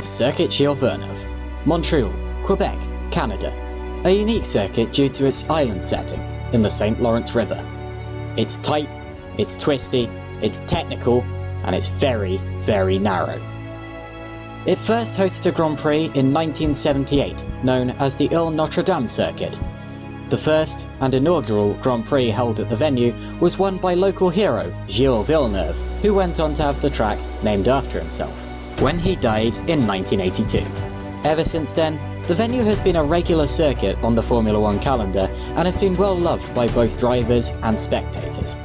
Circuit Gilles Villeneuve, Montreal, Quebec, Canada. A unique circuit due to its island setting in the St. Lawrence River. It's tight, it's twisty, it's technical, and it's very, very narrow. It first hosted a Grand Prix in 1978, known as the Ile Notre Dame Circuit. The first and inaugural Grand Prix held at the venue was won by local hero Gilles Villeneuve, who went on to have the track named after himself, when he died in 1982. Ever since then, the venue has been a regular circuit on the Formula One calendar and has been well loved by both drivers and spectators.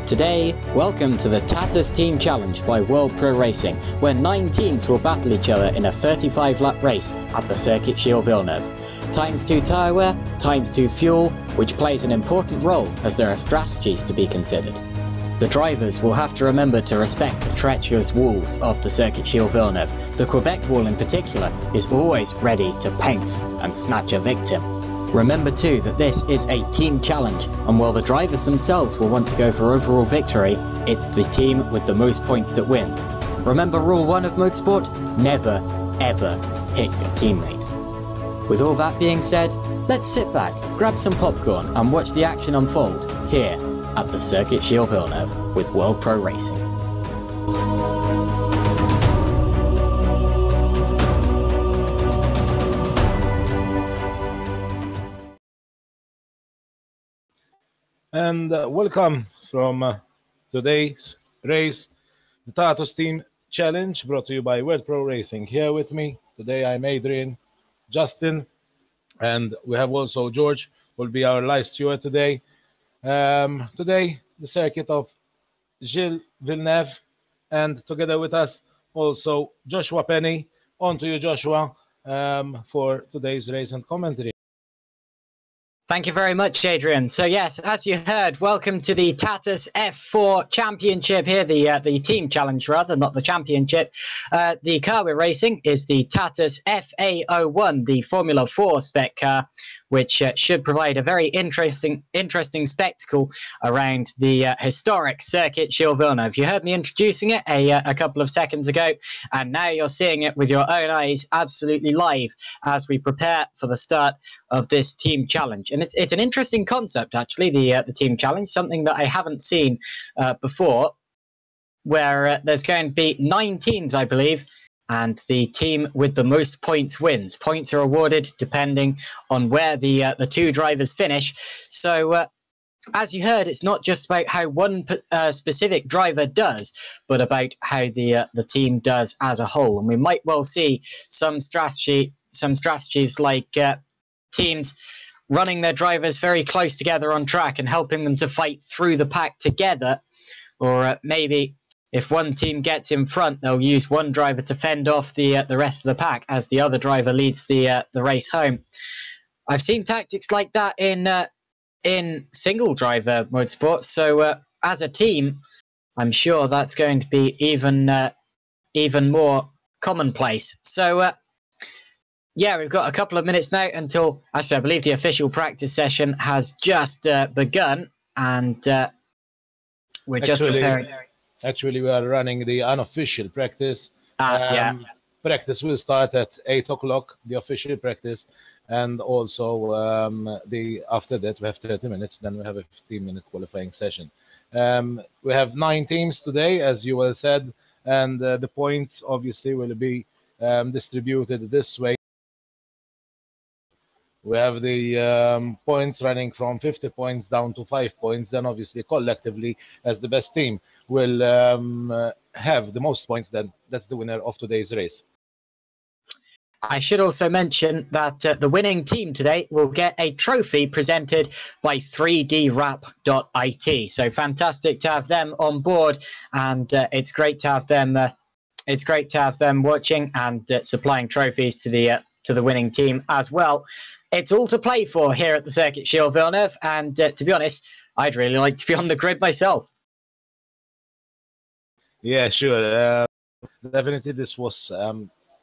Today, welcome to the Tatuus Team Challenge by World Pro Racing, where 9 teams will battle each other in a 35-lap race at the Circuit Gilles Villeneuve. ×2 tyre wear, ×2 fuel, which plays an important role as there are strategies to be considered. The drivers will have to remember to respect the treacherous walls of the Circuit Gilles Villeneuve. The Quebec wall in particular is always ready to pounce and snatch a victim. Remember too that this is a team challenge, and while the drivers themselves will want to go for overall victory, it's the team with the most points that wins. Remember rule 1 of motorsport: never ever hit your teammate. With all that being said, let's sit back, grab some popcorn and watch the action unfold here at the Circuit Gilles Villeneuve with World Pro Racing. And welcome from today's race, the Tatuus Team Challenge, brought to you by World Pro Racing. Here with me today I'm Adrian, Justin, and we have also George, will be our live steward today. Today, the circuit of Gilles Villeneuve, and together with us also Joshua Penny. On to you, Joshua, for today's race and commentary. Thank you very much, Adrian. So yes, as you heard, welcome to the Tatuus F4 Championship here, the team challenge rather, not the championship. The car we're racing is the Tatuus FA01, the Formula 4 spec car, which should provide a very interesting spectacle around the historic Circuit Gilles Villeneuve. You heard me introducing it a couple of seconds ago, and now you're seeing it with your own eyes, absolutely live, as we prepare for the start of this team challenge. And it's an interesting concept, actually, the team challenge, something that I haven't seen before, where there's going to be 9 teams, I believe, and the team with the most points wins. Points are awarded depending on where the 2 drivers finish. So as you heard, it's not just about how one specific driver does, but about how the team does as a whole. And we might well see some strategies like teams running their drivers very close together on track and helping them to fight through the pack together. Or maybe if one team gets in front, they'll use one driver to fend off the rest of the pack as the other driver leads the race home. I've seen tactics like that in single driver motorsports. So as a team, I'm sure that's going to be even more commonplace. So yeah, we've got a couple of minutes now until, actually, I believe the official practice session has just begun, and we're just preparing. Actually, we are running the unofficial practice. Yeah. Practice will start at 8 o'clock, the official practice, and also after that we have 30 minutes, then we have a 15-minute qualifying session. We have 9 teams today, as you well said, and the points obviously will be distributed this way. We have the points running from 50 points down to 5 points. Then obviously collectively, as the best team will have the most points, then that's the winner of today's race. I should also mention that the winning team today will get a trophy presented by 3dwrap.it. So fantastic to have them on board, and it's great to have them. It's great to have them watching and supplying trophies to the winning team as well. It's all to play for here at the Circuit Gilles Villeneuve, and to be honest, I'd really like to be on the grid myself. Yeah, sure. Definitely, this was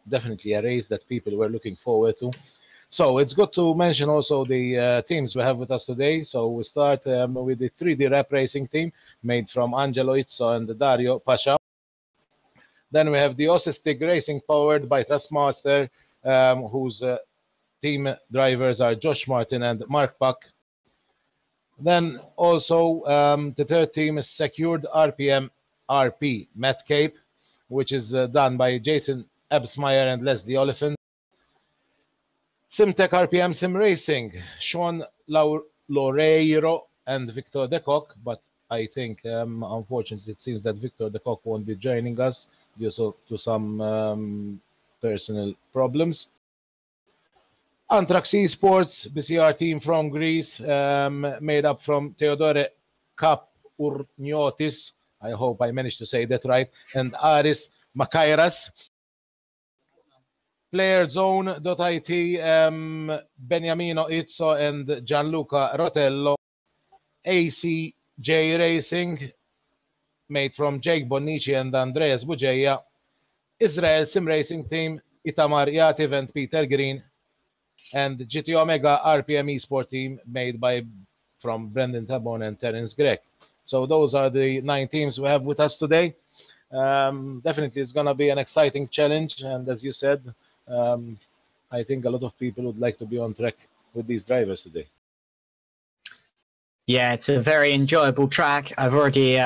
definitely a race that people were looking forward to. So it's good to mention also the teams we have with us today. So we start with the 3D Rap Racing team, made from Angelo Izzo and Dario Pasha. Then we have the Osistig Racing powered by Trustmaster, whose team drivers are Josh Martin and Mark Puck. Then also the third team is Secured RPM RP Matt Cape, which is done by Jason Ebsmeyer and Leslie Oliphant. Simtech RPM Sim Racing, Sean Loureiro and Victor Decock, but I think unfortunately it seems that Victor Decock won't be joining us due to some personal problems. Antrax Esports, BCR team from Greece, made up from Theodore Kapourniotis, I hope I managed to say that right, and Aris Makairas. PlayerZone.it, Beniamino Izzo and Gianluca Rotello. ACJ Racing, made from Jake Bonnici and Andreas Bugeia. Israel Sim Racing Team, Itamar Yativ and Peter Green. And GT Omega RPM Esport Team, made from Brendan Tabon and Terence Gregg. So those are the 9 teams we have with us today. Definitely it's going to be an exciting challenge, and as you said, I think a lot of people would like to be on track with these drivers today. Yeah, it's a very enjoyable track. I've already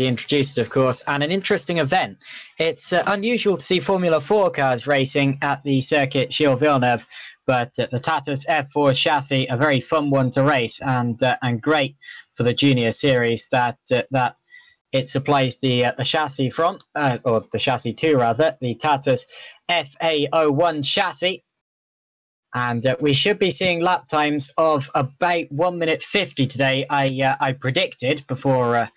introduced it, of course, and an interesting event. It's unusual to see Formula 4 cars racing at the circuit Gilles Villeneuve, but the Tatuus F4 chassis, a very fun one to race, and great for the junior series that it supplies the chassis front, or the chassis 2 rather, the Tatuus FA01 chassis. And we should be seeing lap times of about 1 minute 50 today. I predicted before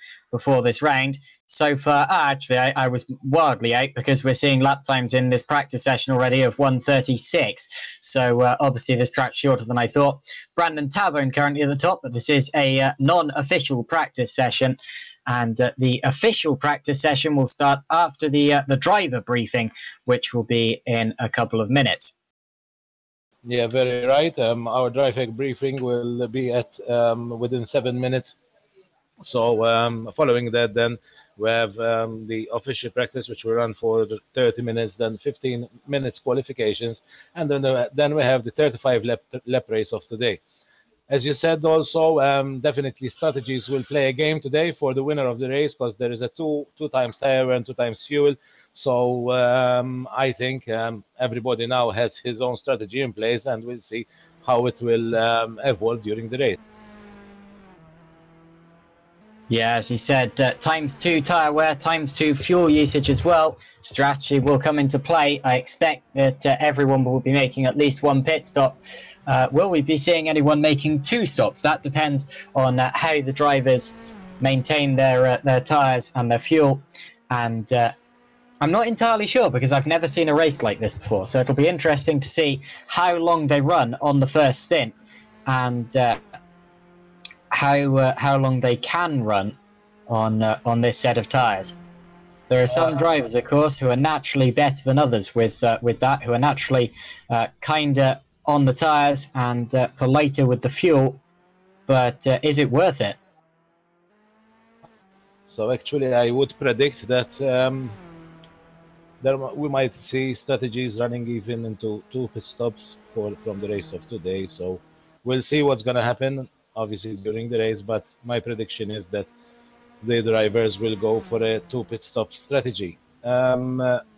this round. So far, actually, I was wildly out because we're seeing lap times in this practice session already of 1:36. So obviously this track's shorter than I thought. Brandon Tabone currently at the top, but this is a non-official practice session. And the official practice session will start after the driver briefing, which will be in a couple of minutes. Yeah, very right. Our driver briefing will be at within 7 minutes. So following that, then we have the official practice, which will run for 30 minutes, then 15 minutes qualifications, and then we have the 35 lap race of today. As you said, also definitely strategies will play a game today for the winner of the race, because there is a two times tire and 2 times fuel. So I think everybody now has his own strategy in place, and we'll see how it will evolve during the race. Yeah, as he said, ×2 tyre wear, ×2 fuel usage as well. Strategy will come into play. I expect that everyone will be making at least 1 pit stop. Will we be seeing anyone making 2 stops? That depends on how the drivers maintain their tyres and their fuel. And I'm not entirely sure because I've never seen a race like this before. So it'll be interesting to see how long they run on the first stint, and how long they can run on this set of tyres. There are some drivers, of course, who are naturally better than others with that, who are naturally kinder on the tyres and politer with the fuel. But is it worth it? So actually, I would predict that we might see strategies running even into 2 pit stops from the race of today. So we'll see what's going to happen, obviously, during the race. But my prediction is that the drivers will go for a 2 pit stop strategy.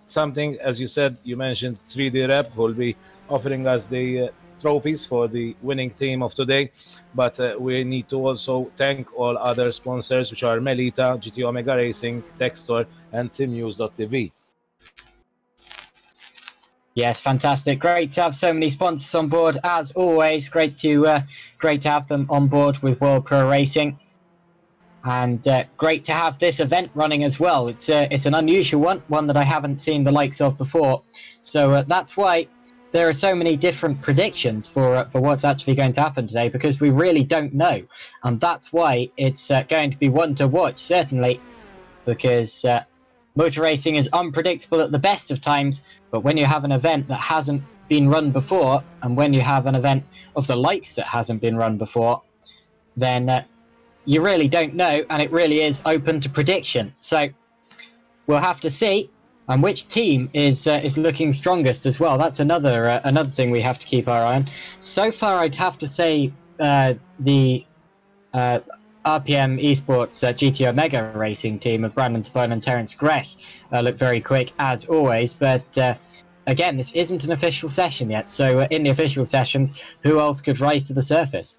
Something, as you said, you mentioned 3D Rep will be offering us the trophies for the winning team of today, but we need to also thank all other sponsors, which are Melita, GT Omega Racing, Textor, and SimNews.tv. Yes, fantastic! Great to have so many sponsors on board, as always. Great to have them on board with World Pro Racing. And great to have this event running as well. It's an unusual one that I haven't seen the likes of before. So that's why there are so many different predictions for what's actually going to happen today, because we really don't know. And that's why it's going to be one to watch, certainly, because motor racing is unpredictable at the best of times. But when you have an event that hasn't been run before, and when you have an event of the likes that hasn't been run before, then you really don't know, and it really is open to prediction. So we'll have to see. And which team is looking strongest as well? That's another thing we have to keep our eye on. So far, I'd have to say the RPM Esports GT Omega Racing team of Brandon Tobone and Terence Grech look very quick as always. But again, this isn't an official session yet. So in the official sessions, who else could rise to the surface?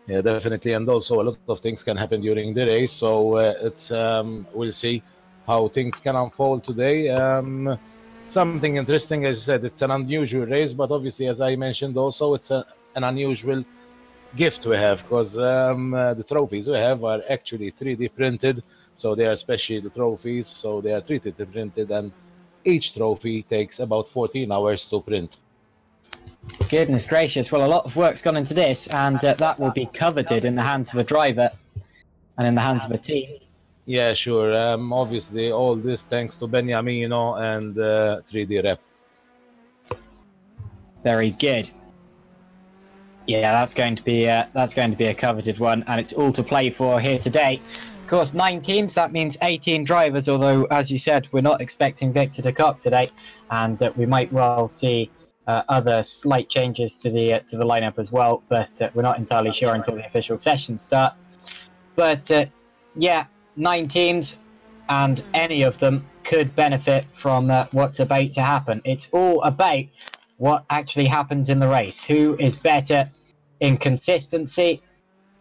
Yeah, definitely, and also a lot of things can happen during the race. So it's we'll see how things can unfold today. Something interesting, as you said, it's an unusual race, but obviously, as I mentioned, also it's an unusual gift we have, because the trophies we have are actually 3D printed, so they are special trophies, so they are 3D printed, and each trophy takes about 14 hours to print. Goodness gracious. Well, a lot of work's gone into this, and that will be coveted in the hands of a driver and in the hands of a team. Yeah, sure. Obviously, all this thanks to Beniamino and 3D Rep. Very good. Yeah, that's going to be a coveted one, and it's all to play for here today. Of course, 9 teams. That means 18 drivers. Although, as you said, we're not expecting Victor to cock today, and we might well see other slight changes to the lineup as well. But we're not entirely sure until the official sessions start. But yeah, 9 teams, and any of them could benefit from what's about to happen. It's all about what actually happens in the race. Who is better in consistency,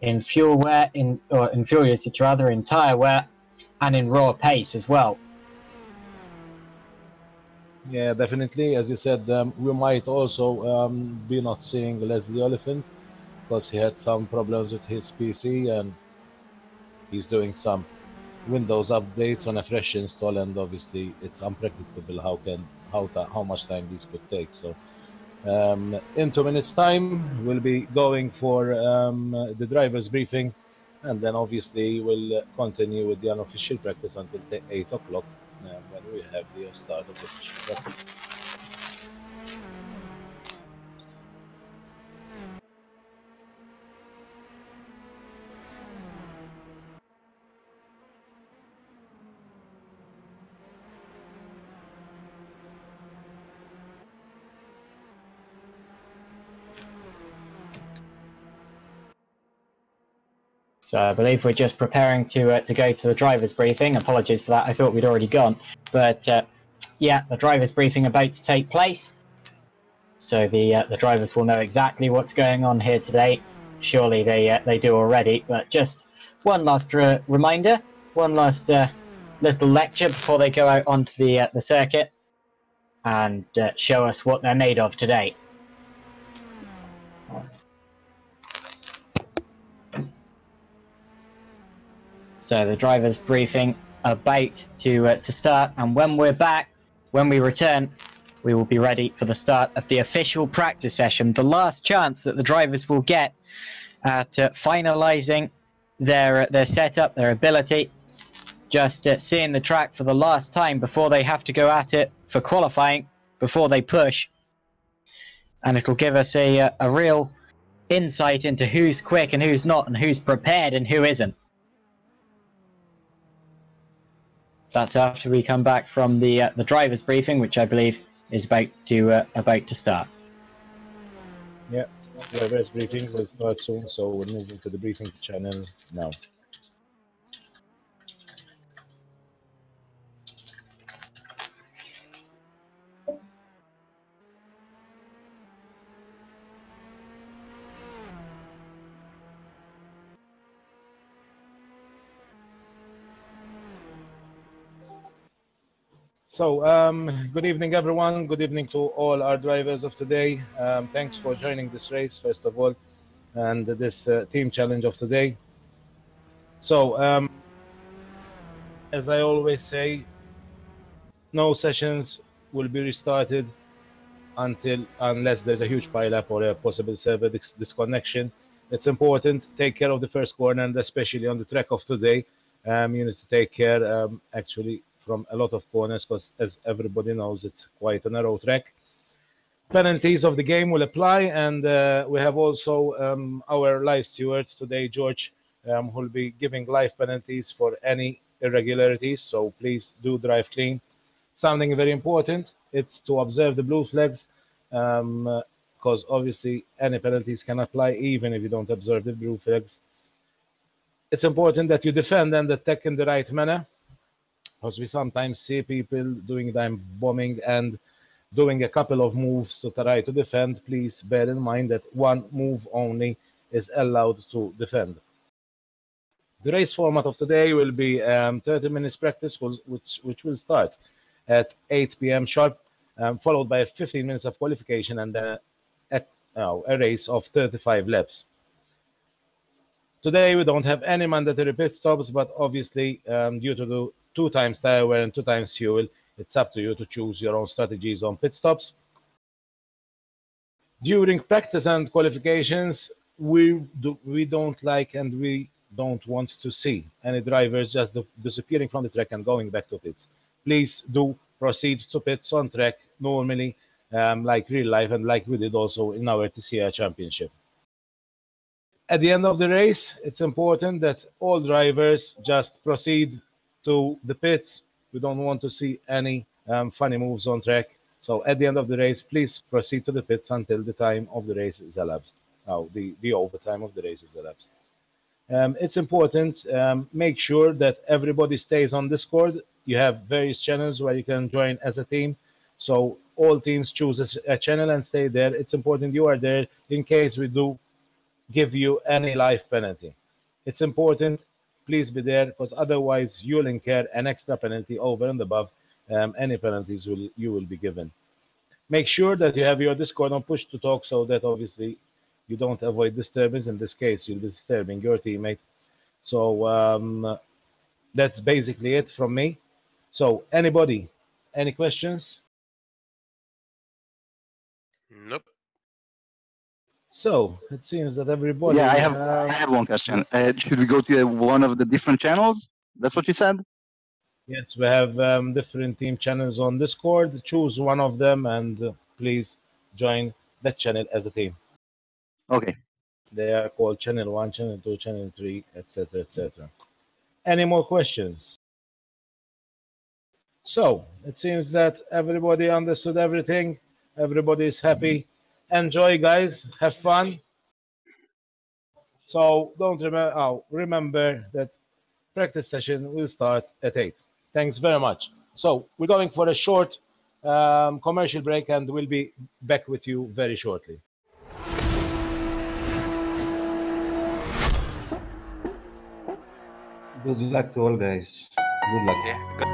in fuel wear, in fuel usage rather, in tyre wear, and in raw pace as well. Yeah, definitely. As you said, we might also be not seeing Leslie Oliphant, because he had some problems with his PC, and he's doing some Windows updates on a fresh install, and obviously it's unpredictable how much time these could take. So in 2 minutes time we'll be going for the driver's briefing, and then obviously we'll continue with the unofficial practice until 8 o'clock, when we have the start of the official practice. So I believe we're just preparing to go to the driver's briefing. Apologies for that. I thought we'd already gone, but yeah, the driver's briefing about to take place. So the drivers will know exactly what's going on here today. Surely they do already, but just one last reminder, one last little lecture before they go out onto the circuit and show us what they're made of today. So the driver's briefing about to start, and when we're back, when we return, we will be ready for the start of the official practice session, the last chance that the drivers will get at finalising their setup, their ability, just seeing the track for the last time before they have to go at it for qualifying, before they push, and it'll give us a real insight into who's quick and who's not, and who's prepared and who isn't. That's after we come back from the driver's briefing, which I believe is about to start. Yeah, driver's briefing will start soon, so we're moving to the briefing channel now. So, good evening, everyone. Good evening to all our drivers of today. Thanks for joining this race, first of all, and this team challenge of today. So, as I always say, no sessions will be restarted unless there's a huge pileup or a possible server disconnection. It's important to take care of the first corner, and especially on the track of today, you need to take care actually from a lot of corners, because as everybody knows, it's quite a narrow track. Penalties of the game will apply, and we have also our live steward today, George, who will be giving live penalties for any irregularities. So please do drive clean. Something very important, it's to observe the blue flags, because obviously any penalties can apply even if you don't observe the blue flags. It's important that you defend and attack in the right manner, because we sometimes see people doing time bombing and doing a couple of moves to try to defend. Please bear in mind that one move only is allowed to defend. The race format of today will be 30 minutes practice, which will start at 8 p.m. sharp, followed by 15 minutes of qualification and a race of 35 laps. Today we don't have any mandatory pit stops, but obviously due to the 2 times tire wear and 2 times fuel, it's up to you to choose your own strategies on pit stops. During practice and qualifications, we don't like and we don't want to see any drivers just disappearing from the track and going back to pits. Please do proceed to pits on track normally, like real life and like we did also in our TCR championship. At the end of the race, it's important that all drivers just proceed to the pits. We don't want to see any funny moves on track. So at the end of the race, please proceed to the pits until the time of the race is elapsed. Now, the overtime of the race is elapsed. It's important, make sure that everybody stays on Discord. You have various channels where you can join as a team. So all teams choose a channel and stay there. It's important you are there in case we do give you any life penalty. It's important, please be there, because otherwise you'll incur an extra penalty over and above any penalties you will be given. Make sure that you have your Discord on push to talk so that obviously you don't avoid disturbance. In this case, you'll be disturbing your teammate. So that's basically it from me. So anybody, any questions? Nope. So it seems that everybody. Yeah, I have one question. Should we go to one of the different channels? That's what you said? Yes, we have different team channels on Discord. Choose one of them and please join that channel as a team. Okay. They are called Channel 1, Channel 2, Channel 3, etc., etc. Any more questions? So it seems that everybody understood everything. Everybody is happy. Enjoy, guys. Have fun. So don't remember that practice session will start at 8. Thanks very much. So we're going for a short commercial break and we'll be back with you very shortly. Good luck to all, guys. Good luck. Yeah. Good.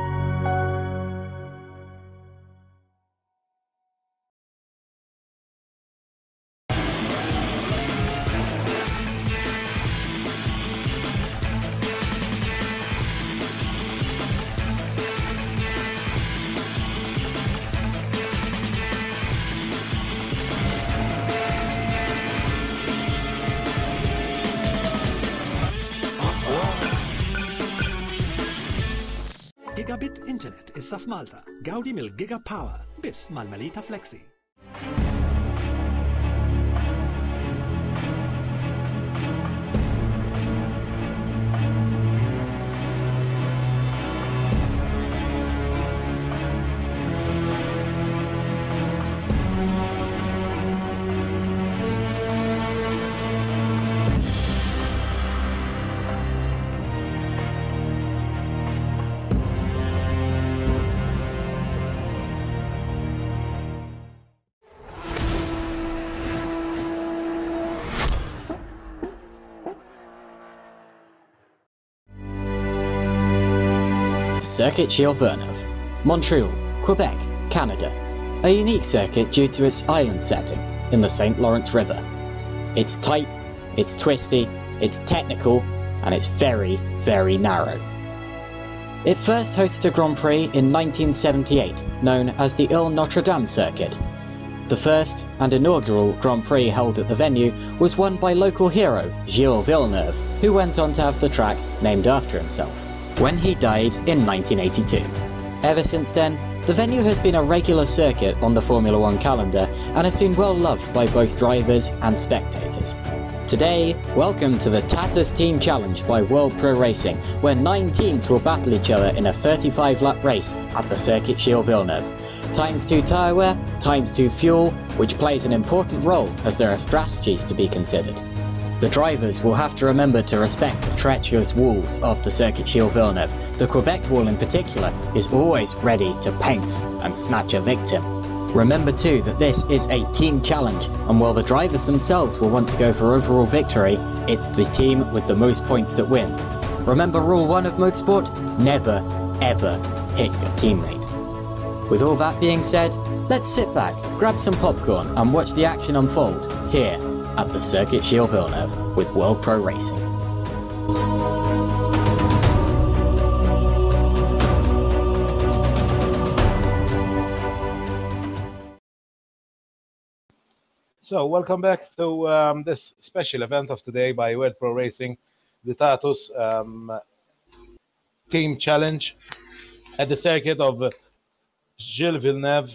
Gigabit Internet issa f'Malta. Gawdi mill-Giga Power biss mal-Melita Flexi. Circuit Gilles Villeneuve, Montreal, Quebec, Canada. A unique circuit due to its island setting in the St. Lawrence River. It's tight, it's twisty, it's technical, and it's very, very narrow. It first hosted a Grand Prix in 1978, known as the Ile Notre Dame Circuit. The first and inaugural Grand Prix held at the venue was won by local hero Gilles Villeneuve, who went on to have the track named after himself when he died in 1982. Ever since then, the venue has been a regular circuit on the Formula One calendar and has been well loved by both drivers and spectators. Today, welcome to the Tatuus Team Challenge by World Pro Racing, where 9 teams will battle each other in a 35-lap race at the Circuit Gilles Villeneuve. ×2 tyre wear, ×2 fuel, which plays an important role as there are strategies to be considered. The drivers will have to remember to respect the treacherous walls of the Circuit Gilles Villeneuve. The Quebec wall in particular is always ready to pounce and snatch a victim. Remember too that this is a team challenge, and while the drivers themselves will want to go for overall victory, it's the team with the most points that wins. Remember rule 1 of motorsport: never ever hit your teammate. With all that being said, let's sit back, grab some popcorn and watch the action unfold here at the Circuit Gilles Villeneuve with World Pro Racing. So, welcome back to this special event of today by World Pro Racing, the Tatuus Team Challenge at the circuit of Gilles Villeneuve.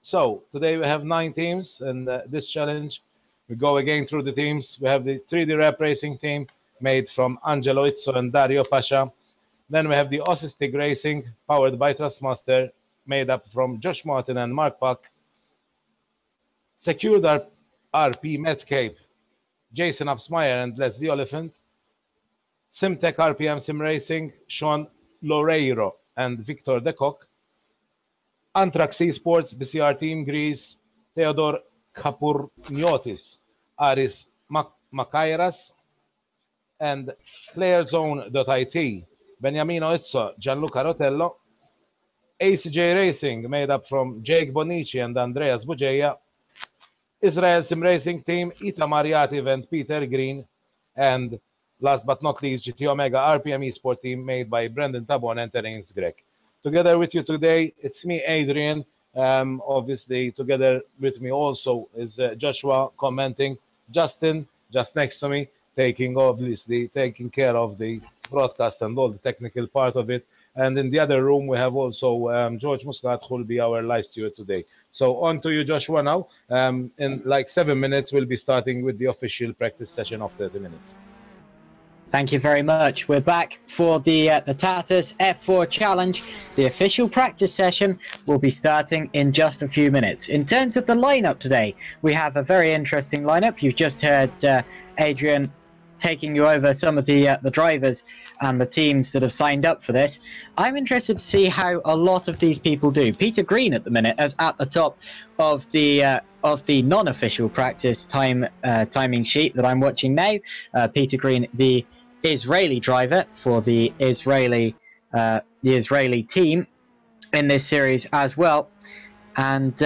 So, today we have 9 teams in this challenge. We go again through the teams. We have the 3D Rap Racing team made from Angelo Izzo and Dario Pasha. Then we have the Osistic Racing powered by Trustmaster, made up from Josh Martin and Mark Puck. Secured RP Metcape, Jason Absmeyer and Leslie Oliphant. Simtech RPM Sim Racing, Sean Loureiro and Victor Decock. Antrax Esports, BCR Team Greece, Theodore Kapourniotis, Aris Makairas, and PlayerZone.it, Beniamino Izzo, Gianluca Rotello. ACJ Racing, made up from Jake Bonici and Andreas Bugeia. Israel Sim Racing Team, Ita Mariativ and Peter Green. And last but not least, GT Omega RPM Esport Team, made by Brendan Tabon and Terence Gregg. Together with you today, it's me, Adrian. Obviously, together with me also is Joshua commenting. Justin, just next to me, taking care of the broadcast and all the technical part of it. And in the other room, we have also George Muscat, who will be our live steward today. So on to you, Joshua, now. In like 7 minutes, we'll be starting with the official practice session of 30 minutes. Thank you very much. We're back for the Tatuus F4 Challenge. The official practice session will be starting in just a few minutes. In terms of the lineup today, we have a very interesting lineup. You've just heard Adrian taking you over some of the drivers and the teams that have signed up for this. I'm interested to see how a lot of these people do. Peter Green at the minute is at the top of the non-official practice timing sheet that I'm watching now. Peter Green, the Israeli driver for the Israeli team in this series as well, and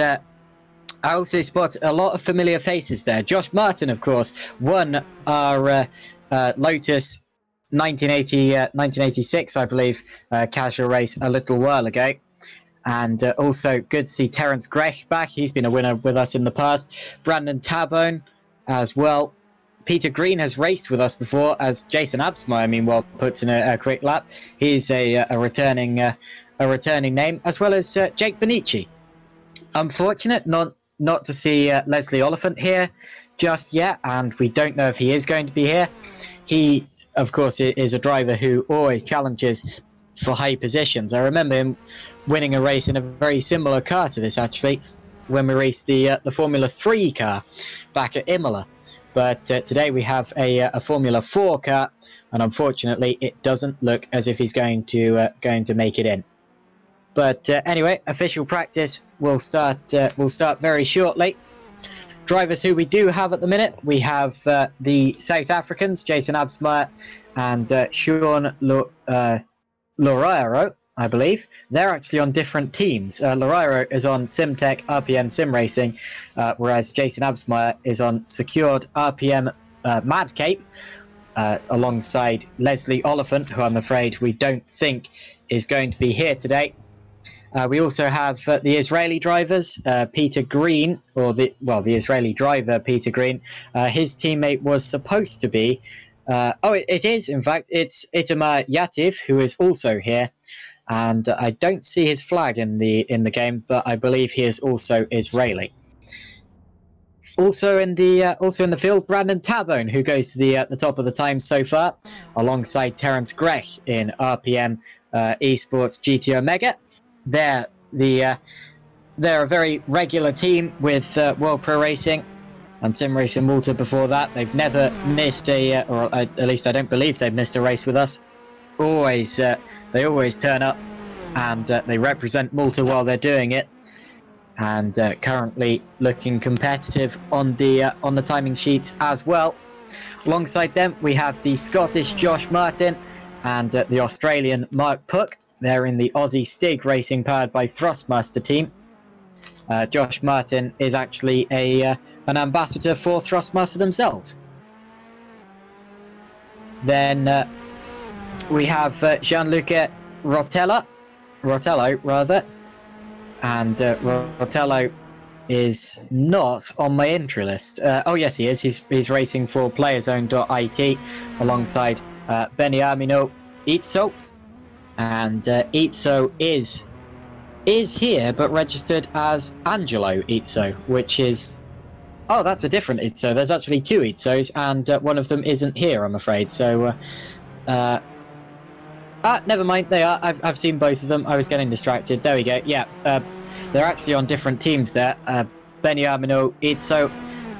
I also spot a lot of familiar faces there. Josh Martin, of course, won our Lotus 1986, I believe, casual race a little while ago. And also good to see Terence Gregg back. He's been a winner with us in the past. Brandon Tabone as well. Peter Green has raced with us before, as Jason Absmeyer, meanwhile, puts in a quick lap. He's a returning name, as well as Jake Bonici. Unfortunate not to see Leslie Oliphant here just yet, and we don't know if he is going to be here. He, of course, is a driver who always challenges for high positions. I remember him winning a race in a very similar car to this, actually, when we raced the Formula 3 car back at Imola. But today we have a Formula 4 car, and unfortunately it doesn't look as if he's going to make it in. But anyway, official practice will start very shortly. Drivers who we do have at the minute, we have the South Africans, Jason Absmeyer and Sean Loureiro, I believe. They're actually on different teams. Loureiro is on Simtech RPM Sim Racing, whereas Jason Absmeyer is on secured RPM Madcape, alongside Leslie Oliphant, who I'm afraid we don't think is going to be here today. We also have the Israeli drivers, Peter Green, or the Israeli driver Peter Green. His teammate was supposed to be, it is in fact, it's Itamar Yativ, who is also here, and I don't see his flag in the game, but I believe he is also Israeli. Also in the field, Brandon Tabone, who goes to the top of the times so far, alongside Terence Grech in RPM Esports GT Omega. They're a very regular team with World Pro Racing and Sim Racing Malta before that. They've never missed or at least I don't believe they've missed a race with us. They always turn up and they represent Malta while they're doing it. And currently looking competitive on the timing sheets as well. Alongside them, we have the Scottish Josh Martin and the Australian Mark Puck. They're in the Aussie Stig Racing powered by Thrustmaster team. Josh Martin is actually an ambassador for Thrustmaster themselves. Then we have Gianluca Rotello, and Rotello is not on my entry list. Oh yes, he is. He's racing for PlayerZone.it alongside Beniamino Izzo, and Izzo is here but registered as Angelo Izzo, which is that's a different Izzo. There's actually two Izzos, and one of them isn't here, I'm afraid. So never mind, they are. I've seen both of them. I was getting distracted. There we go. Yeah, they're actually on different teams there. Beniamino Izzo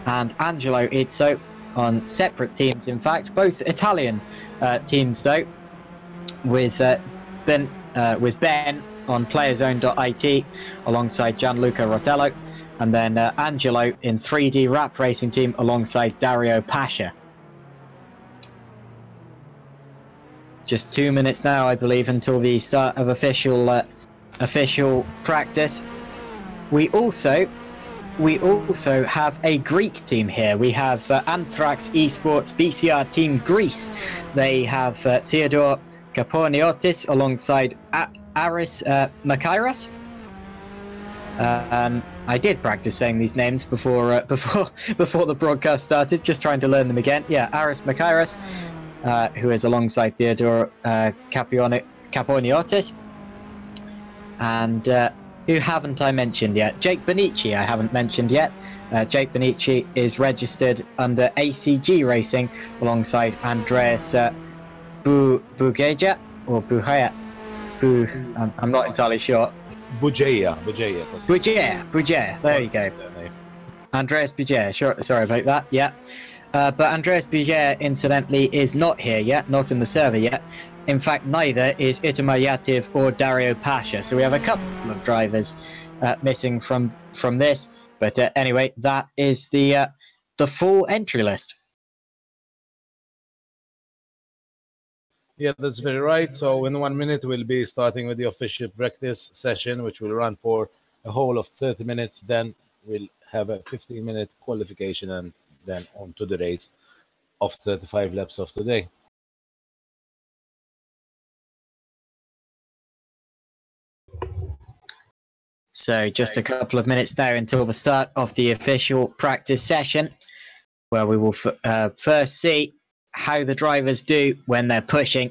and Angelo Izzo on separate teams, in fact. Both Italian teams, though, with Ben on PlayerZone.it alongside Gianluca Rotello, and then Angelo in 3D Rap Racing team alongside Dario Pasha. Just 2 minutes now, I believe, until the start of official practice. We also have a Greek team here. We have Anthrax Esports BCR Team Greece. They have Theodore Kaporniotis alongside Aris Makairas. I did practice saying these names before the broadcast started, just trying to learn them again. Yeah, Aris Makairas, who is alongside Theodore Kaporniotis, and who haven't I mentioned yet? Jake Benici I haven't mentioned yet. Jake Benici is registered under ACG Racing alongside Andreas Bugeja or Buhaya. I'm not entirely sure. Bugeja. There you go. Andreas Bugeja. Sure, sorry about that. Yeah. But Andreas Bugeja, incidentally, is not here yet, not in the server yet. In fact, neither is Itamar Yativ or Dario Pasha. So we have a couple of drivers missing from this. But anyway, that is the full entry list. Yeah, that's very right. So in 1 minute, we'll be starting with the official practice session, which will run for a whole of 30 minutes. Then we'll have a 15-minute qualification and then on to the race of 35 laps of today. So just a couple of minutes now until the start of the official practice session, where we will first see how the drivers do when they're pushing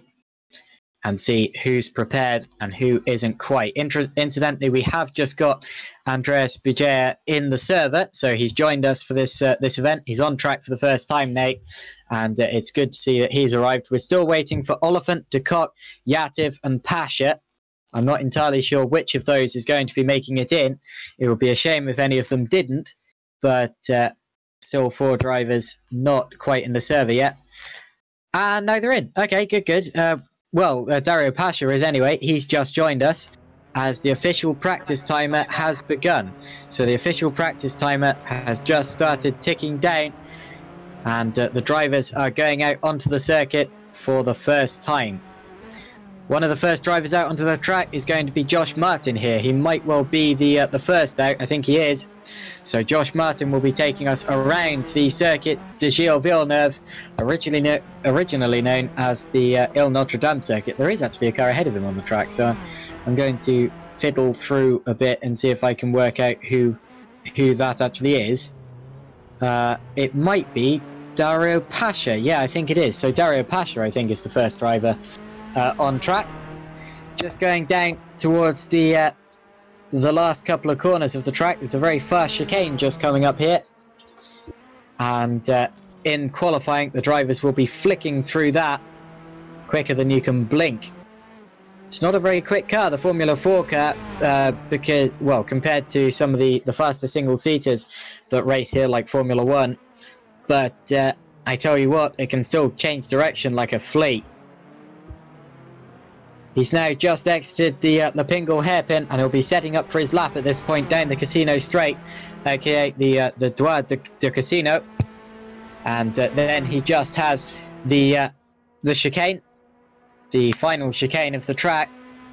and see who's prepared and who isn't quite. Incidentally, we have just got Andreas Bugeja in the server, so he's joined us for this event. He's on track for the first time, Nate, and it's good to see that he's arrived. We're still waiting for Oliphant, Ducoc, Yativ, and Pasha. I'm not entirely sure which of those is going to be making it in. It would be a shame if any of them didn't, but still 4 drivers not quite in the server yet. And now they're in. Okay, good. Dario Pasha is anyway. He's just joined us as the official practice timer has begun. So the official practice timer has just started ticking down, and the drivers are going out onto the circuit for the first time. One of the first drivers out onto the track is going to be Josh Martin here. He might well be the first out. I think he is. So Josh Martin will be taking us around the circuit de Gilles Villeneuve, originally known as the Ile Notre Dame circuit. There is actually a car ahead of him on the track, so I'm going to fiddle through a bit and see if I can work out who that actually is. It might be Dario Pasha. Yeah, I think it is. So Dario Pasha, I think, is the first driver on track. Just going down towards the last couple of corners of the track. There's a very fast chicane just coming up here. And in qualifying, the drivers will be flicking through that quicker than you can blink. It's not a very quick car, the Formula 4 car, because, well, compared to some of the faster single-seaters that race here, like Formula 1. But I tell you what, it can still change direction like a flea. He's now just exited the Pingle hairpin, and he'll be setting up for his lap at this point down the Casino Straight, aka the Droit de Casino. And then he just has the chicane, the final chicane of the track,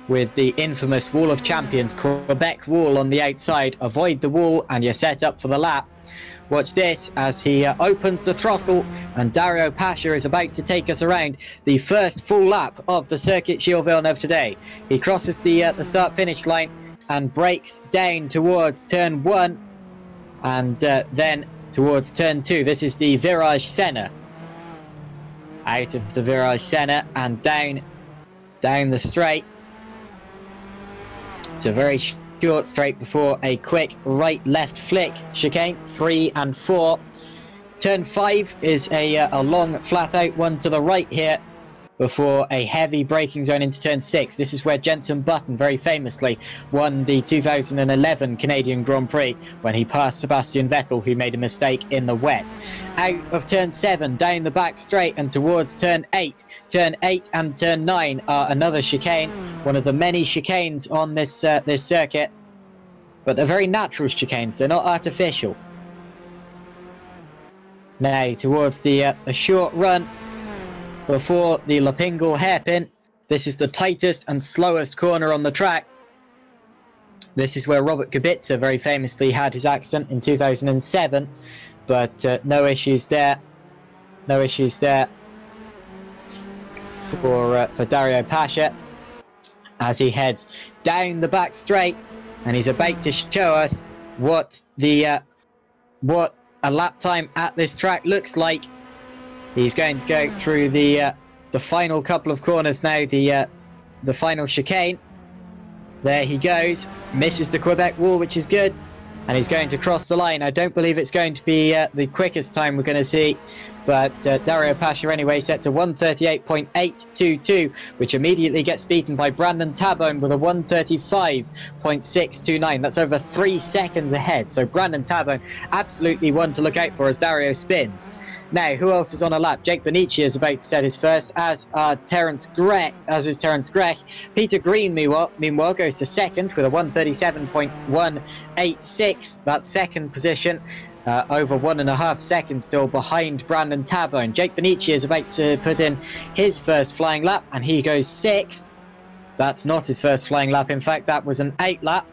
with the infamous Wall of Champions, Quebec wall on the outside. Avoid the wall and you're set up for the lap. Watch this as he opens the throttle, and Dario Pasha is about to take us around the first full lap of the Circuit Gilles Villeneuve today. He crosses the start-finish line and brakes down towards turn 1 and then towards turn 2. This is the Virage Senna. Out of the Virage Senna and down the straight. It's a very short straight before a quick right-left flick chicane, 3 and 4. Turn 5 is a long flat-out one to the right here before a heavy braking zone into turn 6. This is where Jenson Button very famously won the 2011 Canadian Grand Prix when he passed Sebastian Vettel, who made a mistake in the wet. Out of turn 7, down the back straight and towards turn 8. Turn 8 and turn 9 are another chicane, one of the many chicanes on this circuit, but they're very natural chicanes, they're not artificial. Now towards the short run before the La Pingle hairpin. This is the tightest and slowest corner on the track. This is where Robert Kubica very famously had his accident in 2007, but no issues there. No issues there for Dario Pasha as he heads down the back straight, and he's about to show us what a lap time at this track looks like. He's going to go through the final couple of corners now, the final chicane. There he goes, misses the Quebec wall, which is good, and he's going to cross the line. I don't believe it's going to be the quickest time we're going to see, but Dario Pasha anyway set to 138.822, which immediately gets beaten by Brandon Tabone with a 135.629. That's over 3 seconds ahead, so Brandon Tabone absolutely one to look out for as Dario spins. Now, who else is on a lap? Jake Benici is about to set his first, as is Terence Grech. Peter Green, meanwhile, goes to second with a 137.186. That's second position. Over 1.5 seconds still behind Brandon Tabone. Jake Benici is about to put in his first flying lap, and he goes 6th. That's not his first flying lap, in fact, that was an 8 lap.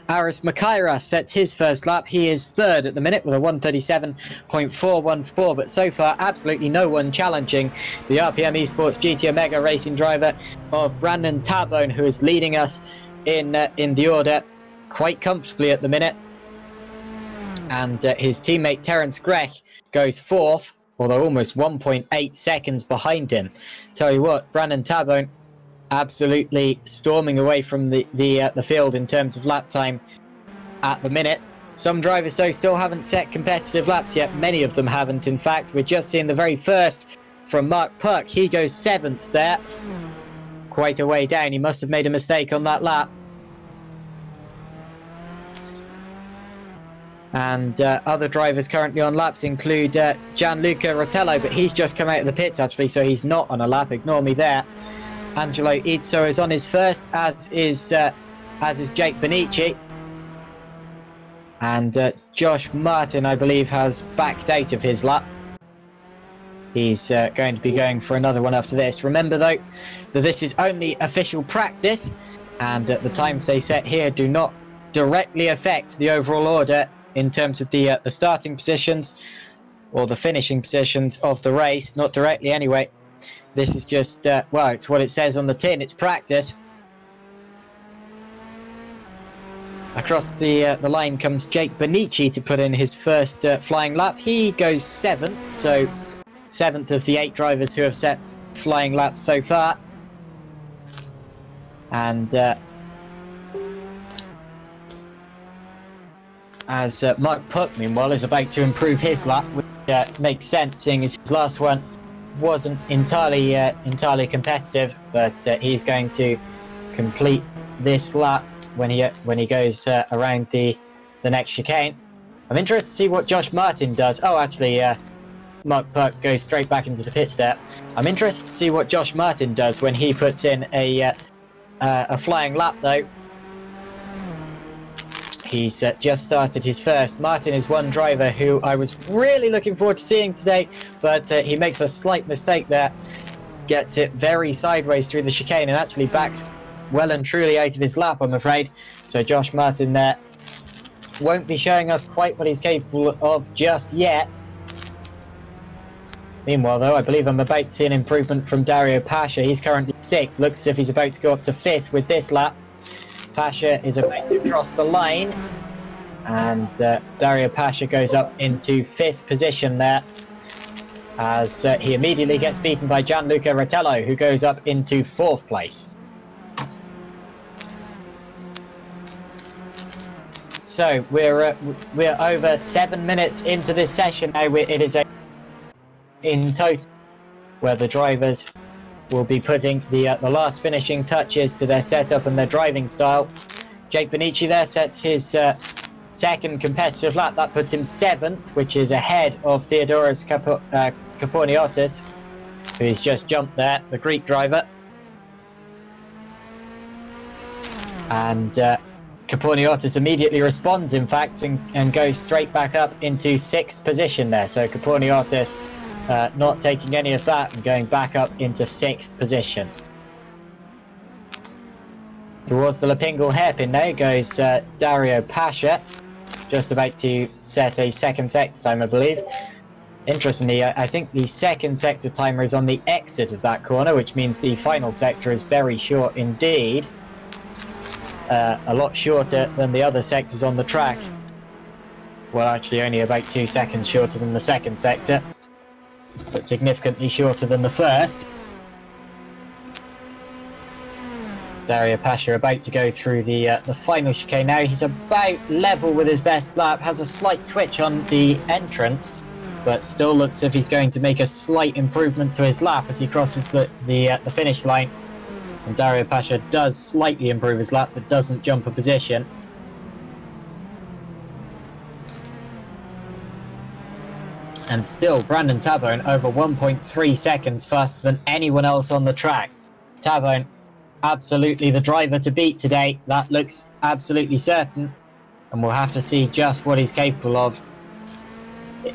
Aris Makaira sets his first lap. He is 3rd at the minute with a 137.414, but so far absolutely no one challenging the RPM Esports GT Omega racing driver of Brandon Tabone, who is leading us in the order quite comfortably at the minute. And his teammate Terence Grech goes 4th, although almost 1.8 seconds behind him. Tell you what, Brandon Tabone absolutely storming away from the field in terms of lap time at the minute. Some drivers though still haven't set competitive laps yet. Many of them haven't, in fact. We're just seeing the very first from Mark Puck. He goes 7th there, quite a way down. He must have made a mistake on that lap. And other drivers currently on laps include Gianluca Rotello, but he's just come out of the pits actually, so he's not on a lap. Ignore me there. Angelo Izzo is on his first, as is Jake Benici. And Josh Martin, I believe, has backed out of his lap. He's going to be going for another one after this. Remember though, that this is only official practice, and the times they set here do not directly affect the overall order in terms of the starting positions or the finishing positions of the race, not directly anyway. This is just, well, it's what it says on the tin, it's practice. Across the line comes Jake Benici to put in his first flying lap. He goes 7th, so 7th of the 8 drivers who have set flying laps so far. And as Mark Puck, meanwhile, is about to improve his lap with makes sense, seeing as his last one wasn't entirely competitive. But he's going to complete this lap when he goes around the next chicane. I'm interested to see what Josh Martin does. Oh, actually, Mark Puck goes straight back into the pit step. I'm interested to see what Josh Martin does when he puts in a flying lap, though. He's just started his first. Martin is one driver who I was really looking forward to seeing today, but he makes a slight mistake there. Gets it very sideways through the chicane and actually backs well and truly out of his lap, I'm afraid. So Josh Martin there won't be showing us quite what he's capable of just yet. Meanwhile, though, I believe I'm about to see an improvement from Dario Pasha. He's currently 6th. Looks as if he's about to go up to 5th with this lap. Pasha is about to cross the line, and Dario Pasha goes up into 5th position there, as he immediately gets beaten by Gianluca Rottello, who goes up into 4th place. So we're over 7 minutes into this session now. It is in total where the drivers will be putting the last finishing touches to their setup and their driving style. Jake Benici there sets his second competitive lap. That puts him 7th, which is ahead of Theodoros Kaporniotis, who's just jumped there, the Greek driver. And Kaporniotis immediately responds, in fact, and goes straight back up into 6th position there. So Kaporniotis not taking any of that and going back up into 6th position. Towards the Lapingal hairpin now goes Dario Pasha, just about to set a second sector time, I believe. Interestingly, I think the second sector timer is on the exit of that corner, which means the final sector is very short indeed. A lot shorter than the other sectors on the track. Well, actually only about 2 seconds shorter than the second sector, but significantly shorter than the first. Dario Pasha about to go through the final chicane now. He's about level with his best lap, has a slight twitch on the entrance, but still looks as if he's going to make a slight improvement to his lap as he crosses the finish line. And Dario Pasha does slightly improve his lap, but doesn't jump a position. And still, Brandon Tabone over 1.3 seconds faster than anyone else on the track. Tabone, absolutely the driver to beat today. That looks absolutely certain. And we'll have to see just what he's capable of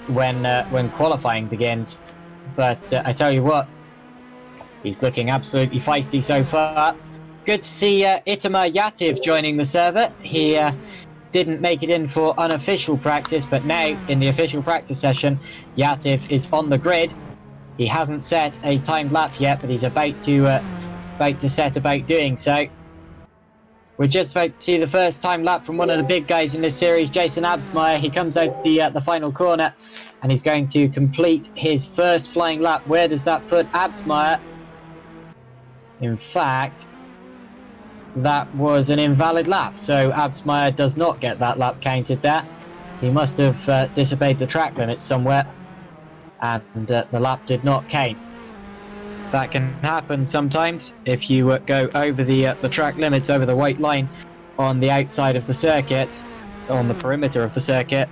when qualifying begins. But I tell you what, he's looking absolutely feisty so far. Good to see Itamar Yativ joining the server. He didn't make it in for unofficial practice, but now in the official practice session, Yativ is on the grid. He hasn't set a timed lap yet, but he's about to set about doing so. We're just about to see the first time lap from one of the big guys in this series, Jason Absmeyer. He comes out the final corner, and he's going to complete his first flying lap. Where does that put Absmeyer? In fact, that was an invalid lap, so Absmeyer does not get that lap counted there. He must have disobeyed the track limits somewhere, and the lap did not count. That can happen sometimes if you go over the track limits, over the white line on the outside of the circuit, on the perimeter of the circuit.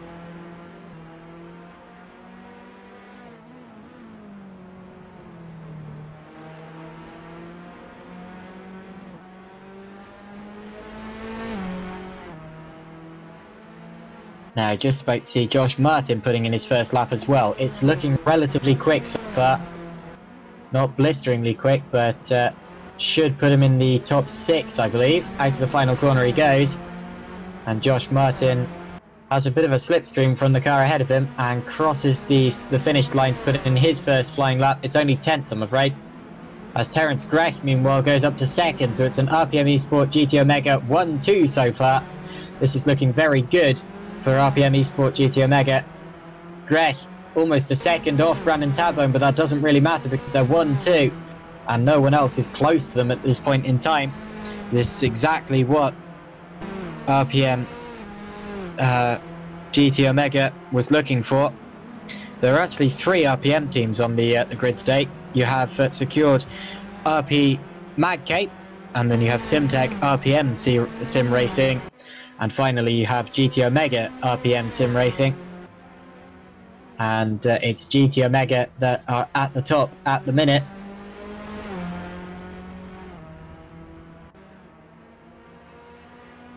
Now, just about to see Josh Martin putting in his first lap as well. It's looking relatively quick so far. Not blisteringly quick, but should put him in the top 6, I believe. Out of the final corner he goes. And Josh Martin has a bit of a slipstream from the car ahead of him and crosses the finish line to put in his first flying lap. It's only 10th, I'm afraid. As Terence Grech, meanwhile, goes up to 2nd. So it's an RPM Esport GT Omega 1-2 so far. This is looking very good for RPM Esport GT Omega. Grech almost a second off Brandon Tabone, but that doesn't really matter because they're 1-2 and no one else is close to them at this point in time. This is exactly what RPM GT Omega was looking for. There are actually 3 RPM teams on the grid today. You have secured RP Magcape, and then you have Simtech RPM Sim Racing, and finally you have GT Omega RPM Sim Racing. And it's GT Omega that are at the top at the minute.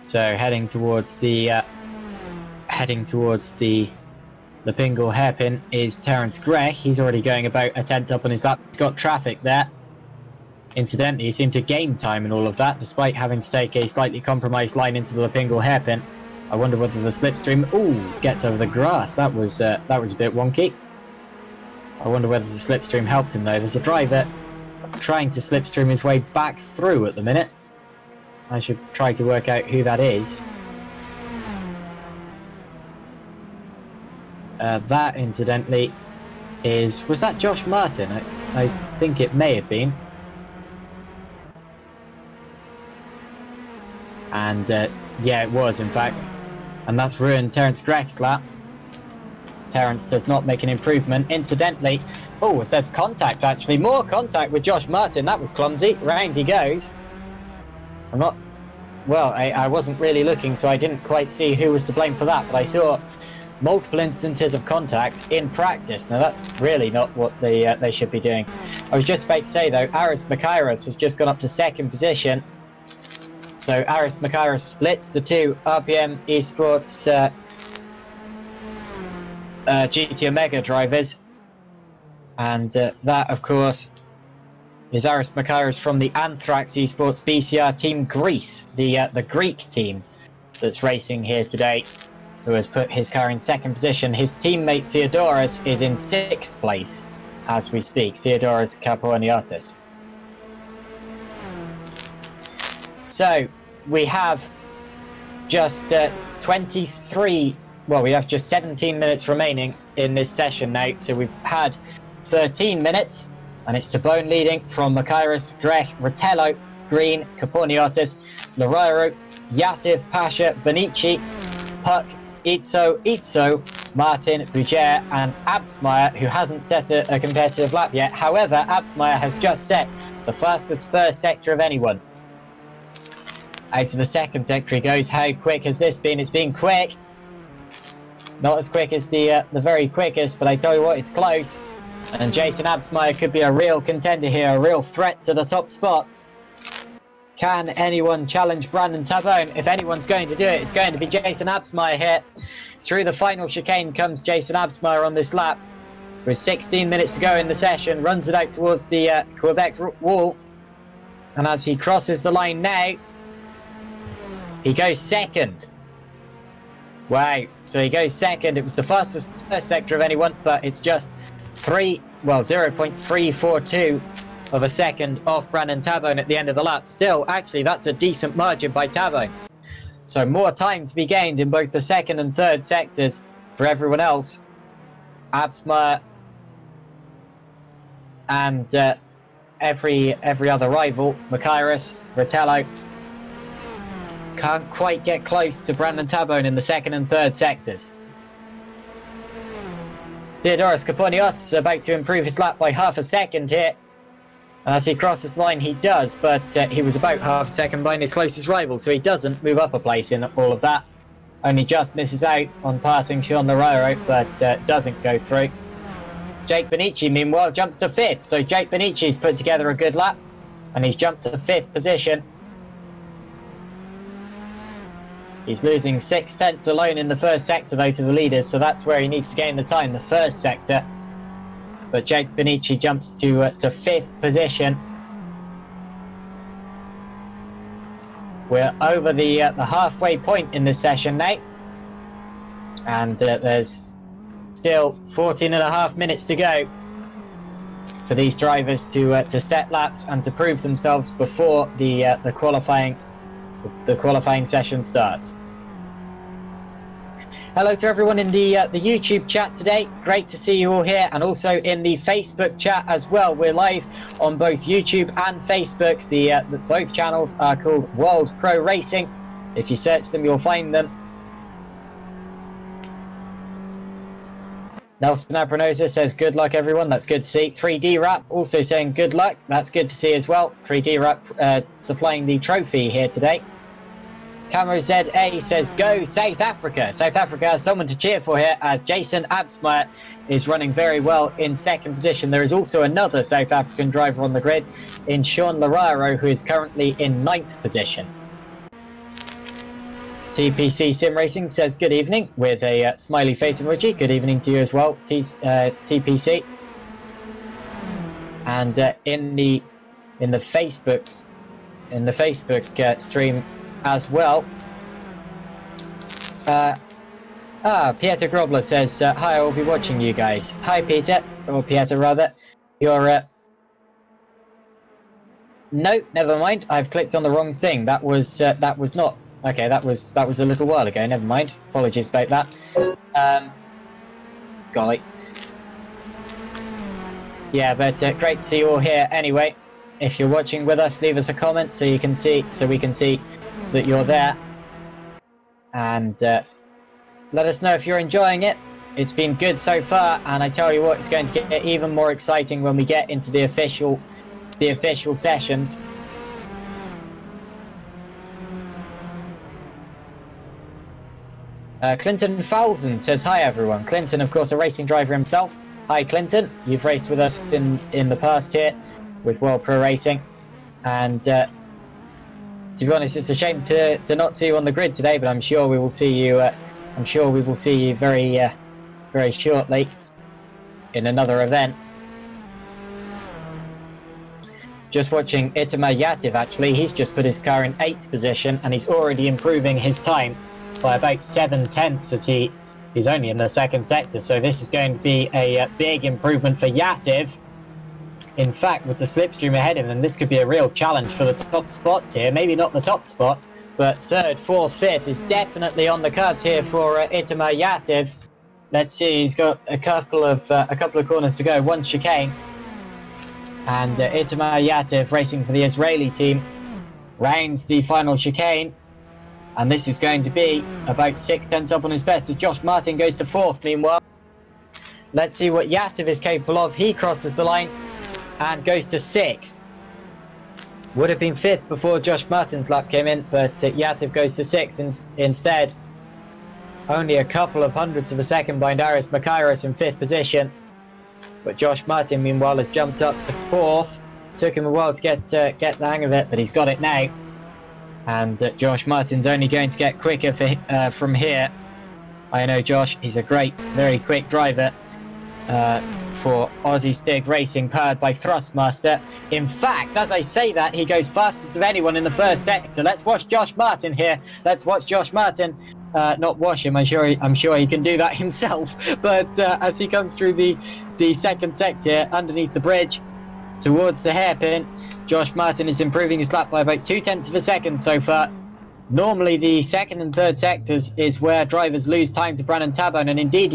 So heading towards the Pingle hairpin is Terence Gray. He's already going about a tenth up on his lap. He's got traffic there. Incidentally, he seemed to gain time in all of that, despite having to take a slightly compromised line into the Pingle hairpin. I wonder whether the slipstream gets over the grass. That was a bit wonky. I wonder whether the slipstream helped him though. There's a driver trying to slipstream his way back through at the minute. I should try to work out who that is. That, incidentally, was that Josh Martin? I think it may have been. And yeah, it was, in fact. And that's ruined Terence Greg's lap. Terence does not make an improvement. Incidentally, there's contact, actually. More contact with Josh Martin. That was clumsy. Round he goes. I wasn't really looking, so I didn't quite see who was to blame for that, but I saw multiple instances of contact in practice. Now, that's really not what they should be doing. I was just about to say, though, Aris Makairos has just gone up to 2nd position. So Aris Makairos splits the 2 RPM Esports GT Omega drivers. And that, of course, is Aris Makairos from the Anthrax Esports BCR Team Greece, the Greek team that's racing here today, who has put his car in 2nd position. His teammate Theodoros is in 6th place as we speak, Theodoros Kaponiatis. So we have just 17 minutes remaining in this session now. So we've had 13 minutes, and it's Tabone leading from Makairos, Grech, Rotello, Green, Kaponiatis, Lorero, Yativ, Pasha, Benici, Puck, Itzo, Martin, Bouger, and Absmeyer, who hasn't set a competitive lap yet. However, Absmeyer has just set the fastest first sector of anyone. Out of the 2nd sector he goes. How quick has this been? It's been quick. Not as quick as the very quickest, but I tell you what, it's close. And Jason Absmeyer could be a real contender here, a real threat to the top spots. Can anyone challenge Brandon Tabone? If anyone's going to do it, it's going to be Jason Absmeyer here. Through the final chicane comes Jason Absmeyer on this lap. With 16 minutes to go in the session, runs it out towards the Quebec wall. And as he crosses the line now, he goes 2nd. Wow, so he goes 2nd. It was the fastest first sector of anyone, but it's just 0.342 of a second off Brandon Tabone at the end of the lap. Still, actually, that's a decent margin by Tabone. So more time to be gained in both the 2nd and 3rd sectors for everyone else. Absmeyer and every other rival, Makairos, Rotello, can't quite get close to Brandon Tabone in the 2nd and 3rd sectors. Theodoros Kaponiatis is about to improve his lap by half a second here. As he crosses the line, he does, but he was about half a second behind his closest rival, so he doesn't move up a place in all of that. Only just misses out on passing Sean Lorero, but doesn't go through. Jake Benici, meanwhile, jumps to 5th, so Jake Benici's put together a good lap, and he's jumped to 5th position. He's losing 6/10 alone in the 1st sector, though, to the leaders, so that's where he needs to gain the time, the 1st sector. But Jake Benici jumps to 5th position. We're over the halfway point in this session now. And there's still 14.5 minutes to go for these drivers to set laps and to prove themselves before the qualifying session starts. Hello to everyone in the YouTube chat today. Great to see you all here, and also in the Facebook chat as well. We're live on both YouTube and Facebook. Both channels are called World Pro Racing. If you search them, you'll find them. Nelson Abranosa says good luck everyone, that's good to see. 3D Rap also saying good luck, that's good to see as well. 3D Rap supplying the trophy here today. Camera ZA says go South Africa. South Africa has someone to cheer for here as Jason Absmeyer is running very well in second position. There is also another South African driver on the grid in Sean Lararo, who is currently in 9th position. TPC Sim Racing says good evening with a smiley face emoji. Good evening to you as well, TPC. And in the Facebook stream as well. Peter Grobler says hi. I will be watching you guys. Hi, Peter, or Peter rather. You're no, never mind. I've clicked on the wrong thing. That was not. Okay, that was a little while ago. Never mind. Apologies about that. Golly. Yeah, but great to see you all here. Anyway, if you're watching with us, leave us a comment so we can see that you're there, and let us know if you're enjoying it. It's been good so far, and I tell you what, it's going to get even more exciting when we get into the official sessions. Clinton Falzen says hi everyone. Clinton, of course, a racing driver himself. Hi Clinton, you've raced with us in the past here with World Pro Racing, and to be honest, it's a shame to not see you on the grid today, but I'm sure we will see you. I'm sure we will see you very shortly in another event. Just watching Itamar Yativ, actually, he's just put his car in 8th position, and he's already improving his time by about 7/10 as he's only in the 2nd sector. So this is going to be a big improvement for Yativ. In fact, with the slipstream ahead of him, this could be a real challenge for the top spots here. Maybe not the top spot, but 3rd, 4th, 5th is definitely on the cards here for Itamar Yativ. Let's see, he's got a couple of corners to go, one chicane, and Itamar Yativ, racing for the Israeli team, rounds the final chicane, and this is going to be about 6/10 up on his best as Josh Martin goes to 4th. Meanwhile, let's see what Yativ is capable of. He crosses the line and goes to 6th. Would have been 5th before Josh Martin's lap came in, but Yativ goes to 6th instead. Only a couple of hundredths of a second behind Aris Makairos in 5th position. But Josh Martin, meanwhile, has jumped up to 4th. Took him a while to get the hang of it, but he's got it now. And Josh Martin's only going to get quicker from here. I know Josh, he's a great, very quick driver. For Aussie Stig Racing, powered by Thrustmaster. In fact, as I say that, he goes fastest of anyone in the 1st sector. Let's watch Josh Martin here. Let's watch Josh Martin. Not watch him. I'm sure he can do that himself. But as he comes through the 2nd sector underneath the bridge towards the hairpin, Josh Martin is improving his lap by about 0.2 of a second so far. Normally, the 2nd and 3rd sectors is where drivers lose time to Brandon Tabone, and indeed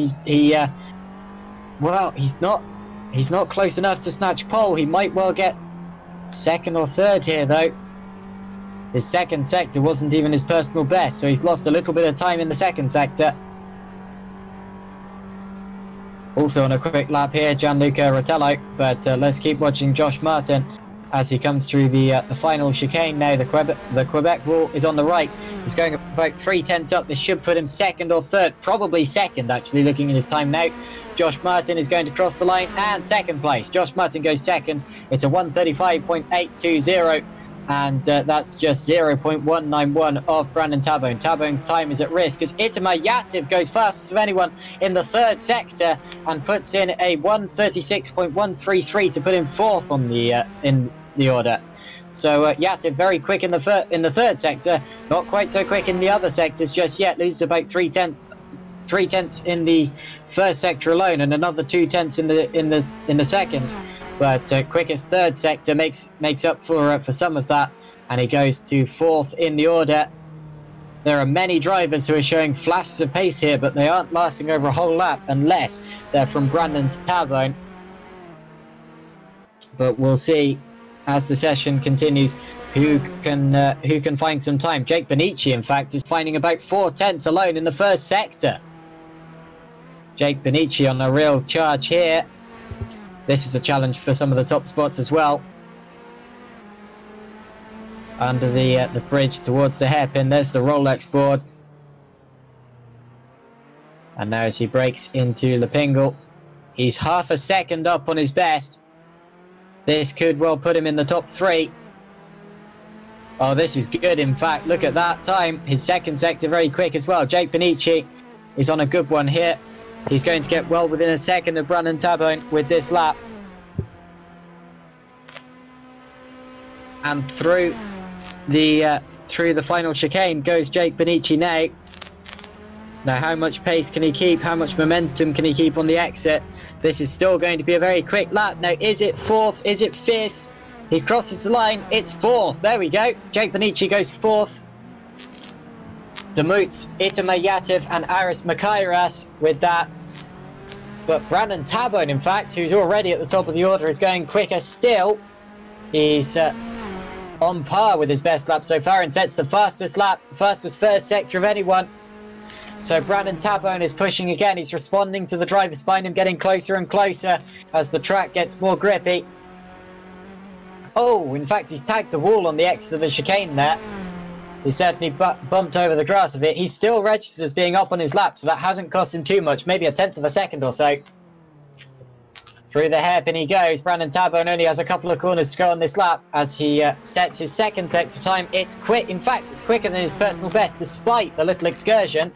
well, he's not close enough to snatch pole. He might well get 2nd or 3rd here, though. His 2nd sector wasn't even his personal best, so he's lost a little bit of time in the 2nd sector. Also on a quick lap here, Gianluca Rotello, but let's keep watching Josh Martin as he comes through the final chicane now. The Quebec wall is on the right. He's going about 0.3 up. This should put him 2nd or 3rd, probably 2nd actually, looking at his time now. Josh Martin is going to cross the line and 2nd place. Josh Martin goes 2nd. It's a 1:35.820, and that's just 0.191 of Brandon Tabone. Tabone's time is at risk as Itamar Yativ goes fastest of anyone in the 3rd sector and puts in a 1:36.133 to put him 4th on in the order. So Yativ very quick in the 3rd sector, not quite so quick in the other sectors just yet. Loses about 0.3 in the 1st sector alone, and another 0.2 in the 2nd. But quickest 3rd sector makes up for some of that, and he goes to 4th in the order. There are many drivers who are showing flashes of pace here, but they aren't lasting over a whole lap unless they're from Brandon Tabone. But we'll see as the session continues who can find some time. Jake Benici, in fact, is finding about 0.4 alone in the 1st sector. Jake Benici on a real charge here. This is a challenge for some of the top spots as well. Under the bridge towards the hairpin, there's the Rolex board. And now as he breaks into Lepingle, he's half a second up on his best. This could well put him in the top 3. Oh, this is good, in fact. Look at that time. His second sector very quick as well. Jake Benici is on a good one here. He's going to get well within a second of Brandon Tabone with this lap. And through the final chicane goes Jake Benici now. Now, how much pace can he keep? How much momentum can he keep on the exit? This is still going to be a very quick lap. Now, is it 4th? Is it 5th? He crosses the line. It's 4th. There we go. Jake Benici goes 4th. Tatuus, Itama Yativ and Aris Makairas with that. But Brandon Tabone, in fact, who's already at the top of the order, is going quicker still. He's on par with his best lap so far and sets the fastest lap, fastest first sector of anyone. So Brandon Tabone is pushing again. He's responding to the drivers behind him, getting closer and closer as the track gets more grippy. Oh, in fact, he's tagged the wall on the exit of the chicane there. He certainly bumped over the grass a bit. He's still registered as being up on his lap, so that hasn't cost him too much, maybe a 1/10 of a second or so. Through the hairpin he goes. Brandon Tabone only has a couple of corners to go on this lap as he sets his second sector time. It's quick. In fact, it's quicker than his personal best, despite the little excursion.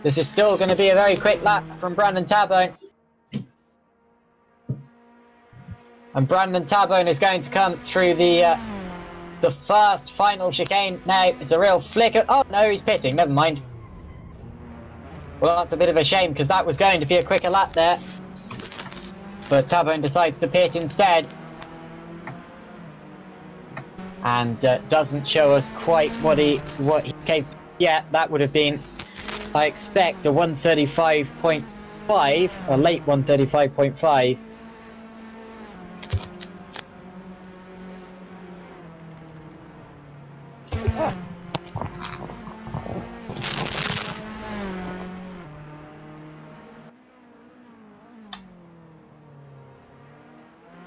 This is still going to be a very quick lap from Brandon Tabone. And Brandon Tabone is going to come through the fast final chicane. Now, it's a real flicker. Oh, no, he's pitting. Never mind. Well, that's a bit of a shame, because that was going to be a quicker lap there. But Tabone decides to pit instead. And doesn't show us quite what he came. Yeah, that would have been, I expect, a 135.5, a late 135.5.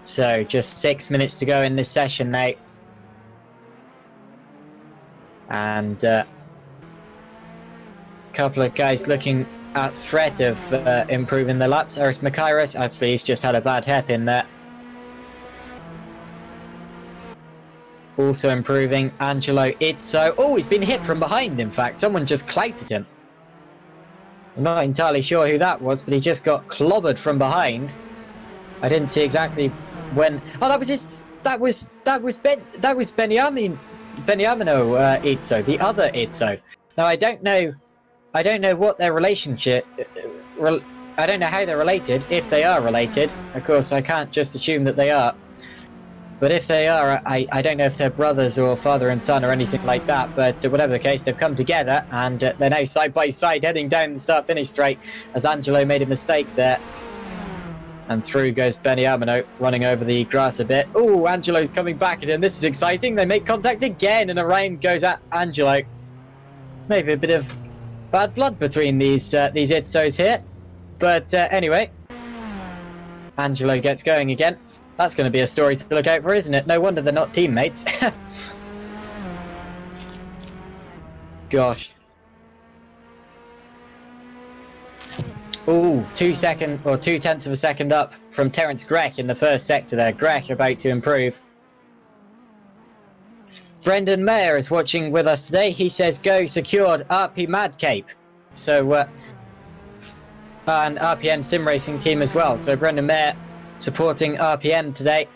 So, just 6 minutes to go in this session now. And a couple of guys looking at threat of improving their laps. Aris Makairas, actually, he's just had a bad hairpin there. Also improving, Angelo Izzo. Oh, he's been hit from behind, in fact. Someone just clouted him. I'm not entirely sure who that was, but he just got clobbered from behind. I didn't see exactly when. Oh, that was his. That was Beniamino Izzo, the other Izzo. Now I don't know what their relationship. I don't know how they're related, if they are related. Of course, I can't just assume that they are. But if they are, I don't know if they're brothers or father and son or anything like that. But whatever the case, they've come together and they're now side by side heading down the start-finish straight as Angelo made a mistake there. And through goes Beniamino, running over the grass a bit. Oh, Angelo's coming back at him. This is exciting. They make contact again and around goes at Angelo. Maybe a bit of bad blood between these Izzos here. But anyway, Angelo gets going again. That's going to be a story to look out for, isn't it? No wonder they're not teammates. Gosh. Ooh, 2 seconds or 2/10 of a second up from Terence Grech in the first sector there. Grech about to improve. Brendan Mayer is watching with us today. He says go secured RP Mad Cape. So an RPM sim racing team as well. So Brendan Mayer supporting RPM today.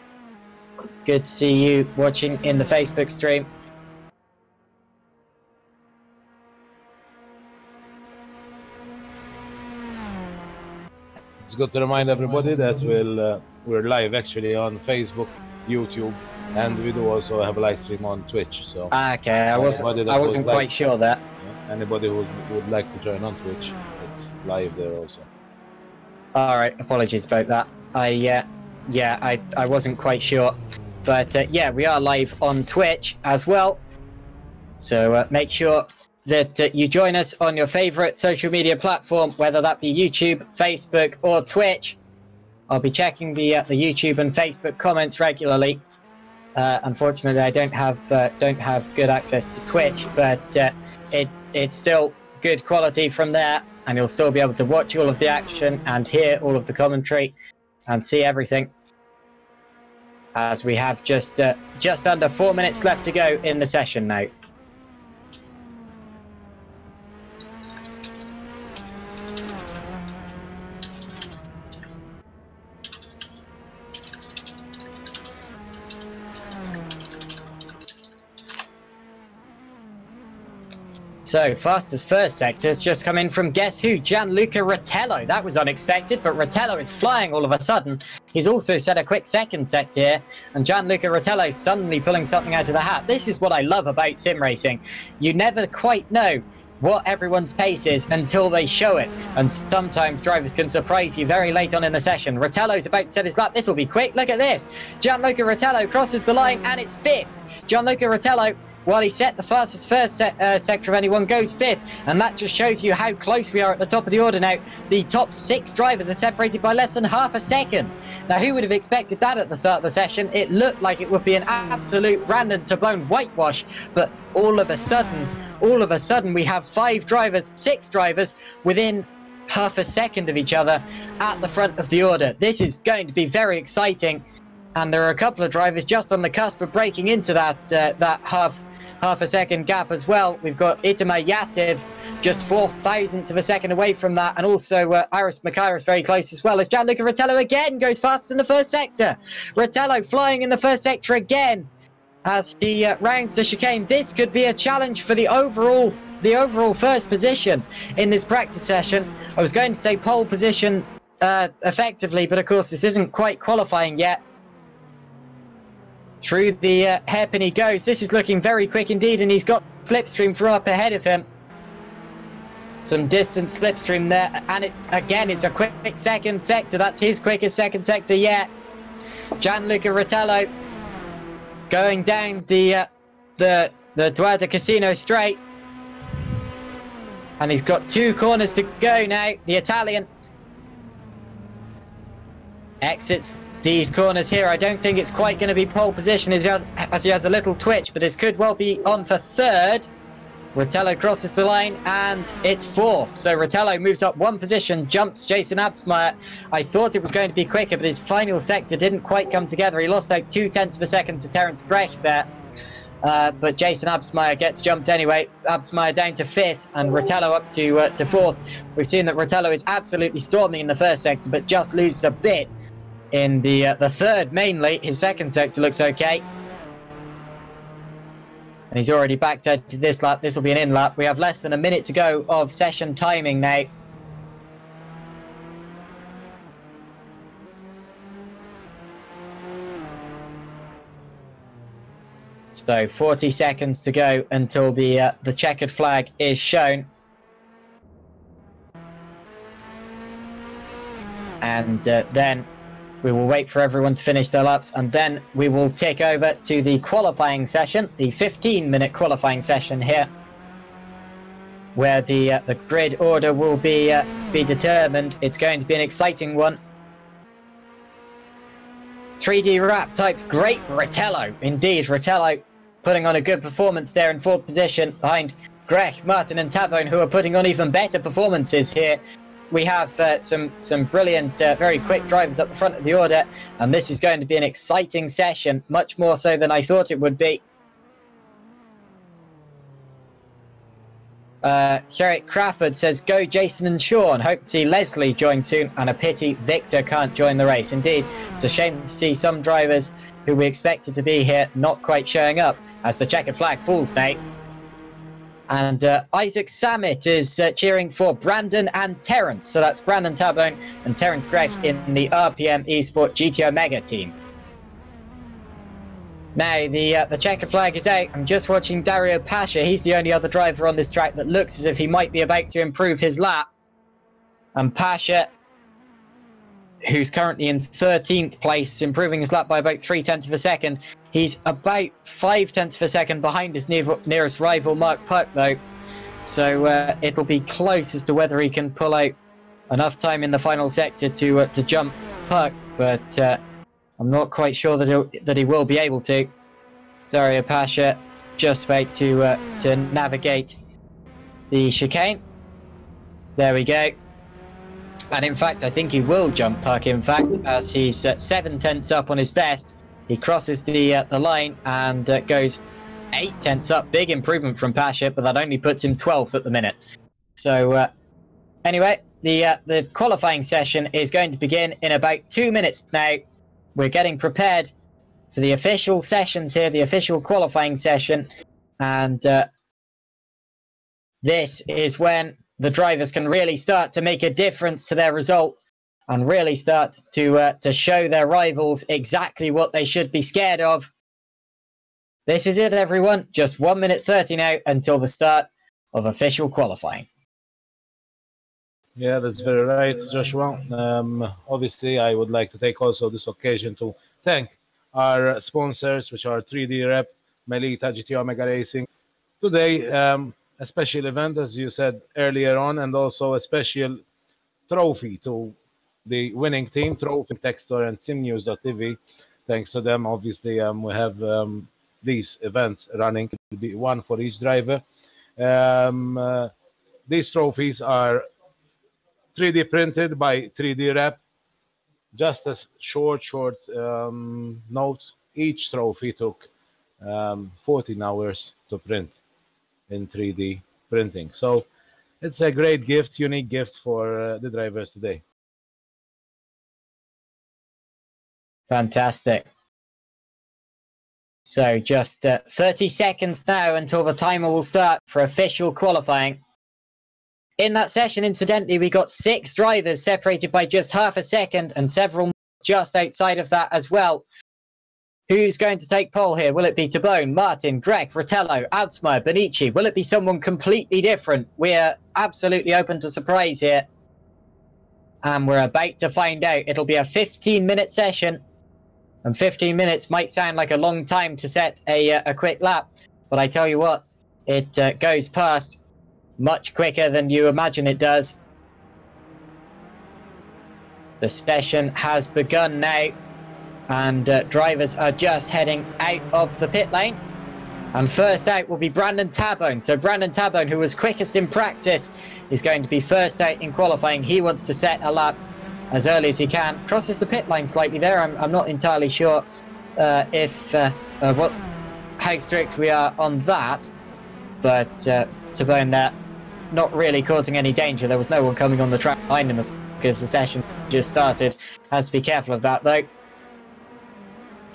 Good to see you watching in the Facebook stream. It's good to remind everybody that we're live actually on Facebook, YouTube, and we do also have a live stream on Twitch. So okay, I wasn't quite sure that. Anybody who would like to join on Twitch, it's live there also. All right, apologies about that. I wasn't quite sure, but yeah, we are live on Twitch as well. So make sure that you join us on your favorite social media platform, whether that be YouTube, Facebook, or Twitch. I'll be checking the YouTube and Facebook comments regularly. Unfortunately, I don't have good access to Twitch, but it's still good quality from there, and you'll still be able to watch all of the action and hear all of the commentary and see everything. As we have just under 4 minutes left to go in the session now. So, fastest first sector has just come in from, guess who? Gianluca Rotello. That was unexpected, but Rotello is flying all of a sudden. He's also set a quick second sector here, and Gianluca Rotello is suddenly pulling something out of the hat. This is what I love about sim racing. You never quite know what everyone's pace is until they show it, and sometimes drivers can surprise you very late on in the session. Rotello's about to set his lap. This will be quick. Look at this. Gianluca Rotello crosses the line, and it's 5th. Gianluca Rotello, while he set the fastest first sector of anyone, goes 5th, and that just shows you how close we are at the top of the order now. The top 6 drivers are separated by less than half a second. Now, who would have expected that at the start of the session? It looked like it would be an absolute Brandon Tabone whitewash, but all of a sudden, we have 6 drivers within half a second of each other at the front of the order. This is going to be very exciting. And there are a couple of drivers just on the cusp of breaking into that half a second gap as well. We've got Itamar Yativ just 0.004 of a second away from that, and also Iris Makairis very close as well, as Gianluca Rotello again goes fast in the first sector. Rotello flying in the first sector again as he rounds the chicane. This could be a challenge for the overall first position in this practice session. I was going to say pole position effectively, but of course this isn't quite qualifying yet. Through the hairpin he goes. This is looking very quick indeed, and he's got slipstream from up ahead of him. Some distant slipstream there, and it's a quick second sector. That's his quickest second sector yet. Gianluca Rotello going down the Duarda Casino straight, and he's got 2 corners to go now. The Italian exits these corners here. I don't think it's quite going to be pole position as he has a little twitch, but this could well be on for 3rd. Rotello crosses the line, and it's 4th. So Rotello moves up 1 position, jumps Jason Absmeyer. I thought it was going to be quicker, but his final sector didn't quite come together. He lost out 0.2 of a second to Terence Grech there. But Jason Absmeyer gets jumped anyway. Absmeyer down to 5th, and Rotello up to 4th. We've seen that Rotello is absolutely storming in the first sector, but just loses a bit in the 3rd mainly. His second sector looks okay. And he's already backed out to this lap. This will be an in lap. We have less than a minute to go of session timing now. So 40 seconds to go until the checkered flag is shown. And then we will wait for everyone to finish their laps, and then we will take over to the qualifying session, the 15-minute qualifying session here, where the grid order will be determined. It's going to be an exciting one. 3D wrap types, great. Rotello, indeed. Rotello putting on a good performance there in 4th position behind Grech, Martin and Tabone, who are putting on even better performances here. We have some brilliant, very quick drivers at the front of the order, and this is going to be an exciting session, much more so than I thought it would be. Sherrick Crawford says, go Jason and Sean. Hope to see Leslie join soon, and a pity Victor can't join the race. Indeed, it's a shame to see some drivers who we expected to be here not quite showing up as the checkered flag falls now. And Isaac Samet is cheering for Brandon and Terence. So that's Brandon Tabone and Terence Grech in the RPM Esport GT Omega team. Now, the checkered flag is out. I'm just watching Dario Pasha. He's the only other driver on this track that looks as if he might be about to improve his lap. And Pasha, who's currently in 13th place, improving his lap by about 0.3 of a second. He's about 0.5 of a second behind his nearest rival, Mark Puck, though. So it'll be close as to whether he can pull out enough time in the final sector to jump Puck, but I'm not quite sure that he will be able to. Dario Pasha just about to navigate the chicane. There we go. And in fact, I think he will jump Puck, in fact, as he's 7 tenths up on his best. He crosses the line and goes 8 tenths up. Big improvement from Pasha, but that only puts him 12th at the minute. So anyway, the qualifying session is going to begin in about 2 minutes now. We're getting prepared for the official sessions here, the official qualifying session. And this is when the drivers can really start to make a difference to their result and really start to show their rivals exactly what they should be scared of. This is it, everyone. Just 1 minute 30 now until the start of official qualifying. Yeah, that's very right, Joshua. Obviously, I would like to take also this occasion to thank our sponsors, which are 3D Rep, Melita, GT Omega Racing. Today, a special event, as you said earlier on, and also a special trophy to the winning team, Trophy, Textor, and SimNews.tv. Thanks to them, obviously, we have these events running. It will be one for each driver. These trophies are 3D printed by 3D Rep. Just a short note, each trophy took 14 hours to print in 3D printing. So it's a great gift, unique gift for the drivers today. Fantastic. So just 30 seconds now until the timer will start for official qualifying. In that session, incidentally, we got 6 drivers separated by just half a second and several just outside of that as well. Who's going to take pole here? Will it be Tabone, Martin, Greg, Fratello, Outsmeyer, Benici? Will it be someone completely different? We're absolutely open to surprise here. And we're about to find out. It'll be a 15-minute session. And 15 minutes might sound like a long time to set a quick lap. But I tell you what, it goes past much quicker than you imagine it does. The session has begun now. And drivers are just heading out of the pit lane. And first out will be Brandon Tabone. So Brandon Tabone, who was quickest in practice, is going to be first out in qualifying. He wants to set a lap as early as he can. Crosses the pit lane slightly there. I'm not entirely sure how strict we are on that. But Tabone there, not really causing any danger. There was no one coming on the track behind him because the session just started. Has to be careful of that though.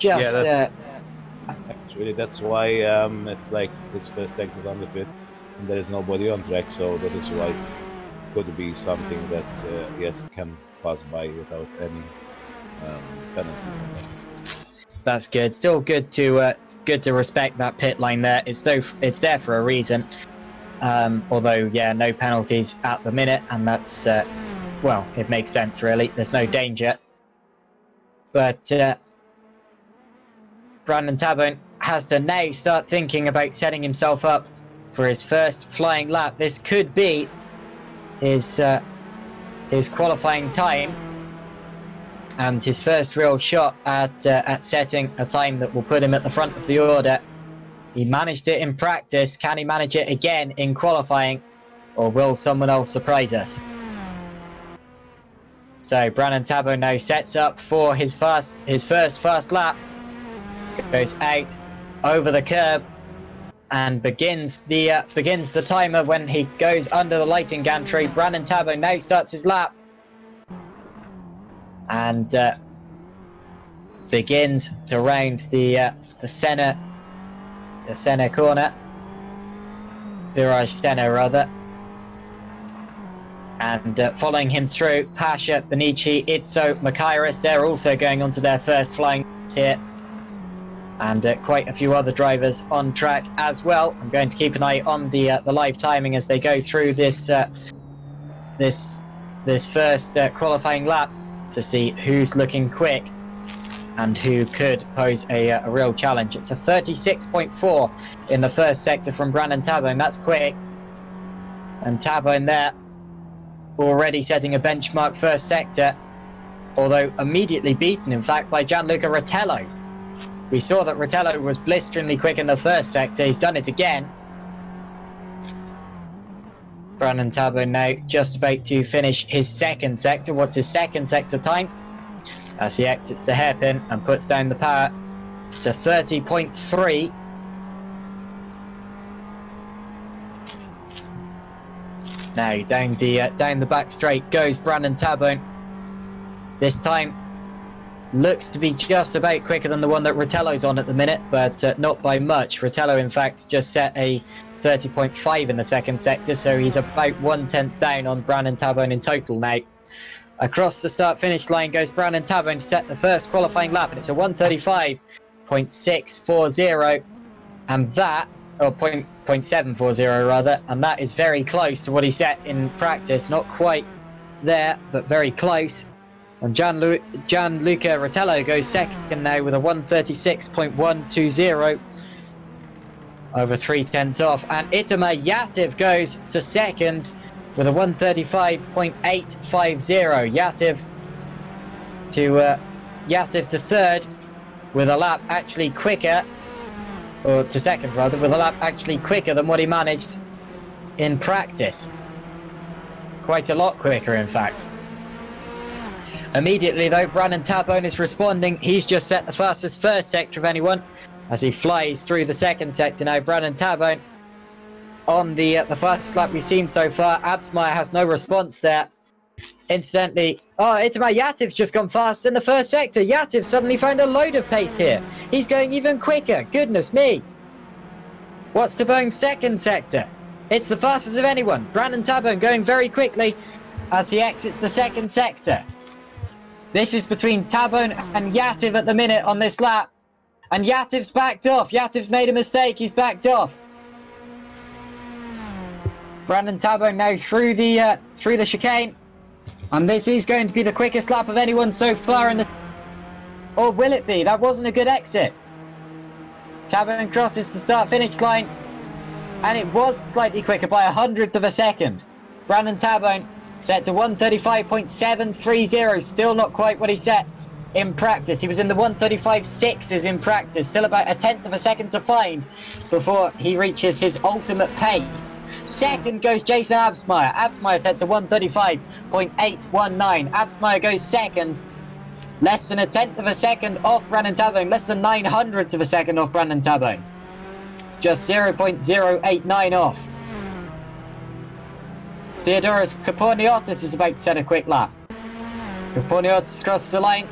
Actually, that's why it's like his first exit on the pit, and there is nobody on track, so that is why it could be something that yes, can pass by without any penalties. That's good. Still good to respect that pit line there. It's there for a reason. Although yeah, no penalties at the minute, and that's well, it makes sense really. There's no danger, but. Brandon Tabone has to now start thinking about setting himself up for his first flying lap. This could be his qualifying time and his first real shot at setting a time that will put him at the front of the order. He managed it in practice. Can he manage it again in qualifying, or will someone else surprise us? So Brandon Tabone now sets up for his first fast lap. Goes out over the curb and begins the timer when he goes under the lighting gantry. Brandon Tabone now starts his lap and begins to round the center corner, virage center rather, and following him through Pasha, Benici, Itzo, Makairis. They're also going on to their first flying here. And quite a few other drivers on track as well. I'm going to keep an eye on the live timing as they go through this first qualifying lap to see who's looking quick and who could pose a real challenge. It's a 36.4 in the first sector from Brandon Tabone. That's quick. And Tabone there, already setting a benchmark first sector, although immediately beaten, in fact, by Gianluca Rotello. We saw that Rotello was blisteringly quick in the first sector. He's done it again. Brandon Tabone now just about to finish his second sector. What's his second sector time? As he exits the hairpin and puts down the power to 30.3. Now down the back straight goes Brandon Tabone. This time looks to be just about quicker than the one that Rotello's on at the minute, but not by much. Rotello, in fact, just set a 30.5 in the second sector, so he's about 1/10 down on Brandon Tabone in total now. Across the start-finish line goes Brandon Tabone to set the first qualifying lap, and it's a 1:35.640, and that, or 0.740 rather, and that is very close to what he set in practice. Not quite there, but very close. And Gianluca Rotello goes second now with a 1:36.120, over 3/10 off. And Itamar Yativ goes to second with a 1:35.850. Yativ to third with a lap actually quicker, or to second rather, with a lap actually quicker than what he managed in practice. Quite a lot quicker, in fact. Immediately though, Brandon Tabone is responding. He's just set the fastest first sector of anyone as he flies through the second sector now. Brandon Tabone on the fastest lap we've seen so far. Absmeyer has no response there. Incidentally, Itamar Yativ's just gone fast in the first sector. Yativ suddenly found a load of pace here. He's going even quicker. Goodness me. What's Tabone's second sector? It's the fastest of anyone. Brandon Tabone going very quickly as he exits the second sector. This is between Tabone and Yativ at the minute on this lap. And Yativ's backed off. Yativ's made a mistake. He's backed off. Brandon Tabone now through the chicane. And this is going to be the quickest lap of anyone so far in the... Or will it be? That wasn't a good exit. Tabone crosses the start-finish line. And it was slightly quicker by 100th of a second. Brandon Tabone set to 1:35.730, still not quite what he set in practice. He was in the 1:35.6s in practice, still about 1/10 of a second to find before he reaches his ultimate pace. Second goes Jason Absmeyer. Absmeyer set to 1:35.819. Absmeyer goes second, less than 1/10 of a second off Brandon Tabone, less than 900ths of a second off Brandon Tabone. Just 0.089 off. Theodoros Kopourniatis is about to set a quick lap. Kopourniatis crosses the line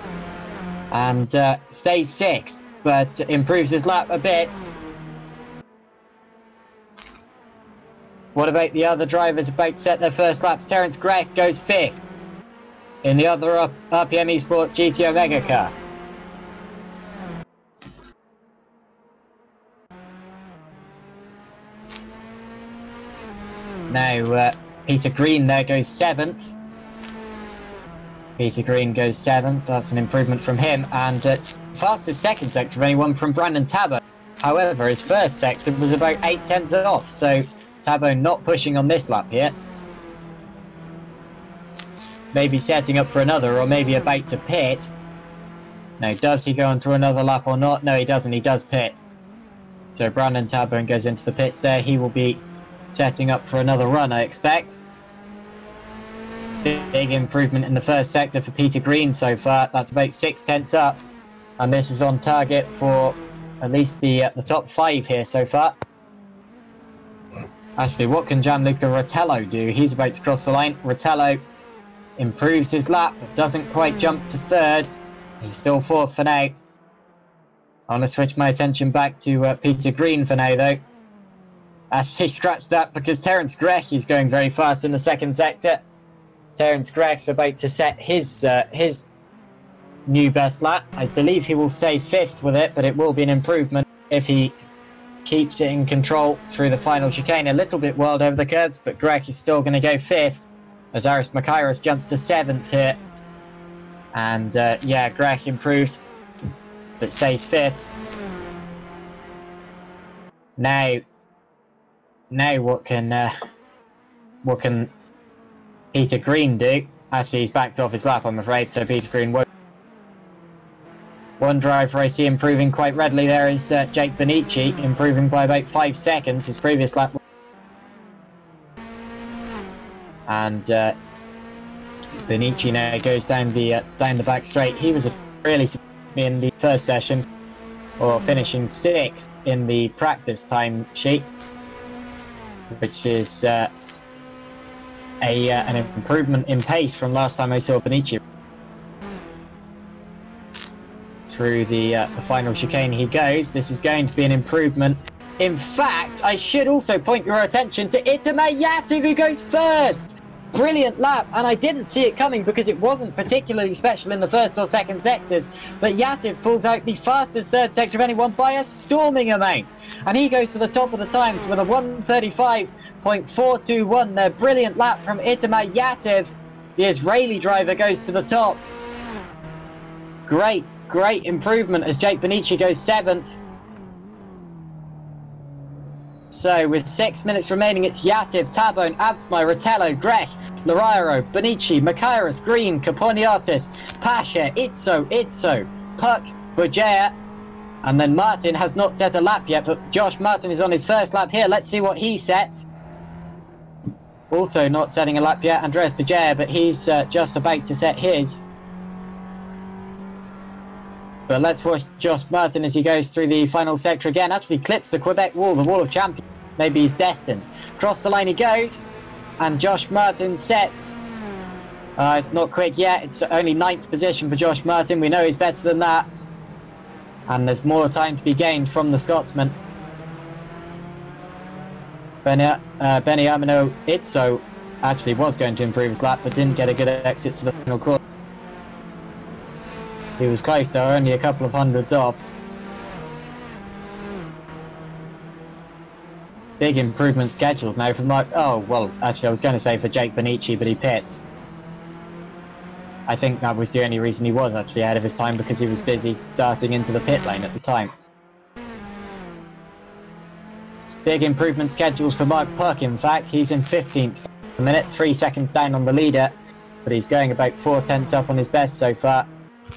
and stays sixth, but improves his lap a bit. What about the other drivers about to set their first laps? Terence Grech goes fifth in the other RPM Esport GT Omega car. Now, Peter Green there goes seventh. Peter Green goes seventh. That's an improvement from him. And fastest second sector of anyone from Brandon Tabone. However, his first sector was about 8/10 off. So Tabone not pushing on this lap here. Maybe setting up for another, or maybe about to pit. Now, does he go onto another lap or not? No, he doesn't. He does pit. So Brandon Tabone goes into the pits there. He will be setting up for another run, I expect. Big improvement in the first sector for Peter Green so far. That's about 6/10 up, and this is on target for at least the top 5 here so far. Actually, what can Gianluca Rotello do? He's about to cross the line. Rotello improves his lap, but doesn't quite jump to third. He's still fourth for now. I want to switch my attention back to Peter Green for now, though. As he scratched that because Terence Grech is going very fast in the second sector. Terence Grech's about to set his new best lap. I believe he will stay fifth with it, but it will be an improvement if he keeps it in control through the final chicane. A little bit wild over the curbs, but Grech is still going to go fifth as Aris Makairos jumps to seventh here. And yeah, Grech improves, but stays fifth. Now what can what can Peter Green do? Actually, he's backed off his lap, I'm afraid, so Peter Green won't. One driver I see improving quite readily there is Jake Benici, improving by about 5 seconds his previous lap. And Benici now goes down the back straight. He was really in the first session, or finishing 6th in the practice time sheet, which is an improvement in pace from last time I saw Benici. Through the final chicane he goes. This is going to be an improvement. In fact, I should also point your attention to Itamar Yativ, who goes first. Brilliant lap, and I didn't see it coming because it wasn't particularly special in the first or second sectors, but Yativ pulls out the fastest third sector of anyone by a storming amount, and he goes to the top of the times with a 1:35.421. Their brilliant lap from Itamar Yativ. The Israeli driver goes to the top. Great improvement as Jake Benici goes 7th. So with 6 minutes remaining, it's Yativ, Tabone, Absmai, Rotello, Grech, Lariero, Benici, Makairis, Green, Kaponiatis, Pasha, Itzo, Puck, Bujea, and then Martin has not set a lap yet, but Josh Martin is on his first lap here. Let's see what he sets. Also not setting a lap yet, Andreas Bujea, but he's just about to set his. But let's watch Josh Martin as he goes through the final sector again. Actually clips the Quebec wall, the wall of champions. Maybe he's destined. Across the line he goes, and Josh Martin sets. It's not quick yet. It's only 9th position for Josh Martin. We know he's better than that. And there's more time to be gained from the Scotsman. Beniamino Itzo actually was going to improve his lap, but didn't get a good exit to the final corner. He was close though, only a couple of hundreds off. Big improvement scheduled now for Mark. Oh, well, actually I was going to say for Jake Benici, but he pits. I think that was the only reason he was actually ahead of his time, because he was busy darting into the pit lane at the time. Big improvement scheduled for Mark Puck, in fact. He's in 15th a minute, 3 seconds down on the leader, but he's going about 4/10 up on his best so far.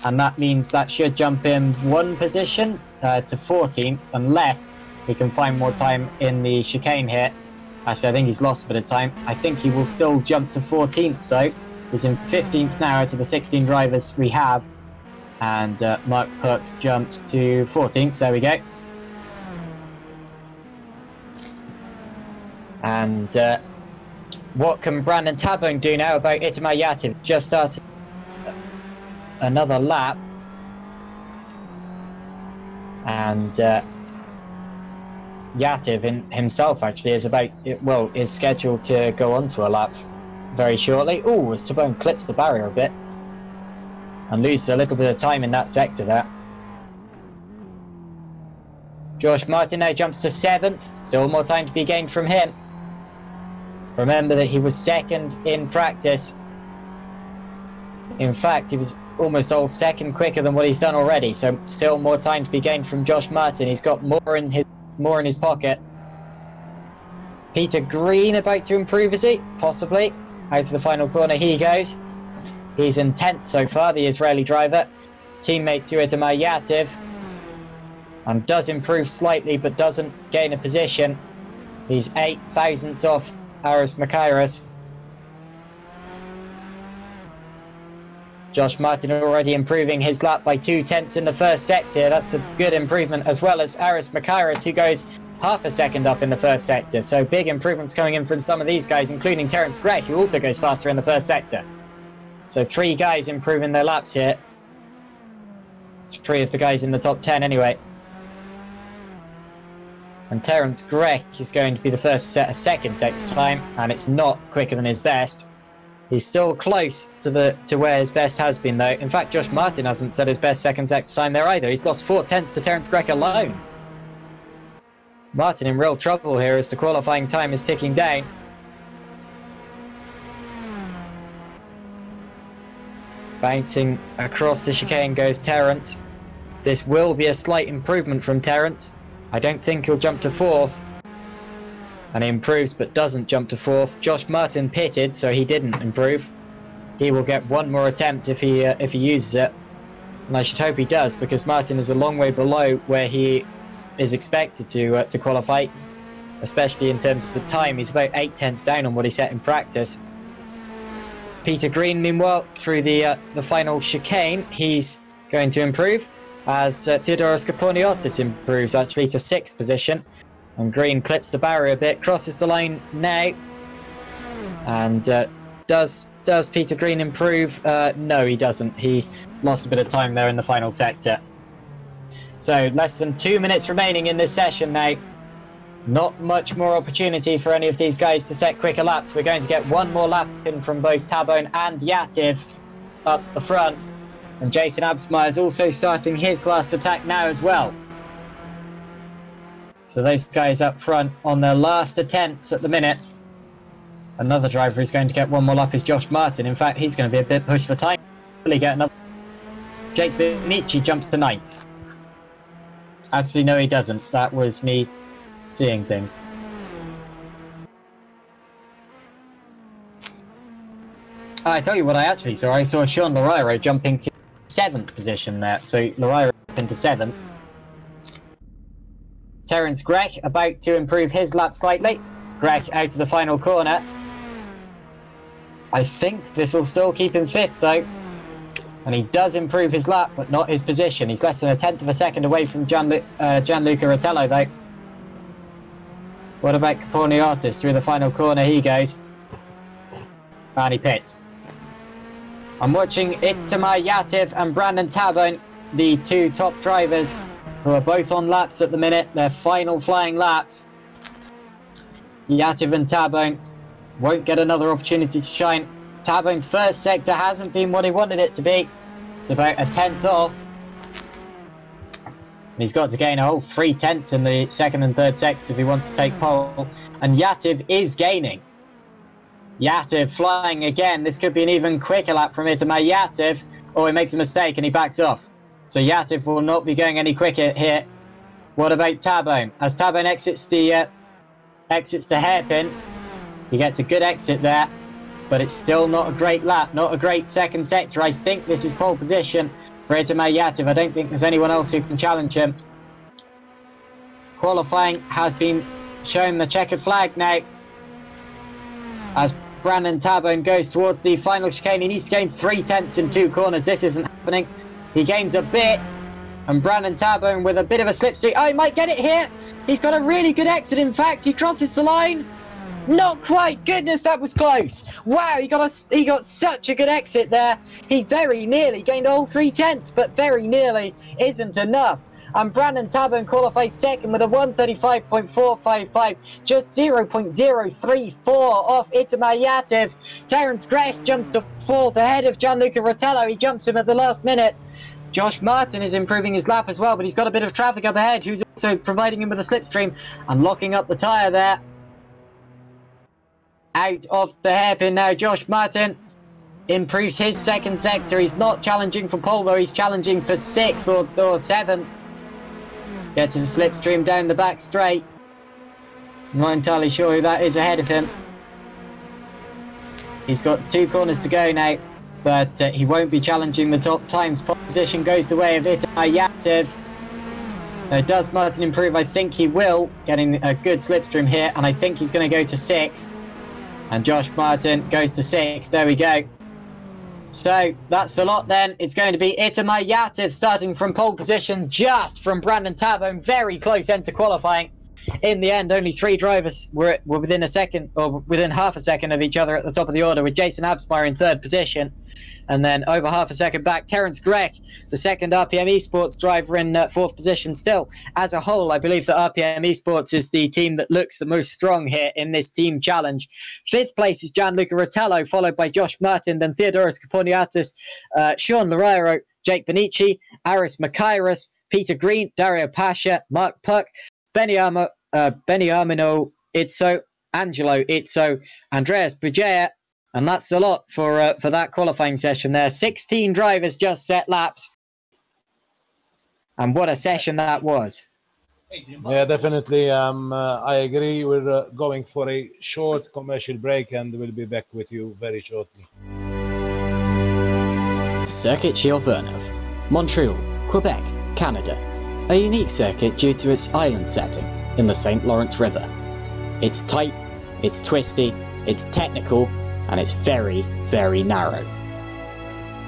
And that means that should jump him 1 position to 14th, unless he can find more time in the chicane here. Actually, I think he's lost a bit of time. I think he will still jump to 14th though. He's in 15th now out of the 16 drivers we have. And Mark Puck jumps to 14th, there we go. And what can Brandon Tabone do now about Itamar Yativ? Just started another lap, and Yativ himself actually is is scheduled to go onto a lap very shortly. Oh, as Tabone clips the barrier a bit and loses a little bit of time in that sector there. Josh Martin now jumps to 7th. Still more time to be gained from him. Remember that he was 2nd in practice. In fact, he was almost all 2nd quicker than what he's done already, so still more time to be gained from Josh Martin. He's got more in his pocket. Peter Green about to improve, is he? Possibly. Out of the final corner he goes. He's in 10th so far, the Israeli driver. Teammate to Itamar Yativ. And does improve slightly, but doesn't gain a position. He's 8 thousandths off Aris Makairis. Josh Martin already improving his lap by 2/10 in the first sector. That's a good improvement, as well as Aris Makairis, who goes half a second up in the first sector. So big improvements coming in from some of these guys, including Terence Grech, who also goes faster in the first sector. So 3 guys improving their laps here. It's 3 of the guys in the top 10 anyway. And Terence Grech is going to be the first to set a second sector time, and it's not quicker than his best. He's still close to where his best has been though. In fact, Josh Martin hasn't set his best second sector time there either. He's lost 4/10 to Terence Grech alone. Martin in real trouble here as the qualifying time is ticking down. Bouncing across the chicane goes Terence. This will be a slight improvement from Terence. I don't think he'll jump to 4th. and he improves but doesn't jump to 4th. Josh Martin pitted, so he didn't improve. He will get one more attempt if he uses it, and I should hope he does, because Martin is a long way below where he is expected to qualify, especially in terms of the time. He's about 8 tenths down on what he set in practice. Peter Green, meanwhile, through the final chicane, he's going to improve as Theodoros Kaponiotis improves actually to 6th position, and Green clips the barrier a bit, crosses the line now, and does Peter Green improve? No, he doesn't. He lost a bit of time there in the final sector. So less than 2 minutes remaining in this session now. Not much more opportunity for any of these guys to set quicker laps. We're going to get one more lap in from both Tabone and Yativ up the front. And Jason Absmeyer is also starting his last attack now as well. So those guys up front on their last attempts at the minute. Another driver who's going to get one more lap is Josh Martin. In fact, he's going to be a bit pushed for time. Really get another. Jake Benici jumps to 9th. Actually, no, he doesn't. That was me seeing things. I tell you what I actually saw. I saw Sean Loriro jumping to 7th position there. So Loriro into 7th. Terence Grech about to improve his lap slightly. Grech out of the final corner. I think this will still keep him 5th though. And he does improve his lap, but not his position. He's less than 1/10 of a second away from Gianluca Rotello though. What about Kaponiotis? Through the final corner he goes. And he pits. I'm watching Itamar Yativ and Brandon Tabone, the 2 top drivers, who are both on laps at the minute. Their final flying laps. Yativ and Tabone won't get another opportunity to shine. Tabone's first sector hasn't been what he wanted it to be. It's about 1/10 off. He's got to gain a whole 3 tenths in the 2nd and 3rd sectors if he wants to take pole. And Yativ is gaining. Yativ flying again. This could be an even quicker lap from Itamar Yativ. Or he makes a mistake and he backs off. So Yativ will not be going any quicker here. What about Tabone? As Tabone exits the hairpin, he gets a good exit there. But it's still not a great lap, not a great 2nd sector. I think this is pole position for Itamar Yativ. I don't think there's anyone else who can challenge him. Qualifying has been shown the checkered flag now. As Brandon Tabone goes towards the final chicane, he needs to gain 3 tenths in 2 corners. This isn't happening. He gains a bit. And Brandon Tabone with a bit of a slipstream. Oh, he might get it here. He's got a really good exit. In fact, he crosses the line. Not quite. Goodness, that was close. Wow, he got such a good exit there. He very nearly gained all 3 tenths, but very nearly isn't enough. And Brandon Tabone qualifies 2nd with a 1:35.455, just 0.034 off Itamar Yativ. Terence Grech jumps to 4th ahead of Gianluca Rotello. He jumps him at the last minute. Josh Martin is improving his lap as well, but he's got a bit of traffic up ahead, who's also providing him with a slipstream and locking up the tyre there. Out of the hairpin now, Josh Martin improves his 2nd sector. He's not challenging for pole though, he's challenging for 6th or 7th. Gets a slipstream down the back straight. I'm not entirely sure who that is ahead of him. He's got 2 corners to go now, but he won't be challenging the top times. Pole position goes the way of Itamar Yativ. Now, does Martin improve? I think he will, getting a good slipstream here, and I think he's going to go to 6th. And Josh Martin goes to 6th. There we go. So that's the lot then. It's going to be Itamar Yativ starting from pole position, just from Brandon Tabone. Very close end to qualifying. In the end, only 3 drivers were within a second, or within half a second of each other at the top of the order, with Jason Absmeyer in 3rd position. And then over half a second back, Terence Grech, the 2nd RPM Esports driver, in 4th position still. As a whole, I believe that RPM Esports is the team that looks the most strong here in this team challenge. 5th place is Gianluca Rotello, followed by Josh Martin, then Theodoros Kaponiotis, Sean Loriro, Jake Benici, Aris Makairis, Peter Green, Dario Pasha, Mark Puck, Beniamino Itzo, Angelo Itzo, Andreas Bugea, and that's the lot for that qualifying session there. 16 drivers just set laps. And what a session that was. Yeah, definitely. I agree. We're going for a short commercial break and we'll be back with you very shortly. Circuit Gilles Villeneuve, Montreal, Quebec, Canada. A unique circuit due to its island setting in the St. Lawrence River. It's tight, it's twisty, it's technical, and it's very, very narrow.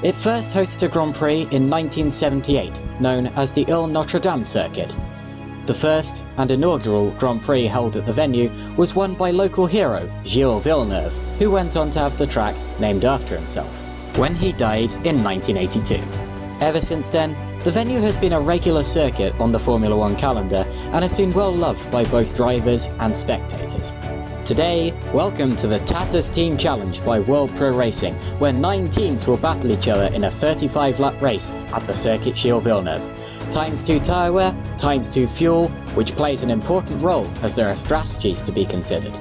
It first hosted a Grand Prix in 1978, known as the Ile Notre Dame Circuit. The first and inaugural Grand Prix held at the venue was won by local hero Gilles Villeneuve, who went on to have the track named after himself, when he died in 1982. Ever since then, the venue has been a regular circuit on the Formula 1 calendar and has been well loved by both drivers and spectators. Today, welcome to the Tatuus Team Challenge by World Pro Racing, where 9 teams will battle each other in a 35-lap race at the Circuit Gilles Villeneuve. ×2 tyre wear, ×2 fuel, which plays an important role as there are strategies to be considered.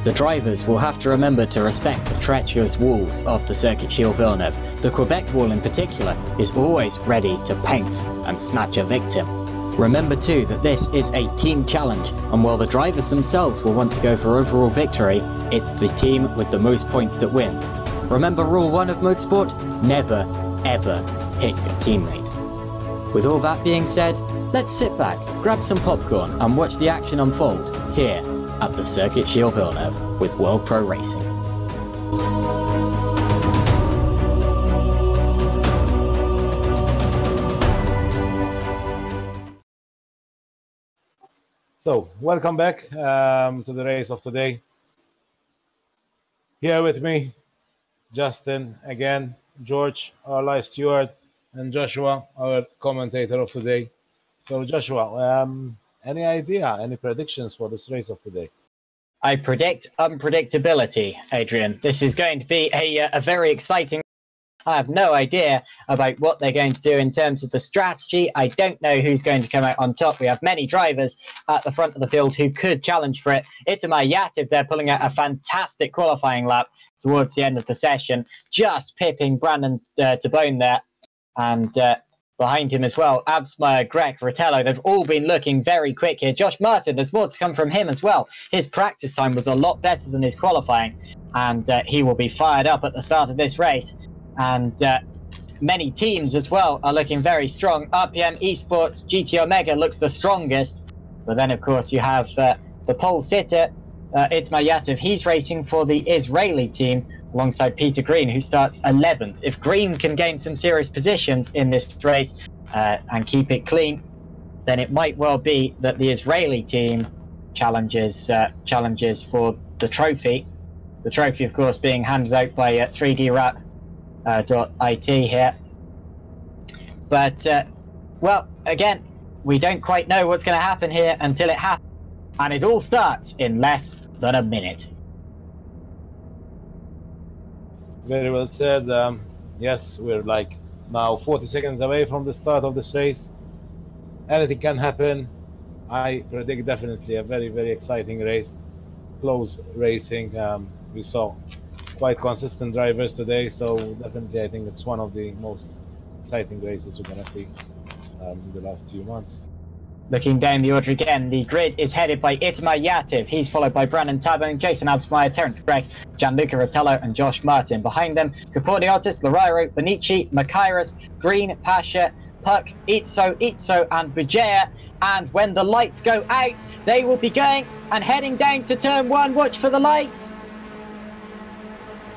The drivers will have to remember to respect the treacherous walls of the Circuit Gilles Villeneuve. The Quebec wall in particular is always ready to pounce and snatch a victim. Remember too that this is a team challenge, and while the drivers themselves will want to go for overall victory, it's the team with the most points that wins. Remember rule 1 of motorsport: never ever hit your teammate. With all that being said, let's sit back, grab some popcorn and watch the action unfold here at the Circuit Gilles Villeneuve with World Pro Racing. So, welcome back to the race of today. Here with me, Justin again, George, our live steward, and Joshua, our commentator of today. So, Joshua, any idea, any predictions for this race of today? I predict unpredictability, Adrian. This is going to be a very exciting. I have no idea about what they're going to do in terms of the strategy. I don't know who's going to come out on top. We have many drivers at the front of the field who could challenge for it. Itamar Yativ, they're pulling out a fantastic qualifying lap towards the end of the session, just pipping Brandon Tabone there. And behind him as well, Absmeyer, Greg, Rotello, they've all been looking very quick here. Josh Martin, there's more to come from him as well. His practice time was a lot better than his qualifying, and he will be fired up at the start of this race. And many teams as well are looking very strong. RPM Esports, GT Omega looks the strongest. But then, of course, you have the pole sitter, Itamar Yativ. He's racing for the Israeli team alongside Peter Green, who starts 11th. If Green can gain some serious positions in this race and keep it clean, then it might well be that the Israeli team challenges for the trophy. The trophy, of course, being handed out by 3D Wrap. .it here, but well, again, we don't quite know what's going to happen here until it happens, and it all starts in less than a minute. Very well said. Yes, we're like now 40 seconds away from the start of this race. Anything can happen. I predict definitely a very, very exciting race, close racing. We saw quite consistent drivers today, so definitely I think it's one of the most exciting races we're going to see in the last few months. Looking down the order again, the grid is headed by Itamar Yativ. He's followed by Brandon Tabone, Jason Absmeyer, Terence Gregg, Gianluca Rotello and Josh Martin. Behind them, Caporniotis, Larairo, Bonici, Makairis, Green, Pasha, Puck, Itzo and Bujea. And when the lights go out, they will be going and heading down to turn 1. Watch for the lights.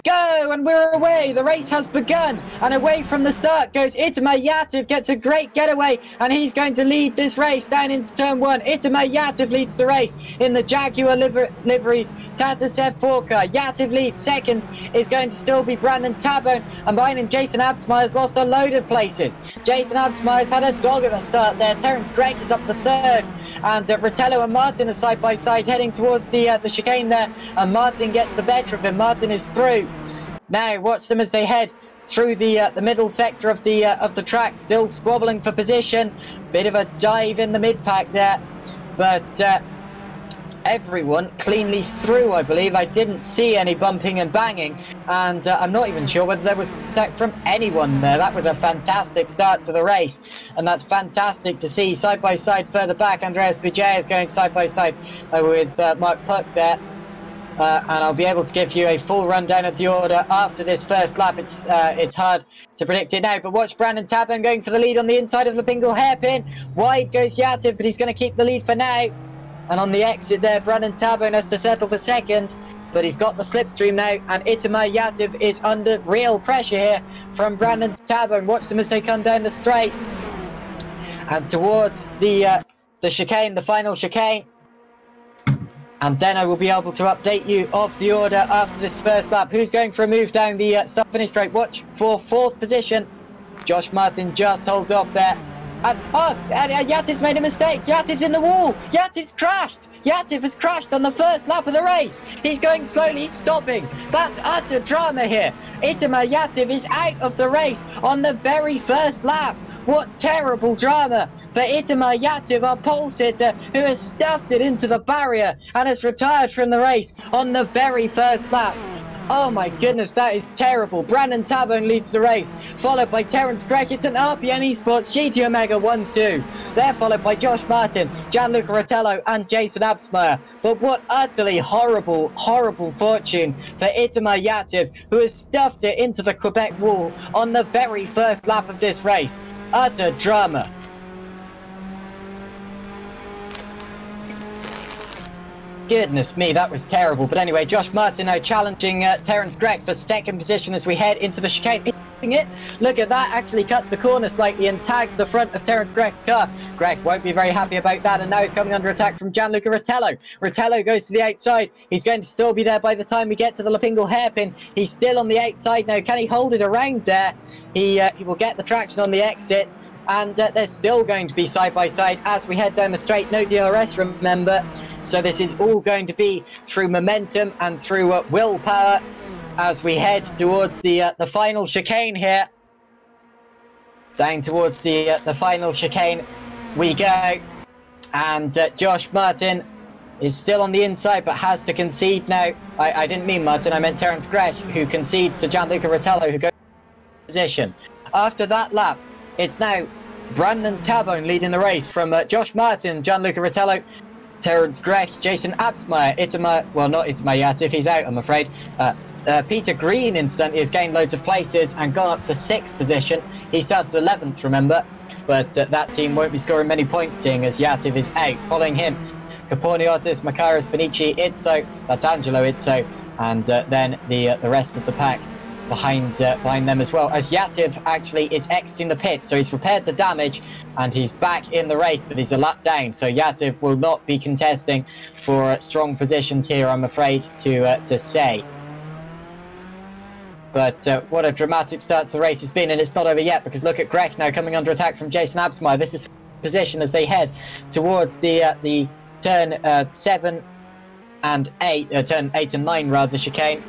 Go, and we're away. The race has begun, and away from the start goes Itamar Yativ. Gets a great getaway, and he's going to lead this race down into turn 1. Itamar Yativ leads the race in the Jaguar liveried Tatuus F4 car. Yativ leads. Second is going to still be Brandon Tabone, and behind him Jason Absmeyer's lost a load of places. Jason Absmeyer's had a dog of a start there. Terence Gregg is up to 3rd, and Rotello and Martin are side by side heading towards the chicane there, and Martin gets the better of him. Martin is through. Now watch them as they head through the middle sector of the track, still squabbling for position. Bit of a dive in the mid pack there, but everyone cleanly through, I believe. I didn't see any bumping and banging, and I'm not even sure whether there was contact from anyone there. That was a fantastic start to the race, and that's fantastic to see. Side by side further back, Andreas Bijay is going side by side with Mark Puck there. And I'll be able to give you a full rundown of the order after this first lap. It's hard to predict it now, but watch Brandon Tabern going for the lead on the inside of the Bingle hairpin. Wide goes Yativ, but he's going to keep the lead for now. And on the exit there, Brandon Tabern has to settle for second, but he's got the slipstream now, and Itamar Yativ is under real pressure here from Brandon Tabern. Watch them as they come down the straight and towards the chicane, the final chicane. And then I will be able to update you of the order after this first lap. Who's going for a move down the start-finish straight? Watch for 4th position. Josh Martin just holds off there. And Yativ's made a mistake. Yativ's in the wall. Yativ's crashed. Yativ has crashed on the first lap of the race. He's going slowly. He's stopping. That's utter drama here. Itamar Yativ is out of the race on the very first lap. What terrible drama for Itamar Yativ, our pole sitter, who has stuffed it into the barrier and has retired from the race on the very first lap. Oh my goodness, that is terrible. Brandon Tabern leads the race, followed by Terence Gregg. It's an RPM Esports GT Omega 1-2. They're followed by Josh Martin, Gianluca Rotello, and Jason Absmeyer. But what utterly horrible, horrible fortune for Itamar Yativ, who has stuffed it into the Quebec wall on the very first lap of this race. Utter drama. Goodness me, that was terrible. But anyway, Josh Martin now challenging Terence Gregg for second position as we head into the chicane. It. Look at that, actually cuts the corner slightly and tags the front of Terence Gregg's car. Gregg won't be very happy about that, and now he's coming under attack from Gianluca Rotello. Rotello goes to the outside. He's going to still be there by the time we get to the Lapingle hairpin. He's still on the outside now. Can he hold it around there? He will get the traction on the exit. And they're still going to be side by side as we head down the straight. No DRS, remember. So this is all going to be through momentum and through willpower as we head towards the final chicane here. Down towards the final chicane we go. And Josh Martin is still on the inside but has to concede now. I didn't mean Martin, I meant Terence Gregg, who concedes to Gianluca Rotello, who goes in position. After that lap, it's now Brandon Tabern leading the race from Josh Martin, Gianluca Rotello, Terence Gregg, Jason Absmeyer, not Itamar Yativ, he's out, I'm afraid. Peter Green incidentally has gained loads of places and gone up to 6th position. He started 11th, remember, but that team won't be scoring many points seeing as Yativ is out. Following him, Caporniotis, Makaris, Benici, Itzo, that's Angelo Itzo, and then the rest of the pack behind them as well, as Yativ actually is exiting the pit, so he's repaired the damage and he's back in the race, but he's a lap down, so Yativ will not be contesting for strong positions here, I'm afraid to say. But what a dramatic start to the race it's been, and it's not over yet, because look at Gregg now coming under attack from Jason Absmeyer. This is position as they head towards the turn 7 and 8, turn 8 and 9 rather, the chicane.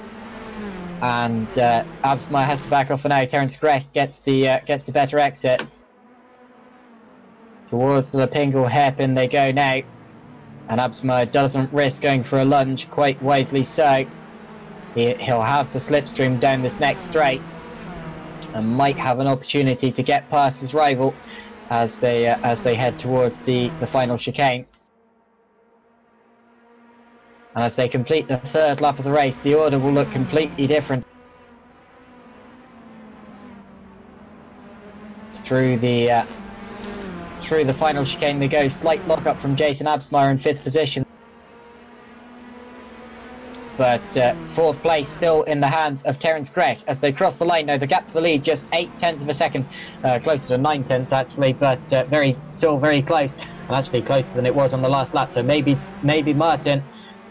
And Absmeyer has to back off for now. Terence Gregg gets the better exit. Towards the Lapingle hairpin they go now. And Absmeyer doesn't risk going for a lunge, quite wisely so. He'll have the slipstream down this next straight and might have an opportunity to get past his rival as they head towards the final chicane. And as they complete the 3rd lap of the race, the order will look completely different. Through the final chicane they go. Slight lock-up from Jason Absmeyer in 5th position. But 4th place still in the hands of Terence Gregg as they cross the line. Now the gap to the lead just 0.8 of a second, closer to 0.9 actually, but still very close, and actually closer than it was on the last lap. So maybe Martin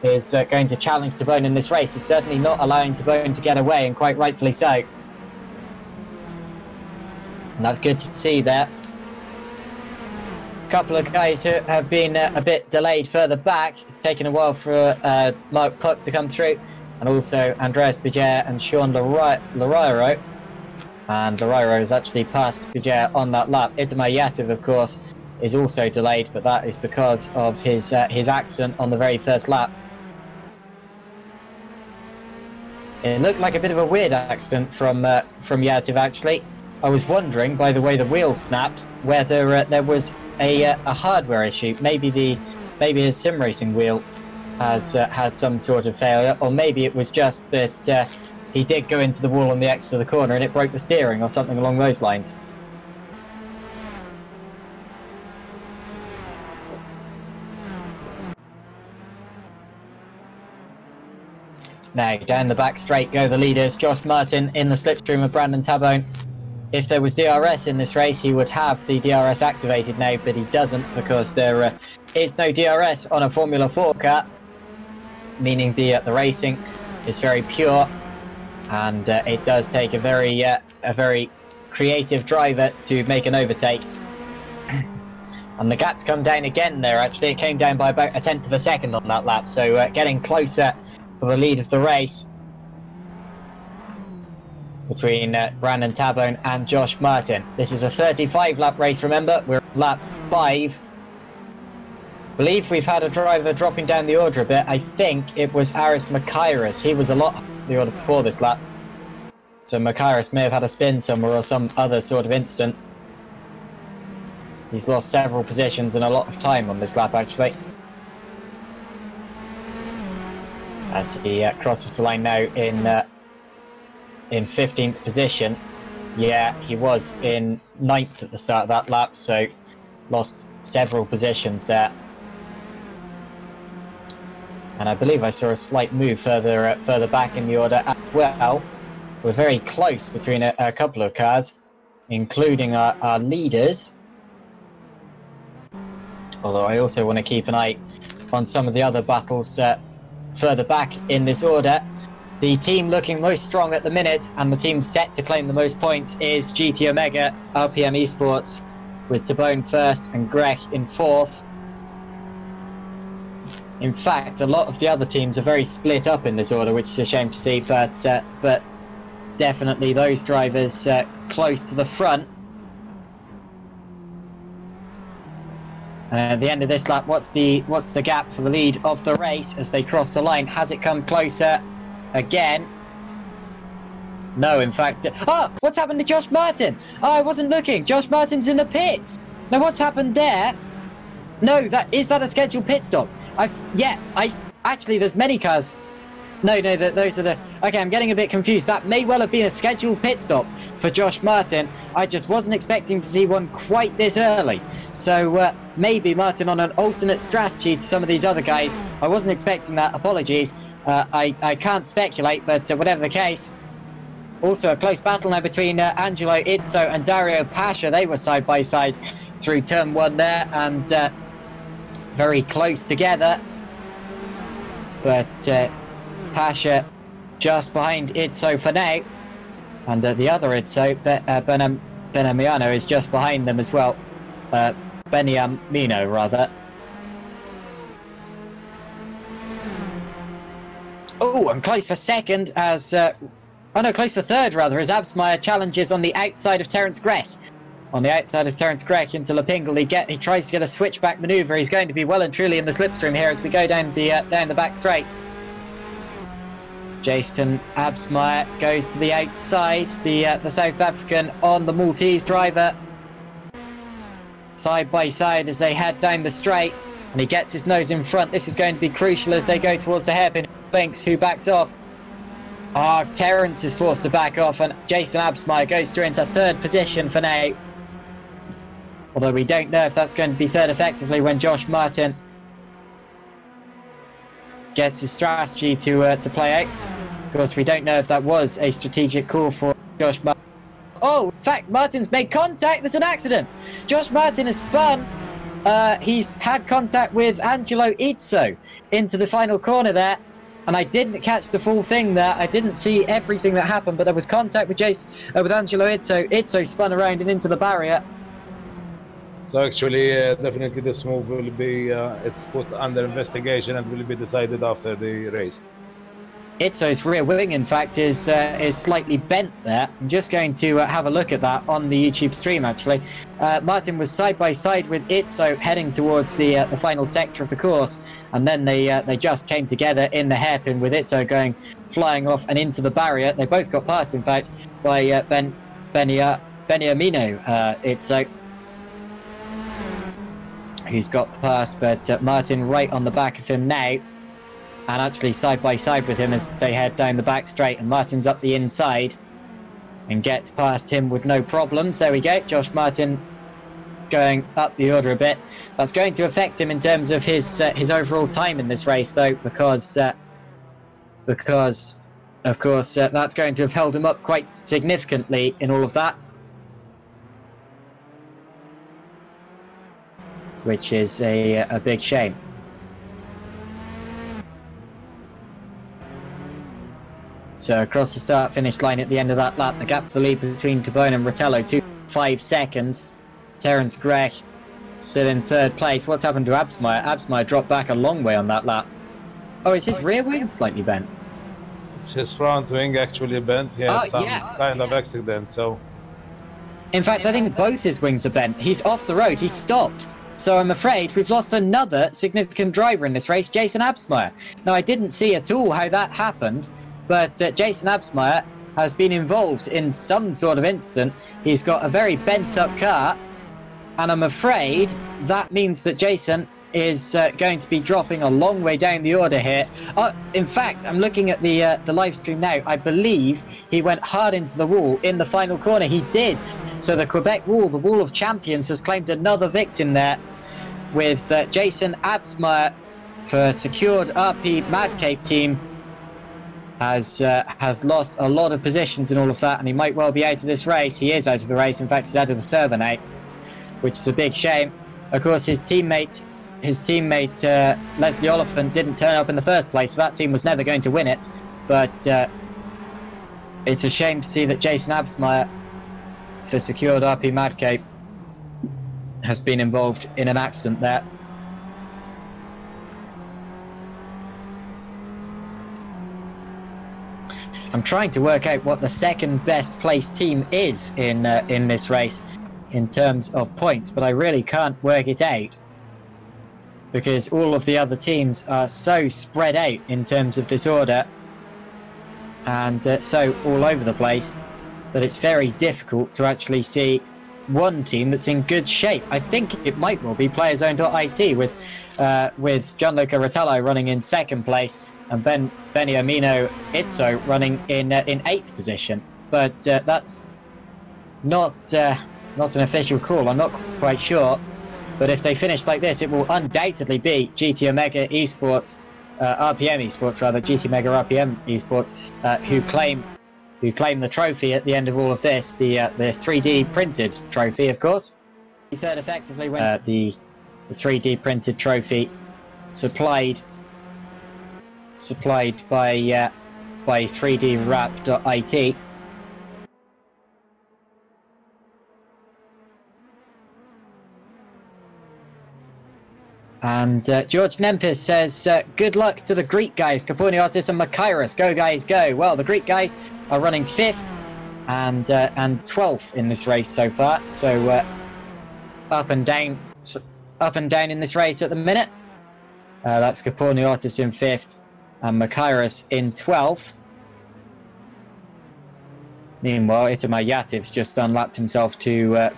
is going to challenge Tabone in this race. He's certainly not allowing Tabone to get away, and quite rightfully so. And that's good to see there. A couple of guys who have been a bit delayed further back. It's taken a while for Mark Puck to come through, and also Andreas Bijay and Sean Larairo. And Larairo has actually passed Bijay on that lap. Itamar Yativ, of course, is also delayed, but that is because of his accident on the very first lap. It looked like a bit of a weird accident from Yativ, actually. I was wondering, by the way the wheel snapped, whether there was a hardware issue. Maybe his sim racing wheel has had some sort of failure, or maybe it was just that he did go into the wall on the exit of the corner and it broke the steering, or something along those lines. Now, down the back straight go the leaders. Josh Martin in the slipstream of Brandon Tabone. If there was DRS in this race, he would have the DRS activated now, but he doesn't, because there is no DRS on a Formula 4 car, meaning the racing is very pure, and it does take a very creative driver to make an overtake. And the gap's come down again there. Actually, it came down by about 1/10 of a second on that lap, so getting closer for the lead of the race between Brandon Tabone and Josh Martin. This is a 35 lap race, remember. We're at lap 5. I believe we've had a driver dropping down the order a bit. I think it was Aris Makairis. He was a lot higher the order before this lap, so Makairis may have had a spin somewhere or some other sort of incident. He's lost several positions and a lot of time on this lap, actually, as he crosses the line now in 15th position. Yeah, he was in 9th at the start of that lap, so lost several positions there. And I believe I saw a slight move further back in the order as well. We're very close between a couple of cars, including our leaders. Although I also want to keep an eye on some of the other battles further back in this order. The team looking most strong at the minute, and the team set to claim the most points, is GT Omega RPM Esports, with Tabone first and Grech in 4th. In fact, a lot of the other teams are very split up in this order, which is a shame to see, but definitely those drivers close to the front. And at the end of this lap, what's the gap for the lead of the race as they cross the line? Has it come closer again? No, in fact. Oh, what's happened to Josh Martin? Oh, I wasn't looking. Josh Martin's in the pits. Now, what's happened there? No, is that a scheduled pit stop? Actually, there's many cars. No, those are the... Okay, I'm getting a bit confused. That may well have been a scheduled pit stop for Josh Martin. I just wasn't expecting to see one quite this early. So maybe Martin on an alternate strategy to some of these other guys. I wasn't expecting that. Apologies. I can't speculate, but whatever the case. Also a close battle now between Angelo Izzo and Dario Pasha. They were side by side through turn 1 there, and very close together. But... Pasha just behind Izzo for now, and the other Izzo, Benamiano, is just behind them as well. Beniamino, rather. Oh, I'm close for second as... close for third, rather, as Absmeyer challenges on the outside of Terence Grech. On the outside of Terence Grech into Lapingle, he tries to get a switchback manoeuvre. He's going to be well and truly in the slipstream here as we go down the back straight. Jason Absmeyer goes to the outside, the South African on the Maltese driver. Side by side as they head down the straight, and he gets his nose in front. This is going to be crucial as they go towards the hairpin. Binks, who backs off. Terence is forced to back off, and Jason Absmeyer goes through into 3rd position for now. Although we don't know if that's going to be 3rd effectively when Josh Martin gets his strategy to play out. Of course, we don't know if that was a strategic call for Josh Martin. Oh, in fact, Martin's made contact. There's an accident. Josh Martin has spun. He's had contact with Angelo Izzo into the final corner there. And I didn't catch the full thing there. I didn't see everything that happened, but there was contact with with Angelo Izzo. Izzo spun around and into the barrier. So actually, definitely this move will be it's put under investigation and will be decided after the race. Itzo's rear wing, in fact, is slightly bent there. I'm just going to have a look at that on the YouTube stream, actually. Martin was side by side with Itzo heading towards the final sector of the course, and then they just came together in the hairpin with Itzo going flying off and into the barrier. They both got passed, in fact, by Beniamino Itzo, who's got past, but Martin right on the back of him now. And actually side by side with him as they head down the back straight, and Martin's up the inside and gets past him with no problems. There we go, Josh Martin going up the order a bit. That's going to affect him in terms of his overall time in this race, though, because of course that's going to have held him up quite significantly in all of that, which is a big shame. So across the start-finish line at the end of that lap, the gap to the lead between Tabone and Rotello, 2.5 seconds. Terence Grech still in third place. What's happened to Absmeyer? Absmeyer dropped back a long way on that lap. Oh, is his rear wing slightly bent? It's his front wing actually bent. He had some kind of accident, so... In fact, I think both his wings are bent. He's off the road. He's stopped. So I'm afraid we've lost another significant driver in this race, Jason Absmeyer. Now, I didn't see at all how that happened, but Jason Absmeyer has been involved in some sort of incident. He's got a very bent-up car, and I'm afraid that means that Jason is going to be dropping a long way down the order here. In fact, I'm looking at the live stream now. I believe he went hard into the wall in the final corner. He did. So the Quebec wall, the Wall of Champions, has claimed another victim there with Jason Absmeyer for secured RP Madcape team. Has lost a lot of positions in all of that, and he might well be out of this race. He is out of the race. In fact, he's out of the server now, which is a big shame. Of course, his teammate Leslie Oliphant didn't turn up in the first place, so that team was never going to win it. But it's a shame to see that Jason Absmeyer, for secured RP Madcape, has been involved in an accident there. I'm trying to work out what the second best placed team is in this race in terms of points, but I really can't work it out because all of the other teams are so spread out in terms of this order and so all over the place that it's very difficult to actually see one team that's in good shape. I think it might well be PlayerZone.it with Gianluca Rotello running in second place and Beniamino Itzo running in 8th position. But that's not an official call. I'm not quite sure. But if they finish like this, it will undoubtedly be GT Omega Esports, RPM Esports rather, GT Omega RPM Esports, who claim the trophy at the end of all of this, the 3D printed trophy, of course. The third effectively when the 3D printed trophy supplied by 3DWrap.it. And George Nempis says, good luck to the Greek guys, Kapouniotis and Makairos. Go guys, go. Well, the Greek guys are running 5th and 12th in this race so far. So up and down in this race at the minute. That's Kapouniotis in 5th and Makairos in 12th. Meanwhile, Itamar Yativ's just unlapped himself to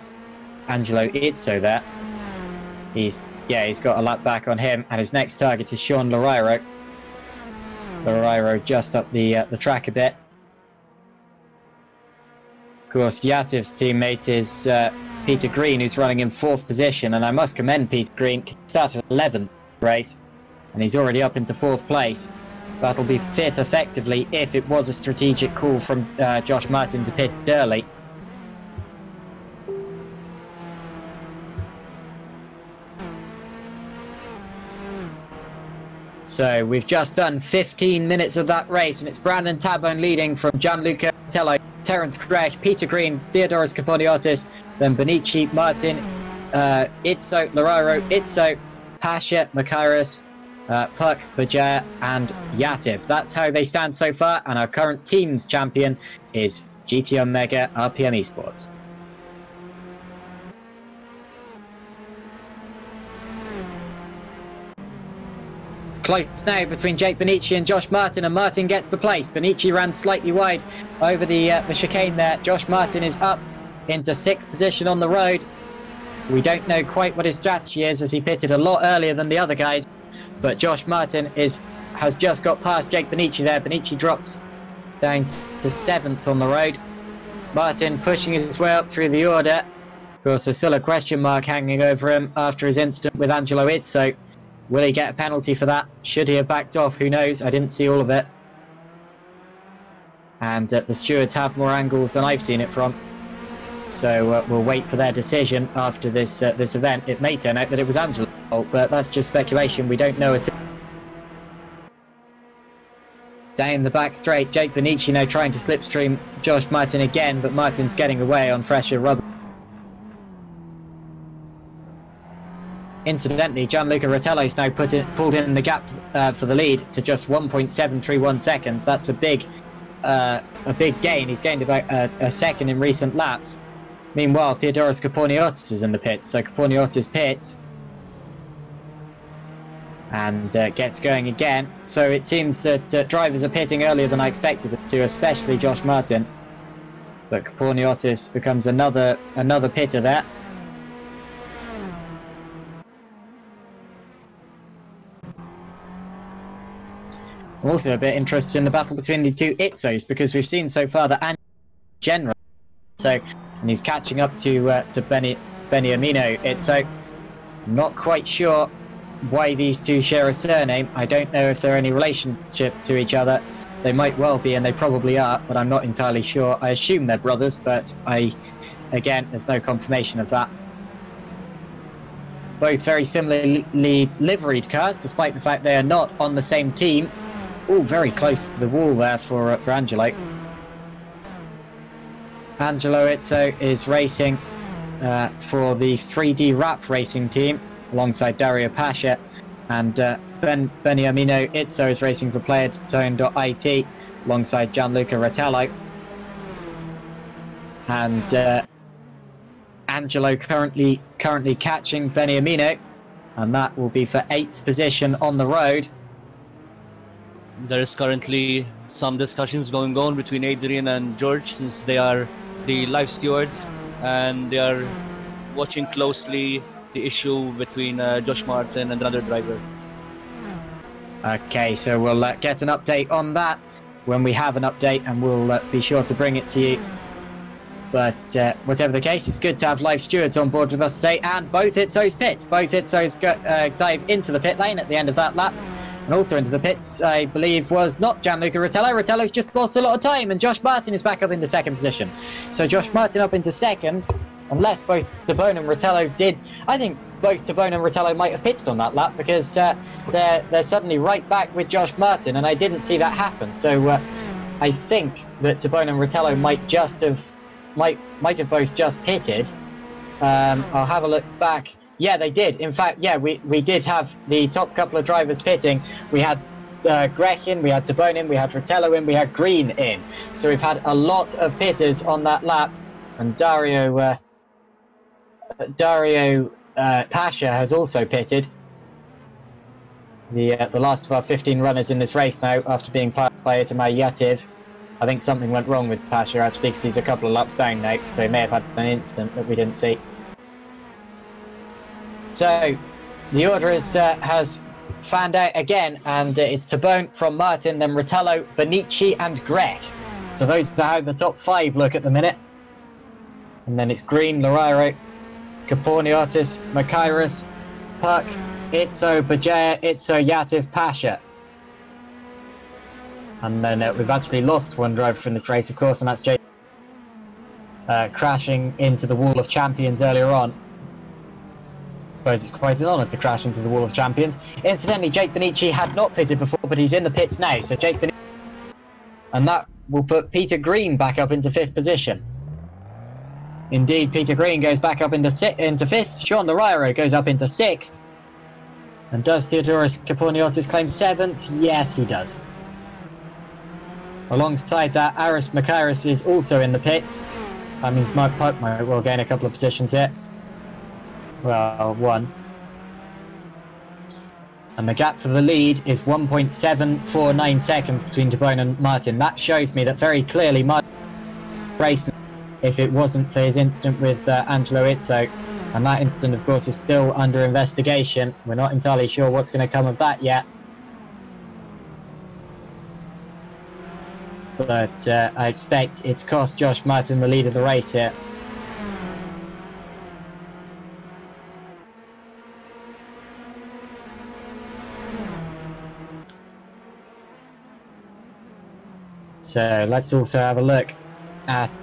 Angelo Izzo there. He's got a lap back on him, and his next target is Sean Lorairo. Lorairo just up the track a bit. Of course, Yativ's teammate is Peter Green, who's running in 4th position, and I must commend Peter Green. He started 11th race, and he's already up into 4th place. That'll be 5th effectively if it was a strategic call from Josh Martin to pit early. So we've just done 15 minutes of that race, and it's Brandon Tabone leading from Gianluca Rotello, Terence Grech, Peter Green, Theodoros Kapouniotis, then Benici, Martin, Itzo, Lorairo, Itzo, Pasha, Makairos, Puck, Bajir and Yativ. That's how they stand so far, and our current team's champion is GT Omega RPM Esports. Close now between Jake Benici and Josh Martin, and Martin gets the place. Benici ran slightly wide over the chicane there. Josh Martin is up into 6th position on the road. We don't know quite what his strategy is, as he pitted a lot earlier than the other guys, but Josh Martin has just got past Jake Benici there. Benici drops down to 7th on the road. Martin pushing his way up through the order. Of course, there's still a question mark hanging over him after his incident with Angelo Izzo. Will he get a penalty for that? Should he have backed off? Who knows? I didn't see all of it. And the stewards have more angles than I've seen it from. So we'll wait for their decision after this this event. It may turn out that it was Angelo's fault, but that's just speculation. We don't know it. Down the back straight, Jake Benici now trying to slipstream Josh Martin again, but Martin's getting away on fresher rubber. Incidentally, Gianluca Rotello's now pulled in the gap for the lead to just 1.731 seconds. That's a big gain. He's gained about a second in recent laps. Meanwhile, Theodoros Koporniotis is in the pits, so Koporniotis pits and gets going again. So it seems that drivers are pitting earlier than I expected them to, especially Josh Martin. But Koporniotis becomes another pitter there. I'm also a bit interested in the battle between the two Itzos, because we've seen so far that general, and he's catching up to Beniamino Itzo. I'm not quite sure why these two share a surname. I don't know if they're any relationship to each other. They might well be, and they probably are, but I'm not entirely sure. I assume they're brothers, but again, there's no confirmation of that. Both very similarly liveried cars, despite the fact they are not on the same team. Oh, very close to the wall there for Angelo. Angelo Izzo is racing for the 3D Rap racing team alongside Dario Pasha, and Beniamino Izzo is racing for PlayerZone.it alongside Gianluca Rotello. And Angelo currently catching Beniamino, and that will be for 8th position on the road. There is currently some discussions going on between Adrian and George, since they are the live stewards, and they are watching closely the issue between Josh Martin and another driver. Okay, so we'll get an update on that when we have an update, and we'll be sure to bring it to you. But whatever the case, it's good to have live stewards on board with us today, and both Itzos pit. Both Itzos dive into the pit lane at the end of that lap. And also into the pits, I believe, was not Gianluca Rotello. Rotello's just lost a lot of time, and Josh Martin is back up into 2nd position. So Josh Martin up into 2nd, unless both Tabone and Rotello did. I think both Tabone and Rotello might have pitted on that lap, because they're suddenly right back with Josh Martin, and I didn't see that happen. So I think that Tabone and Rotello might have both just pitted. I'll have a look back. Yeah, they did. In fact, yeah, we did have the top couple of drivers pitting. We had Grech in, we had Tabone in, we had Rotello in, we had Green in. So we've had a lot of pitters on that lap, and Dario Pasha has also pitted. The last of our 15 runners in this race now, after being passed by Itamar Yativ. I think something went wrong with Pasha, actually, because he's a couple of laps down now, so he may have had an incident that we didn't see. So the order has fanned out again, and it's Tabone from Martin, then Rotello, Benici and Grech. So those are how the top 5 look at the minute. And then it's Green, Loraro, Koporniotis, Makairis, Puck, Itzo, Bajaya, Itzo, Yativ, Pasha. And then we've actually lost one driver from this race, of course, and that's Jay crashing into the Wall of Champions earlier on. I suppose it's quite an honour to crash into the Wall of Champions. Incidentally, Jake Benici had not pitted before, but he's in the pits now, so Jake Benici... And that will put Peter Green back up into 5th position. Indeed, Peter Green goes back up into 5th. Sean Loraro goes up into 6th. And does Theodoros Kaporniotis claim 7th? Yes, he does. Alongside that, Aris Makairis is also in the pits. That means Mark Puck might well gain a couple of positions here. Well, 1. And the gap for the lead is 1.749 seconds between DeBone and Martin. That shows me that very clearly Martin raced if it wasn't for his incident with Angelo Izzo. And that incident, of course, is still under investigation. We're not entirely sure what's going to come of that yet. But I expect it's cost Josh Martin the lead of the race here. So let's also have a look at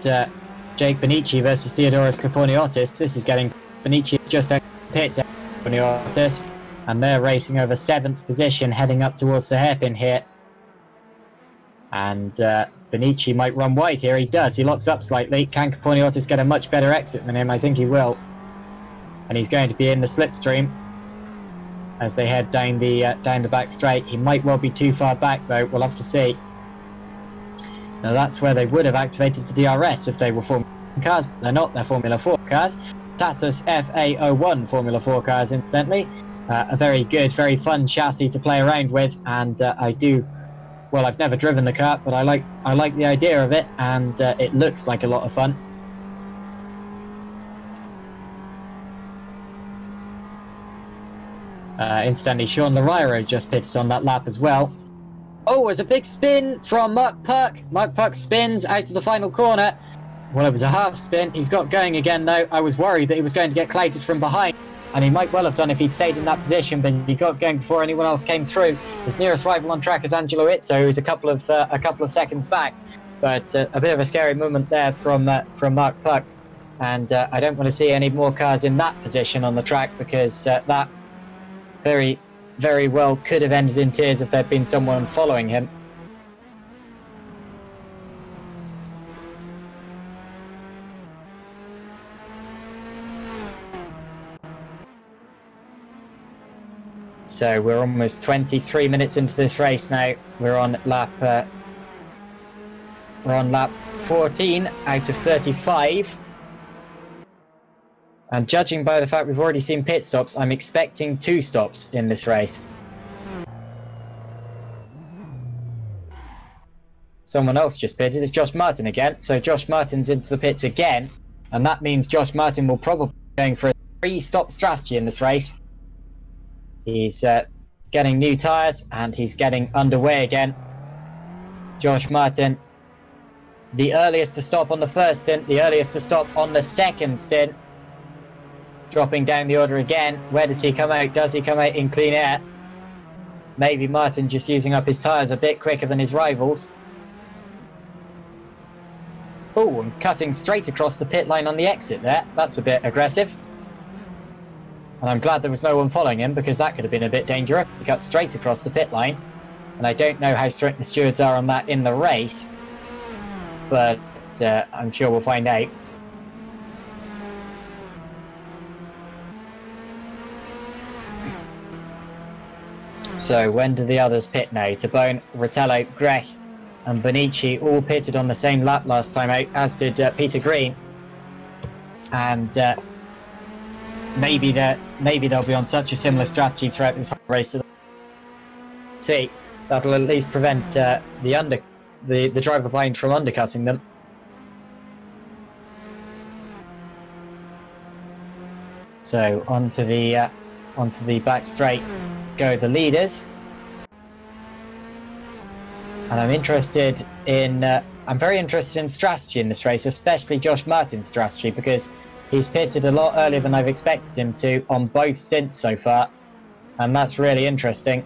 Jake Benici versus Theodoros Kaporniotis. This is getting Benici just out of pits at Kaporniotis, and they're racing over 7th position, heading up towards the hairpin here. And Benici might run wide here. He does. He locks up slightly. Can Kaporniotis get a much better exit than him? I think he will. And he's going to be in the slipstream as they head down the back straight. He might well be too far back though. We'll have to see. Now that's where they would have activated the DRS if they were Formula 1 cars, but they're not. They're Formula 4 cars. Tatuus FA01 Formula 4 cars, incidentally. A very good, very fun chassis to play around with, and well, I've never driven the car, but I like the idea of it, and it looks like a lot of fun. Incidentally, Sean Larairo just pitted on that lap as well. Oh, it's a big spin from Mark Puck. Mark Puck spins out to the final corner. Well, it was a half spin. He's got going again, though. I was worried that he was going to get clouted from behind, and he might well have done if he'd stayed in that position, but he got going before anyone else came through. His nearest rival on track is Angelo Izzo, who's a couple of seconds back. But a bit of a scary moment there from Mark Puck, and I don't want to see any more cars in that position on the track, because that very, very well could have ended in tears if there'd been someone following him. So we're almost 23 minutes into this race now. We're on lap 14 out of 35. And judging by the fact we've already seen pit stops, I'm expecting 2 stops in this race. Someone else just pitted. It's Josh Martin again. So Josh Martin's into the pits again. And that means Josh Martin will probably be going for a 3-stop strategy in this race. He's getting new tyres and he's getting underway again. Josh Martin, the earliest to stop on the first stint, the earliest to stop on the second stint. Dropping down the order again. Where does he come out? Does he come out in clean air? Maybe Martin just using up his tyres a bit quicker than his rivals. Oh, and cutting straight across the pit line on the exit there. That's a bit aggressive. And I'm glad there was no one following him, because that could have been a bit dangerous. He cut straight across the pit line. And I don't know how strict the stewards are on that in the race, but I'm sure we'll find out. So when do the others pit now? Tabone, Rotello, Grech and Benici all pitted on the same lap last time out, as did Peter Green. And maybe they'll be on such a similar strategy throughout this whole race that see, that'll at least prevent the driver behind from undercutting them. So onto the back straight go the leaders, and I'm very interested in strategy in this race, especially Josh Martin's strategy, because he's pitted a lot earlier than I've expected him to on both stints so far, and that's really interesting,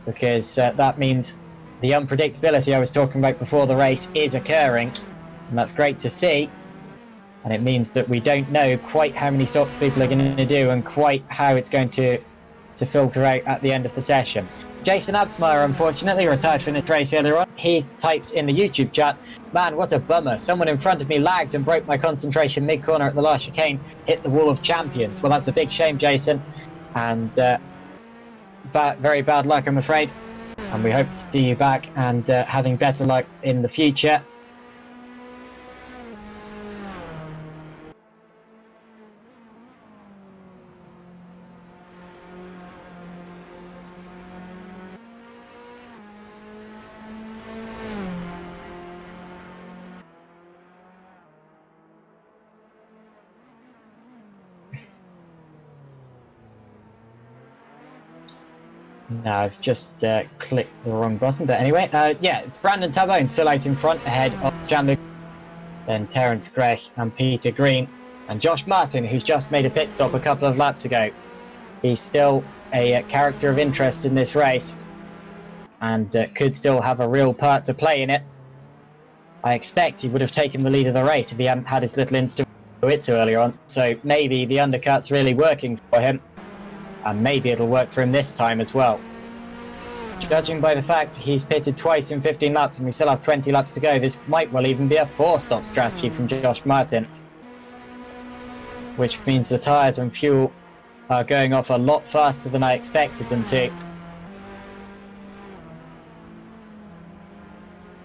because that means the unpredictability I was talking about before the race is occurring, and that's great to see. And it means that we don't know quite how many stops people are going to do and quite how it's going to filter out at the end of the session. Jason Absmeyer, unfortunately, retired from the race earlier on. He types in the YouTube chat, "Man, what a bummer. Someone in front of me lagged and broke my concentration mid-corner at the last chicane, hit the wall of champions." Well, that's a big shame, Jason. And very bad luck, I'm afraid. And we hope to see you back and having better luck in the future. No, I've just clicked the wrong button, but anyway, yeah, it's Brandon Tabone still out in front ahead of Gianluca, then Terence Gregg and Peter Green, and Josh Martin, who's just made a pit stop a couple of laps ago. He's still a character of interest in this race and could still have a real part to play in it. I expect he would have taken the lead of the race if he hadn't had his little incident with Itsu earlier on, so maybe the undercut's really working for him. And maybe it'll work for him this time as well. Judging by the fact he's pitted twice in 15 laps and we still have 20 laps to go, this might well even be a 4-stop strategy from Josh Martin. Which means the tyres and fuel are going off a lot faster than I expected them to.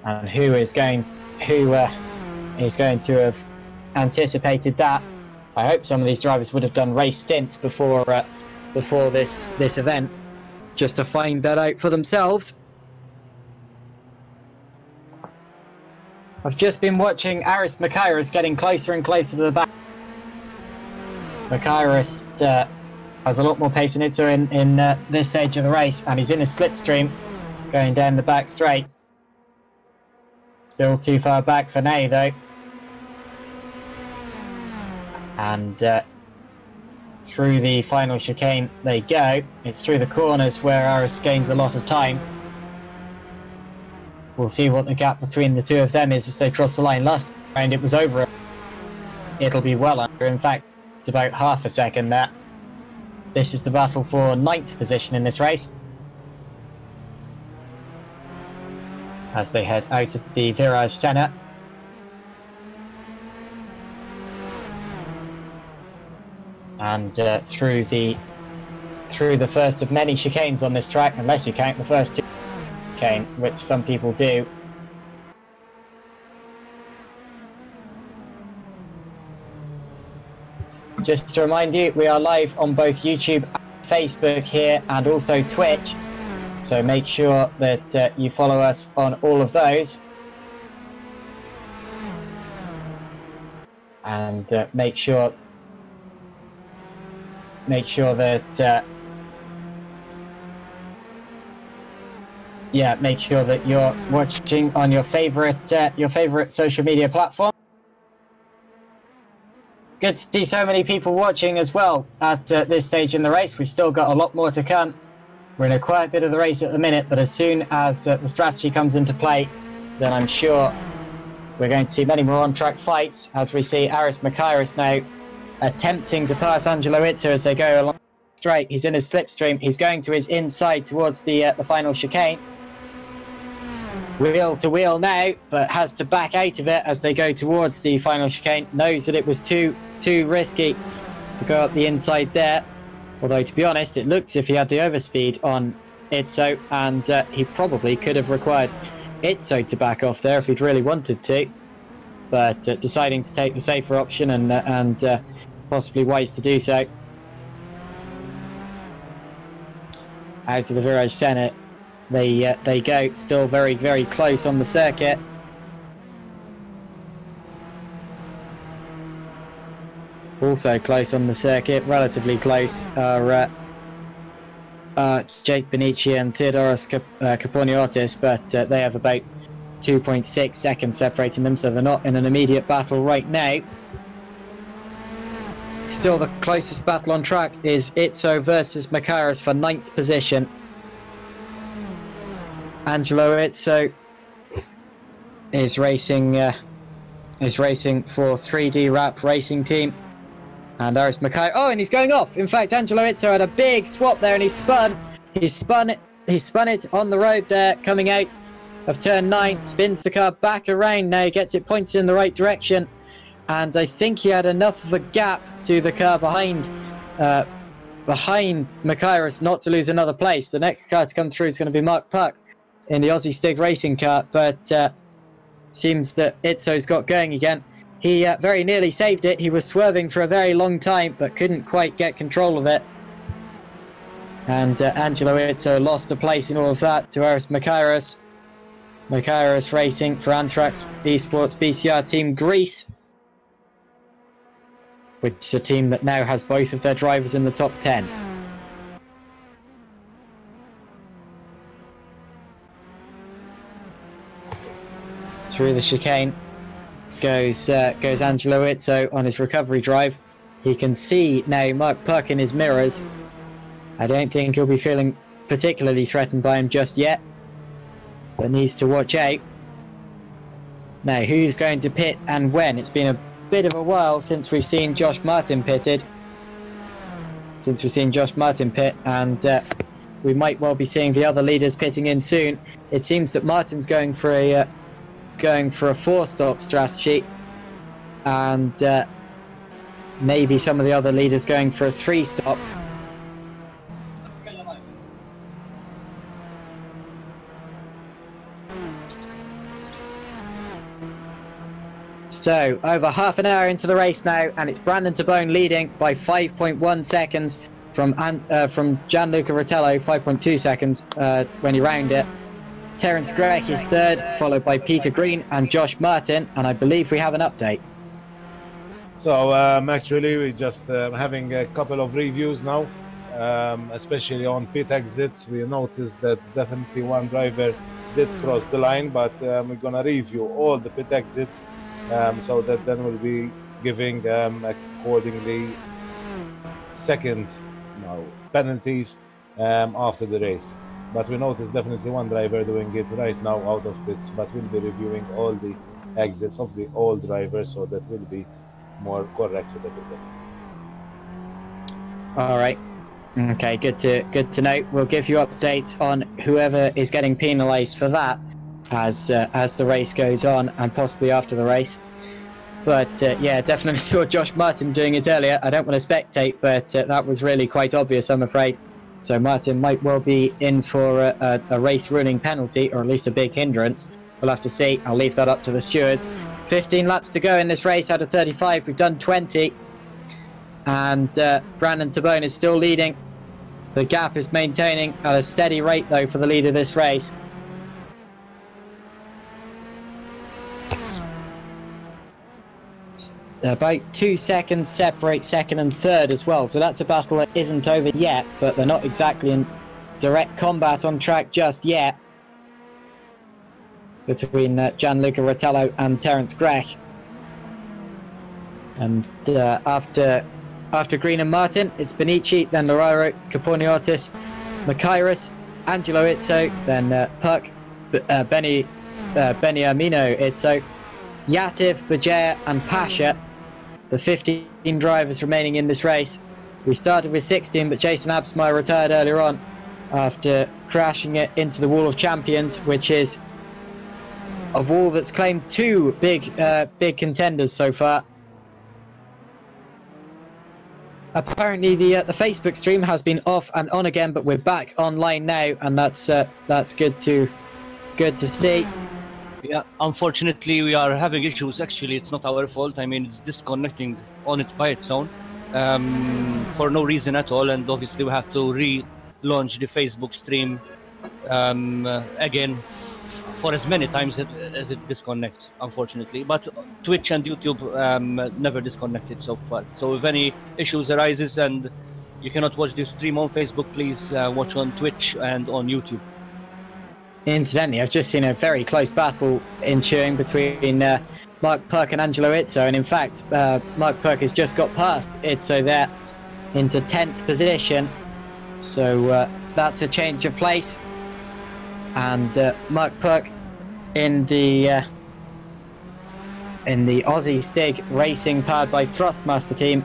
And who is going to have anticipated that? I hope some of these drivers would have done race stints before this event, just to find that out for themselves. I've just been watching Aris Makairis getting closer and closer to the back. Makairis has a lot more pace in it in this stage of the race, and he's in a slipstream going down the back straight. Still too far back for now though. And through the final chicane they go. It's through the corners where Aris gains a lot of time. We'll see what the gap between the two of them is as they cross the line. Last round it was over. It'll be well under. In fact, it's about half a second there. This is the battle for 9th position in this race, as they head out of the Virage Senna. And through the first of many chicanes on this track, unless you count the first two chicane, which some people do. Just to remind you, we are live on both YouTube and Facebook here, and also Twitch. So make sure that you follow us on all of those. And make sure that make sure that you're watching on your favorite social media platform. Good to see so many people watching as well at this stage in the race. We've still got a lot more to come. We're in a quiet bit of the race at the minute, but as soon as the strategy comes into play, then I'm sure we're going to see many more on-track fights, as we see Aris Makairis now attempting to pass Angelo Itsu as they go along straight. He's in his slipstream. He's going to his inside towards the final chicane. Wheel to wheel now, but has to back out of it as they go towards the final chicane. Knows that it was too risky to go up the inside there. Although, to be honest, it looked as if he had the overspeed on Itsu, and he probably could have required Itsu to back off there if he'd really wanted to. But deciding to take the safer option and possibly wise to do so. Out of the Virage Senna, they go, still very, very close on the circuit. Also close on the circuit, relatively close, are Jake Benici and Theodoros Kaponiotis, but they have about 2.6 seconds separating them, so they're not in an immediate battle right now. Still, the closest battle on track is Itsu versus Makairis for 9th position. Angelo Itsu is racing for 3D Rap Racing Team, and Aris Makairis. Oh, and he's going off. In fact, Angelo Itsu had a big swap there, and he spun it on the road there, coming out of turn 9, spins the car back around now, gets it pointed in the right direction, and I think he had enough of a gap to the car behind behind Makairis not to lose another place. The next car to come through is going to be Mark Puck in the Aussie Stig racing car, but seems that Itzo's got going again. He very nearly saved it. He was swerving for a very long time, but couldn't quite get control of it. And Angelo Itzo lost a place in all of that to Aris Makairis. Makairis racing for Anthrax Esports BCR Team Greece, which is a team that now has both of their drivers in the top 10. Through the chicane goes Angelo Itzo on his recovery drive. He can see now Mark Puck in his mirrors. I don't think he'll be feeling particularly threatened by him just yet, but needs to watch out. Now, who's going to pit and when? It's been a bit of a while since we've seen Josh Martin pitted. And we might well be seeing the other leaders pitting in soon. It seems that Martin's going for a 4-stop strategy, and maybe some of the other leaders going for a 3-stop. So, over half an hour into the race now, and it's Brandon Tabone leading by 5.1 seconds from Gianluca Rotello, 5.2 seconds when you round it. Terence Grech is third, followed by Peter Green and Josh Martin, and I believe we have an update. So actually we're just having a couple of reviews now, especially on pit exits. We noticed that definitely one driver did cross the line, but we're gonna review all the pit exits, so that then we'll be giving accordingly seconds penalties after the race. But we noticed definitely one driver doing it right now out of pits, but we'll be reviewing all the exits of the all drivers, so that will be more correct with everything. All right. Okay, good to know. We'll give you updates on whoever is getting penalised for that as the race goes on, and possibly after the race. But yeah, definitely saw Josh Martin doing it earlier. I don't want to spectate, but that was really quite obvious, I'm afraid. So Martin might well be in for a race ruining penalty, or at least a big hindrance. We'll have to see. I'll leave that up to the stewards. 15 laps to go in this race out of 35. We've done 20. And Brandon Tabone is still leading. The gap is maintaining at a steady rate, though, for the lead of this race. About 2 seconds separate second and third as well, so that's a battle that isn't over yet, but they're not exactly in direct combat on track just yet between Gianluca Rotello and Terence Grech. And after Green and Martin, it's Benici, then Loraro, Caponiotis, Makairis, Angelo Itzo, then Puck, Beniamino Itzo, Yativ, Bajaya and Pasha, the 15 drivers remaining in this race. We started with 16, but Jason Absmeyer retired earlier on after crashing it into the Wall of Champions, which is a wall that's claimed 2 big contenders so far. Apparently the Facebook stream has been off and on again, but we're back online now, and that's good to see. Yeah, unfortunately we are having issues. Actually, it's not our fault. I mean, it's disconnecting on it by its own for no reason at all, and obviously we have to relaunch the Facebook stream again for as many times as it disconnects, unfortunately. But Twitch and YouTube never disconnected so far. So if any issues arises and you cannot watch the stream on Facebook, please watch on Twitch and on YouTube. Incidentally, I've just seen a very close battle ensuing between Mark Puck and Angelo Itzo, and in fact, Mark Puck has just got past Itzo there into 10th position, so that's a change of place. And Mark Puck in the Aussie Stig Racing powered by Thrustmaster team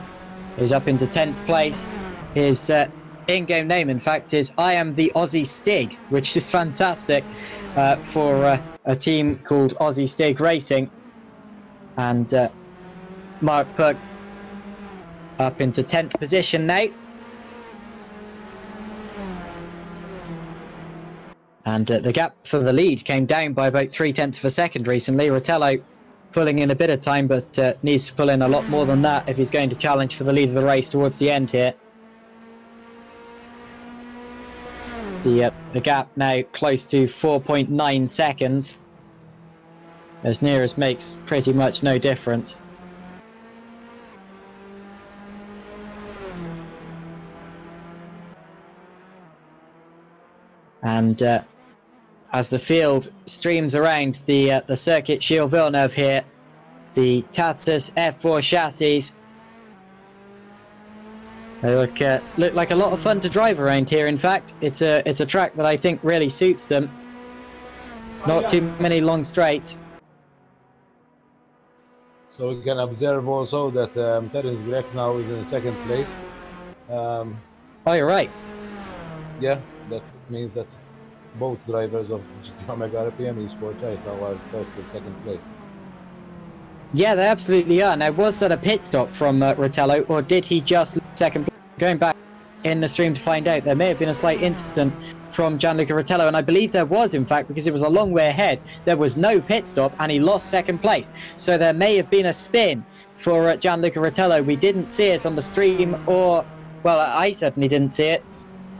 is up into 10th place. His in-game name, in fact, is I Am the Aussie Stig, which is fantastic for a team called Aussie Stig Racing. And Mark Puck up into 10th position now. And the gap for the lead came down by about 0.3 of a second recently. Ritello pulling in a bit of time, but needs to pull in a lot more than that if he's going to challenge for the lead of the race towards the end here. The gap now close to 4.9 seconds. As near as makes pretty much no difference. And as the field streams around the circuit Gilles Villeneuve here, the Tatuus F4 chassis, they look like a lot of fun to drive around here. In fact, it's a track that I think really suits them. Not too many long straights. So we can observe also that Terence Grech now is in second place. Oh, you're right. Yeah, that means that both drivers of Omega RPM Esports right now are first and second place. Yeah, they absolutely are. Now, was that a pit stop from Ritello, or did he just lose second place? Going back in the stream to find out, there may have been a slight incident from Gianluca Ritello, and I believe there was, in fact, because it was a long way ahead. There was no pit stop, and he lost second place. So there may have been a spin for Gianluca Ritello. We didn't see it on the stream, or, well, I certainly didn't see it.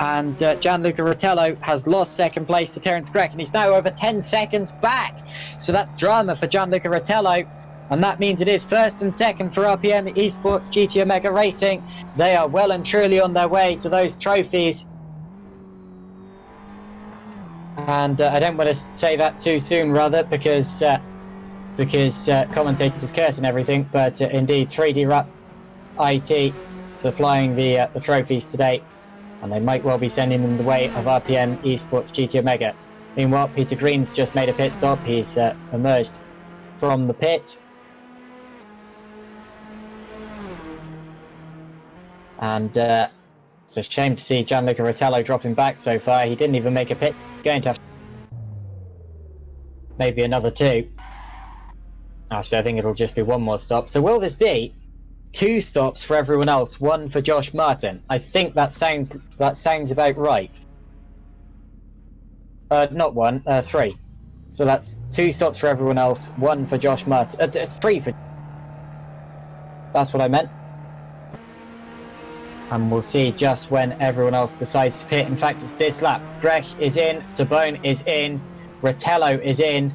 And Gianluca Ritello has lost second place to Terence Grech, and he's now over 10 seconds back. So that's drama for Gianluca Ritello. And that means it is first and second for RPM Esports GT Omega Racing. They are well and truly on their way to those trophies. And I don't want to say that too soon, rather, because commentators curse and everything. But indeed, 3D Rap IT supplying the trophies today. And they might well be sending them the way of RPM Esports GT Omega. Meanwhile, Peter Green's just made a pit stop. He's emerged from the pits. And it's a shame to see Gianluca Ritello dropping back so far. He didn't even make a pit. Going to have maybe another two. Actually, I think it'll just be one more stop. So will this be 2 stops for everyone else, 1 for Josh Martin? I think that sounds about right. Not 1, 3. So that's 2 stops for everyone else, 1 for Josh Martin. 3 for. That's what I meant. And we'll see just when everyone else decides to pit. In fact, it's this lap. Grech is in, Tabone is in, Ritello is in.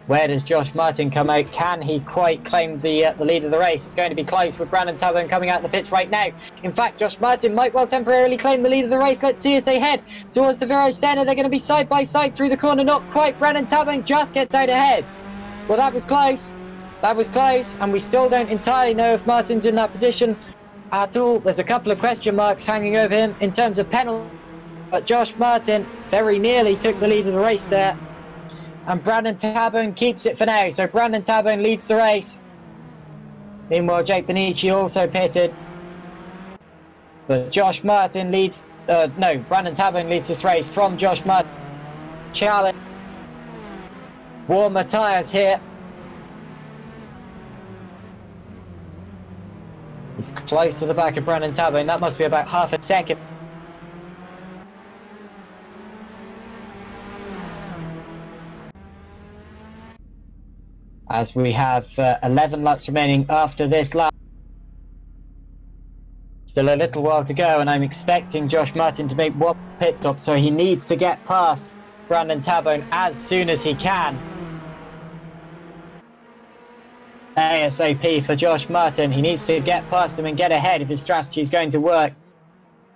Where does Josh Martin come out? Can he quite claim the lead of the race? It's going to be close with Brandon Tabone coming out of the pits right now. In fact, Josh Martin might well temporarily claim the lead of the race. Let's see as they head towards the virage center. They're going to be side by side through the corner. Not quite. Brandon Tabone just gets out ahead. Well, that was close. That was close. And we still don't entirely know if Martin's in that position at all. There's a couple of question marks hanging over him in terms of penalty. But Josh Martin very nearly took the lead of the race there. And Brandon Tabone keeps it for now. So Brandon Tabone leads the race. Meanwhile, Jake Benici also pitted. But Josh Martin leads... no, Brandon Tabone leads this race from Josh Martin. Challenge. Warmer tyres here. He's close to the back of Brandon Tabone. That must be about half a second. As we have 11 laps remaining after this lap. Still a little while to go, and I'm expecting Josh Martin to make 1 pit stop, so he needs to get past Brandon Tabone as soon as he can. ASAP for Josh Martin. He needs to get past him and get ahead if his strategy is going to work.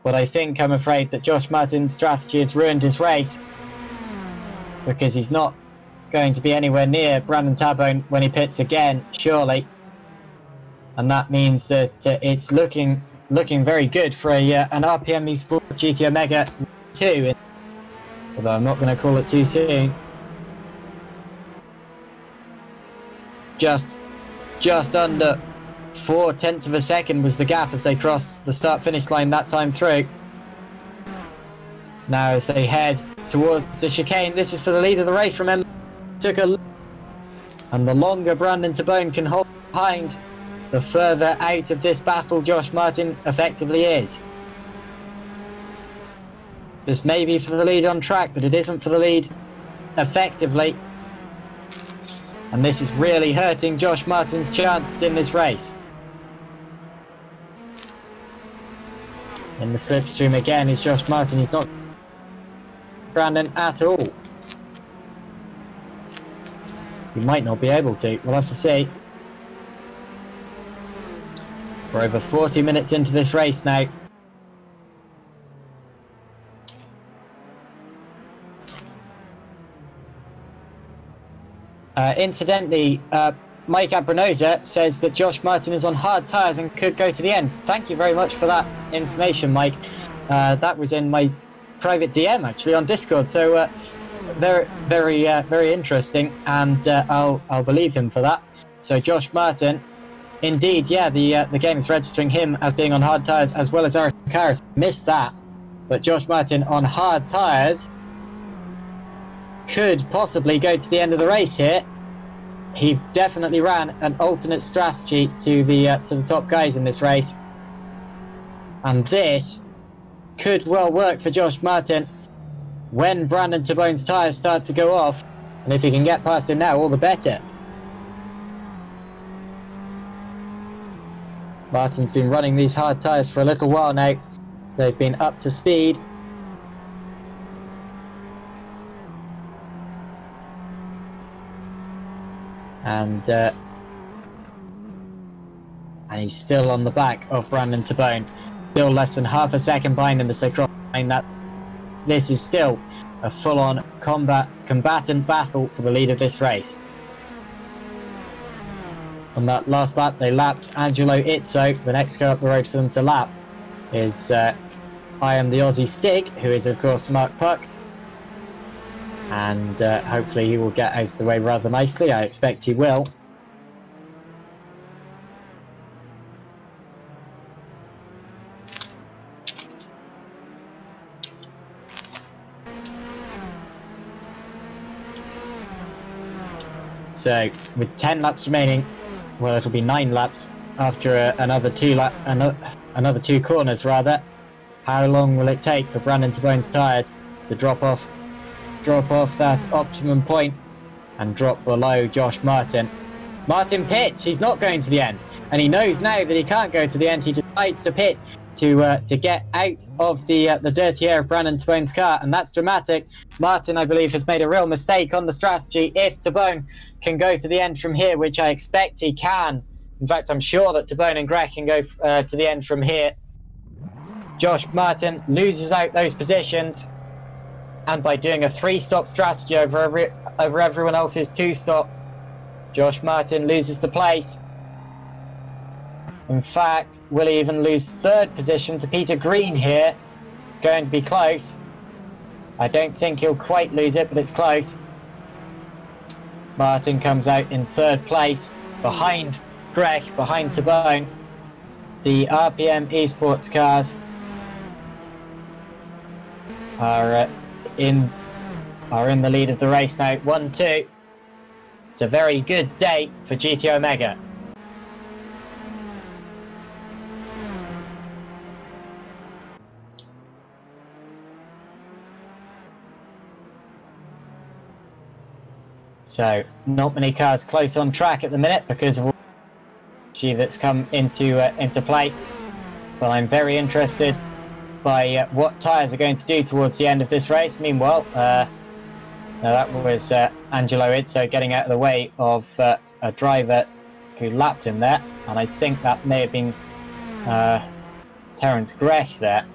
But I think, I'm afraid, that Josh Martin's strategy has ruined his race, because he's not going to be anywhere near Brandon Tabone when he pits again, surely. And that means that it's looking very good for an RPM Esports GT Omega 2. Although I'm not going to call it too soon. Just under 0.4 of a second was the gap as they crossed the start-finish line that time through. Now as they head towards the chicane, this is for the lead of the race, remember. Took a look, and the longer Brandon Tabone can hold behind, the further out of this battle Josh Martin effectively is. This may be for the lead on track, but it isn't for the lead effectively. And this is really hurting Josh Martin's chances in this race. In the slipstream again is Josh Martin. He's not Brandon at all. He might not be able to. We'll have to see. We're over 40 minutes into this race now. Incidentally, Mike Abranosa says that Josh Martin is on hard tyres and could go to the end. Thank you very much for that information, Mike. That was in my private DM actually on Discord. So very interesting, and I'll believe him for that. So Josh Martin, indeed, yeah, the game is registering him as being on hard tyres as well as Eric Harris. Missed that, but Josh Martin on hard tyres could possibly go to the end of the race here. He definitely ran an alternate strategy to the top guys in this race, and this could well work for Josh Martin when Brandon Tabone's tyres start to go off, and if he can get past him now, all the better. Martin's been running these hard tyres for a little while now. They've been up to speed. And he's still on the back of Brandon Tabone. Still less than half a second behind him as they cross line. That this is still a full-on combatant battle for the lead of this race. On that last lap, they lapped Angelo Izzo. The next car up the road for them to lap is I Am the Aussie Stig, who is of course Mark Puck. And hopefully he will get out of the way rather nicely. I expect he will. So with 10 laps remaining, well, it'll be 9 laps after another two corners rather. How long will it take for Brandon Tabone's tyres to drop off that optimum point and drop below Josh Martin? Martin pits. He's not going to the end, and he knows now that he can't go to the end. He decides to pit to get out of the dirty air of Brandon Tabone's car, and that's dramatic. Martin, I believe, has made a real mistake on the strategy. If Tabone can go to the end from here, which I expect he can, in fact I'm sure that Tabone and Grech can go to the end from here, Josh Martin loses out those positions, and by doing a 3-stop strategy over everyone else's 2-stop, Josh Martin loses the place. In fact, will he even lose 3rd position to Peter Green here? It's going to be close. I don't think he'll quite lose it, but it's close. Martin comes out in 3rd place, behind Grech, behind Tabone. The RPM Esports cars are in the lead of the race now. 1-2. It's a very good day for GT Omega. So not many cars close on track at the minute because of all the that's come into play. Well, I'm very interested by what tyres are going to do towards the end of this race. Meanwhile, that was Angelo Izzo getting out of the way of a driver who lapped him there, and I think that may have been Terence Grech there.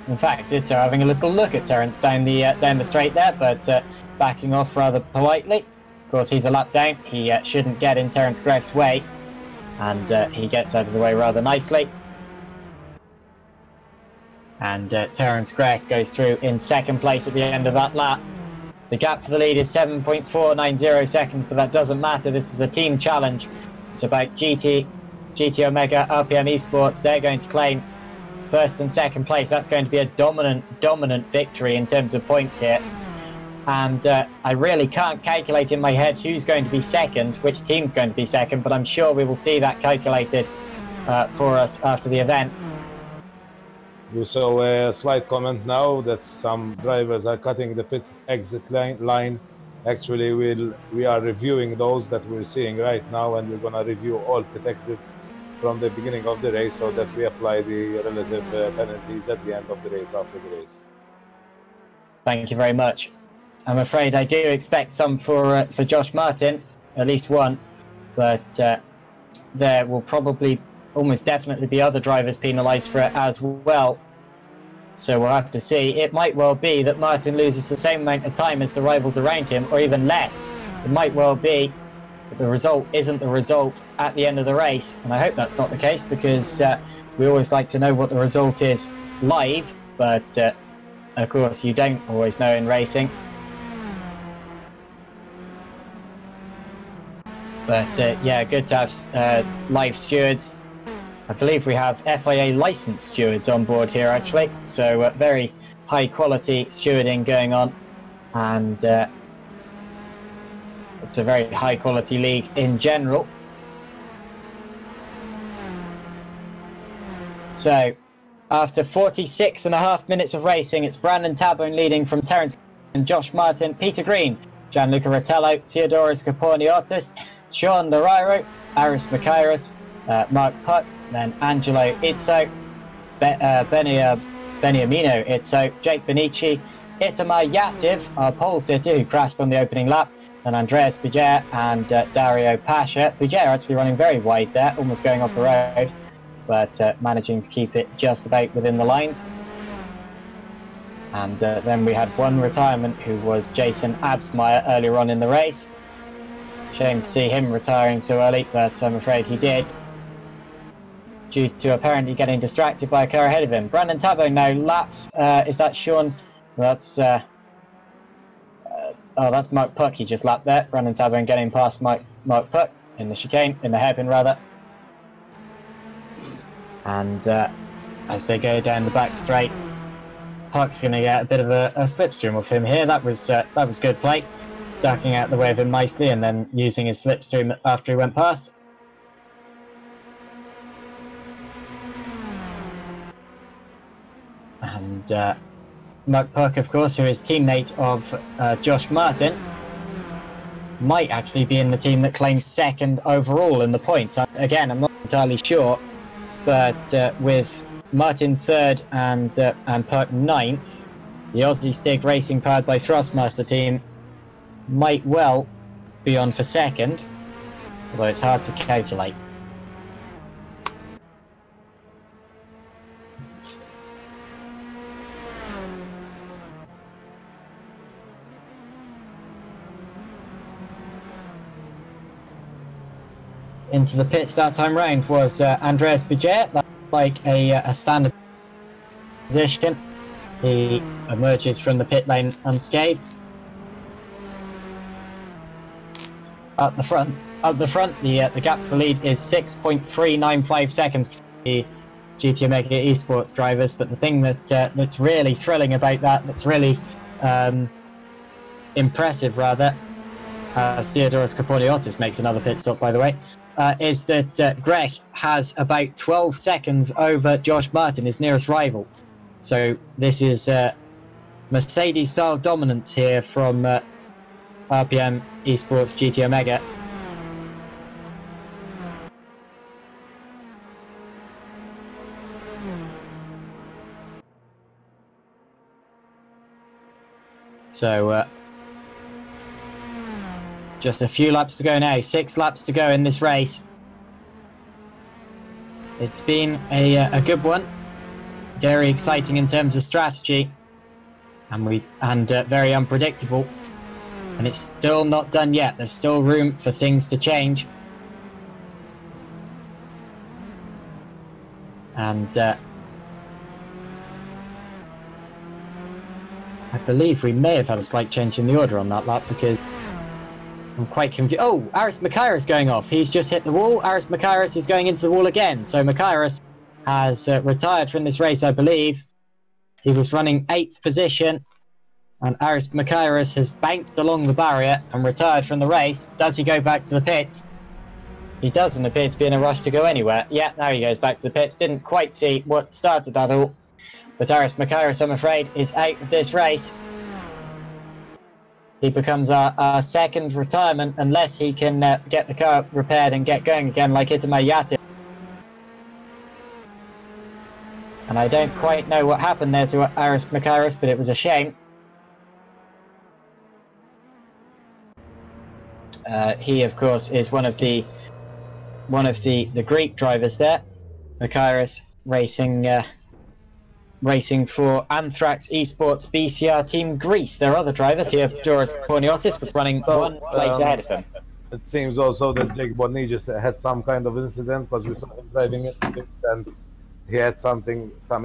In fact, Izzo having a little look at Terence down the straight there, but backing off rather politely. Of course, he's a lap down. He shouldn't get in Terence Grech's way, and he gets out of the way rather nicely. And Terence Grech goes through in 2nd place at the end of that lap. The gap for the lead is 7.490 seconds, but that doesn't matter. This is a team challenge. It's about GT Omega, RPM Esports. They're going to claim 1st and 2nd place. That's going to be a dominant victory in terms of points here. And I really can't calculate in my head who's going to be 2nd, which team's going to be 2nd, but I'm sure we will see that calculated for us after the event. You saw a slight comment now that some drivers are cutting the pit exit line. Actually, we are reviewing those that we're seeing right now, and we're going to review all pit exits from the beginning of the race so that we apply the relative penalties at the end of the race, after the race. Thank you very much. I'm afraid I do expect some for Josh Martin, at least one, but there will probably almost definitely be other drivers penalised for it as well. So we'll have to see. It might well be that Martin loses the same amount of time as the rivals around him, or even less. It might well be that the result isn't the result at the end of the race, and I hope that's not the case, because we always like to know what the result is live, but of course you don't always know in racing. But yeah, good to have live stewards. I believe we have FIA licensed stewards on board here actually, so very high quality stewarding going on, and it's a very high quality league in general. So after 46.5 minutes of racing, it's Brandon Tabone leading from Terence and Josh Martin, Peter Green, Gianluca Rottello, Theodoros Kaporniotis, Sean Larairo, Aris Makairis, Mark Puck, then Angelo Izzo, Beniamino Izzo, Jake Benici, Itamar Yativ, our pole sitter who crashed on the opening lap, and Andreas Bujer and Dario Pasha. Bujer actually running very wide there, almost going off the road, but managing to keep it just about within the lines. And then we had one retirement, who was Jason Absmeyer earlier on in the race. Shame to see him retiring so early, but I'm afraid he did, due to apparently getting distracted by a car ahead of him. Brandon Tabone now laps. Is that Sean? That's oh, that's Mark Puck. He just lapped there. Brandon Tabone getting past Mark Puck in the chicane, in the hairpin rather. And as they go down the back straight, Puck's going to get a bit of a slipstream of him here. That was good play, ducking out the way of him nicely and then using his slipstream after he went past. And Mark Puck, of course, who is teammate of Josh Martin, might actually be in the team that claims second overall in the points. Again, I'm not entirely sure, but with Martin third and Puck ninth, the Aussie Stig Racing powered by Thrustmaster team might well be on for second, although it's hard to calculate. Into the pits that time round was Andreas Bujer. That's like a standard position. He emerges from the pit lane unscathed. Up the front, the gap to the lead is 6.395 seconds for the GT Omega Esports drivers. But the thing that's really thrilling about that, that's really impressive rather, as Theodoros Kaporniotis makes another pit stop, by the way, is that Greg has about 12 seconds over Josh Martin, his nearest rival. So this is Mercedes-style dominance here from RPM Esports GT Omega. So just a few laps to go now. 6 laps to go in this race. It's been a good one. Very exciting in terms of strategy, and very unpredictable. And it's still not done yet. There's still room for things to change. And I believe we may have had a slight change in the order on that lap, because I'm quite confused. Oh, Aris Makairis going off. He's just hit the wall. Aris Makairis is going into the wall again. So Makairis has retired from this race, I believe. He was running 8th position, and Aris Makairis has bounced along the barrier and retired from the race. Does he go back to the pits? He doesn't appear to be in a rush to go anywhere. Yeah, now he goes back to the pits. Didn't quite see what started that all. But Aris Makairis, I'm afraid, is out of this race. He becomes our second retirement unless he can get the car repaired and get going again like Itamar Yatin. And I don't quite know what happened there to Aris Makairis, but it was a shame. He, of course, is one of the Greek drivers there. Makairis racing for Anthrax Esports BCR Team Greece. Their other driver, Theodoros Korniotis, was running one place ahead of him. It seems also that Jake Bonny had some kind of incident because we saw him driving it, and he had some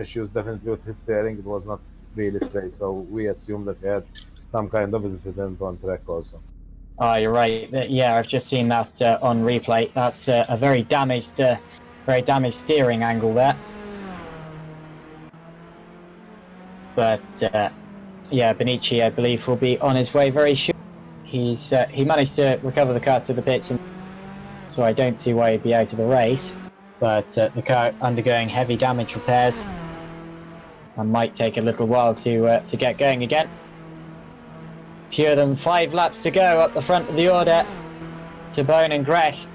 issues definitely with his steering. It was not really straight, so we assume that he had some kind of incident on track also. Oh, you're right. Yeah, I've just seen that on replay. That's a very damaged steering angle there. But yeah, Benici, I believe, will be on his way very soon. He managed to recover the car to the pits, so I don't see why he'd be out of the race. But the car undergoing heavy damage repairs and might take a little while to get going again. Fewer than 5 laps to go up the front of the order to Bone and Grech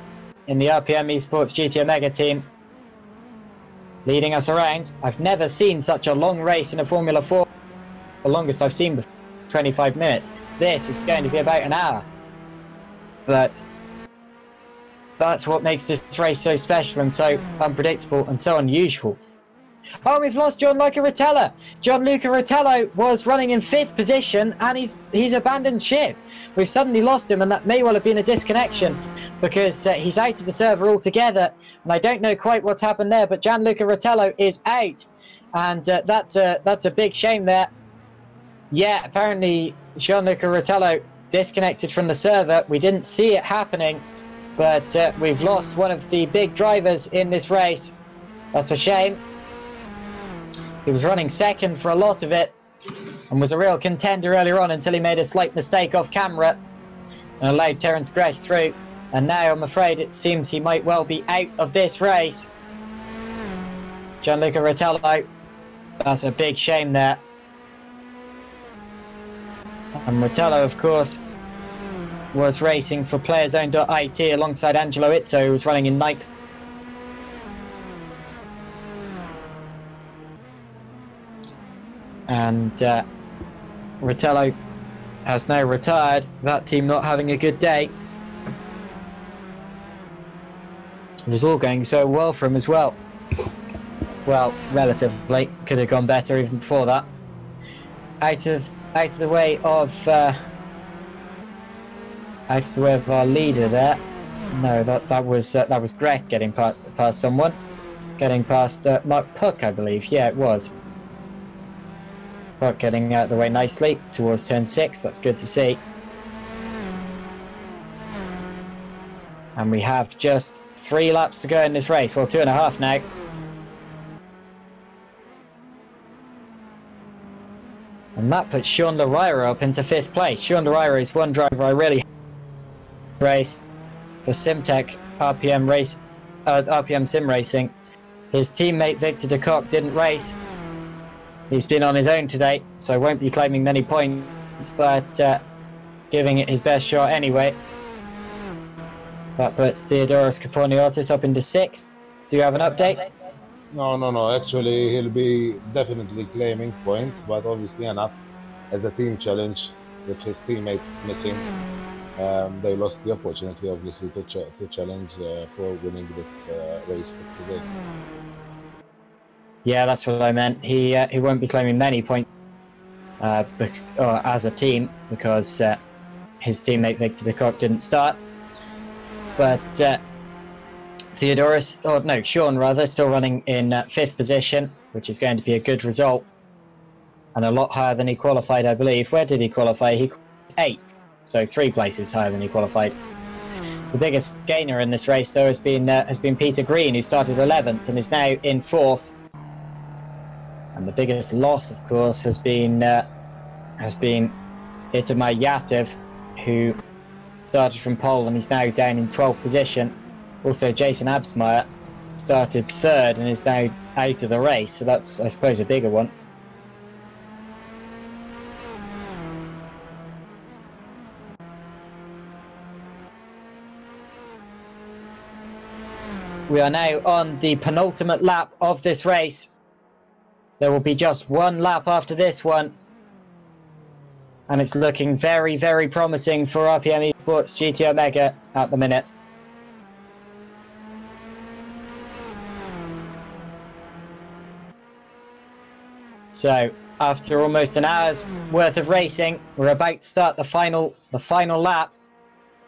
in the RPM Esports GT Omega team, leading us around. I've never seen such a long race in a Formula 4. The longest I've seen before, 25 minutes. This is going to be about an hour. But that's what makes this race so special and so unpredictable and so unusual. Oh, we've lost Gianluca Rotella. Gianluca Rotella was running in 5th position and he's abandoned ship. We've suddenly lost him, and that may well have been a disconnection because he's out of the server altogether, and I don't know quite what's happened there, but Gianluca Rotella is out, and that's a big shame there. Yeah, apparently Gianluca Rotella disconnected from the server. We didn't see it happening, but we've lost one of the big drivers in this race. That's a shame. He was running second for a lot of it and was a real contender earlier on until he made a slight mistake off camera and allowed Terence Grech through. And now I'm afraid it seems he might well be out of this race. Gianluca Rotella, that's a big shame there. And Rotella, of course, was racing for PlayerZone.it alongside Angelo Izzo, who was running in 9th. And Rotella has now retired, that team not having a good day. It was all going so well for him as well. Well, relatively. Could have gone better even before that. Out of the way of our leader there. No, that was Grech getting past someone. Getting past Mark Puck, I believe. Yeah, it was. Puck getting out of the way nicely towards turn 6. That's good to see. And we have just 3 laps to go in this race. Well, 2.5 now. And that puts Sean Larira up into 5th place. Sean Larira is one driver I really race for Simtech RPM Sim Racing. His teammate Victor de Kock didn't race. He's been on his own today, so won't be claiming many points, but giving it his best shot anyway. That puts Theodoros Korniotis up into 6th. Do you have an update? No. Actually, he'll be definitely claiming points, but obviously enough as a team challenge with his teammates missing. They lost the opportunity, obviously, to challenge for winning this race of today. Yeah, that's what I meant. He won't be claiming many points as a team because his teammate Victor de Kock didn't start. But Sean rather, still running in 5th position, which is going to be a good result. And a lot higher than he qualified, I believe. Where did he qualify? He qualified 8th, so 3 places higher than he qualified. The biggest gainer in this race, though, has been Peter Green, who started 11th and is now in 4th. And the biggest loss, of course, has been Itamar Yatev, who started from pole and is now down in 12th position. Also, Jason Absmeyer started third and is now out of the race, so that's, I suppose, a bigger one. We are now on the penultimate lap of this race. There will be just one lap after this one. And it's looking very, very promising for RPM Esports GT Omega at the minute. So, after almost an hour's worth of racing, we're about to start the final lap.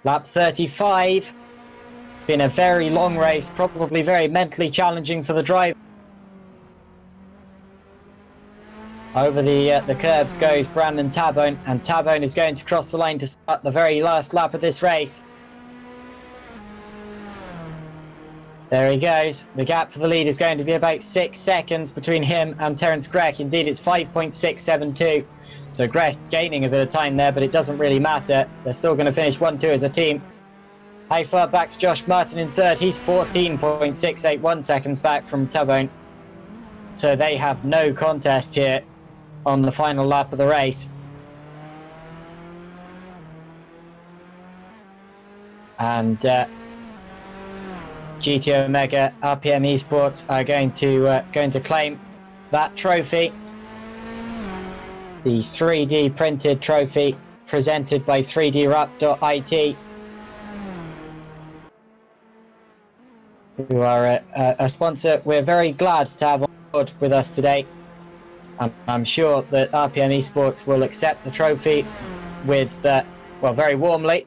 Lap 35. It's been a very long race, probably very mentally challenging for the driver. Over the curbs goes Brandon Tabone, and Tabone is going to cross the line to start the very last lap of this race. There he goes. The gap for the lead is going to be about 6 seconds between him and Terence Grech. Indeed, it's 5.672. So Grech gaining a bit of time there, but it doesn't really matter. They're still going to finish 1-2 as a team. How far back's Josh Martin in third? He's 14.681 seconds back from Tabone. So they have no contest here on the final lap of the race. And GT Omega RPM Esports are going to claim that trophy, the 3D printed trophy presented by 3DWrap.it, who are a sponsor we're very glad to have on board with us today. I'm sure that RPM Esports will accept the trophy with, well, very warmly,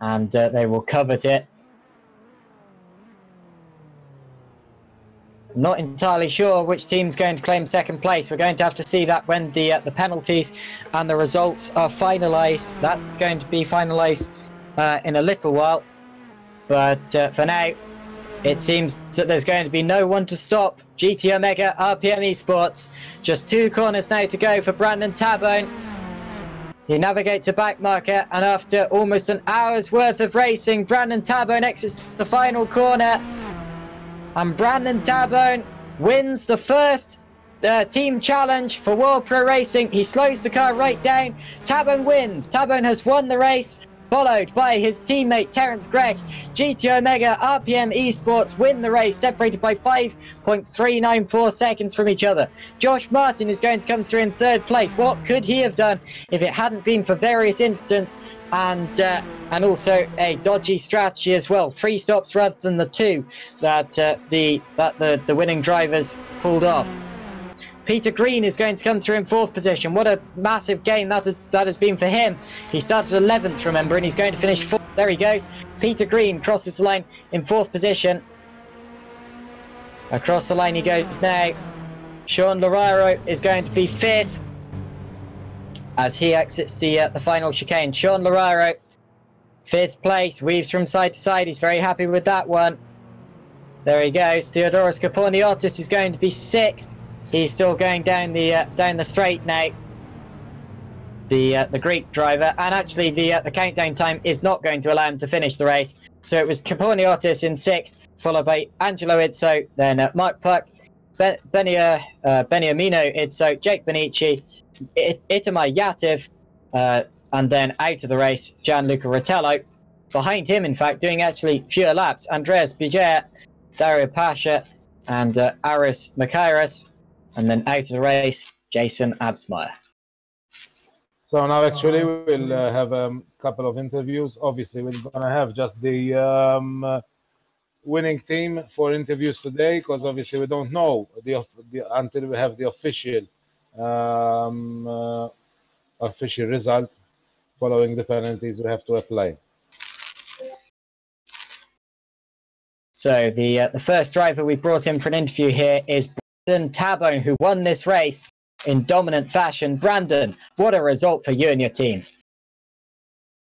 and they will covet it. I'm not entirely sure which team's going to claim second place. We're going to have to see that when the penalties and the results are finalised. That's going to be finalised in a little while. But for now, it seems that there's going to be no one to stop GT Omega RPM Esports. Just 2 corners now to go for Brandon Tabone. He navigates a back marker, and after almost an hour's worth of racing, Brandon Tabone exits the final corner. And Brandon Tabone wins the first team challenge for World Pro Racing. He slows the car right down. Tabone wins. Tabone has won the race, followed by his teammate Terence Grech. GT Omega RPM Esports win the race, separated by 5.394 seconds from each other. Josh Martin is going to come through in third place. What could he have done if it hadn't been for various incidents and also a dodgy strategy as well? 3 stops rather than the 2 that the winning drivers pulled off. Peter Green is going to come through in 4th position. What a massive gain that has been for him. He started 11th, remember, and he's going to finish 4th. There he goes. Peter Green crosses the line in 4th position. Across the line he goes now. Sean Loraro is going to be 5th as he exits the final chicane. Sean Loraro, 5th place, weaves from side to side. He's very happy with that one. There he goes. Theodoros Kaporniotis is going to be 6th. He's still going down the straight now. The Greek driver, and actually the countdown time is not going to allow him to finish the race. So it was Kaporniotis in 6th, followed by Angelo Izzo, then Mark Puck, Beniamino Izzo, Jake Benici, Itamar Yativ, and then out of the race, Gianluca Rotello. Behind him, in fact, doing actually fewer laps, Andreas Biger, Dario Pasha, and Aris Makairas. And then out of the race, Jason Absmeyer. So now actually we'll have a couple of interviews. Obviously, we're going to have just the winning team for interviews today, because obviously we don't know until we have the official result following the penalties we have to apply. So the first driver we brought in for an interview here is Brandon Tabone, who won this race in dominant fashion. Brandon, what a result for you and your team.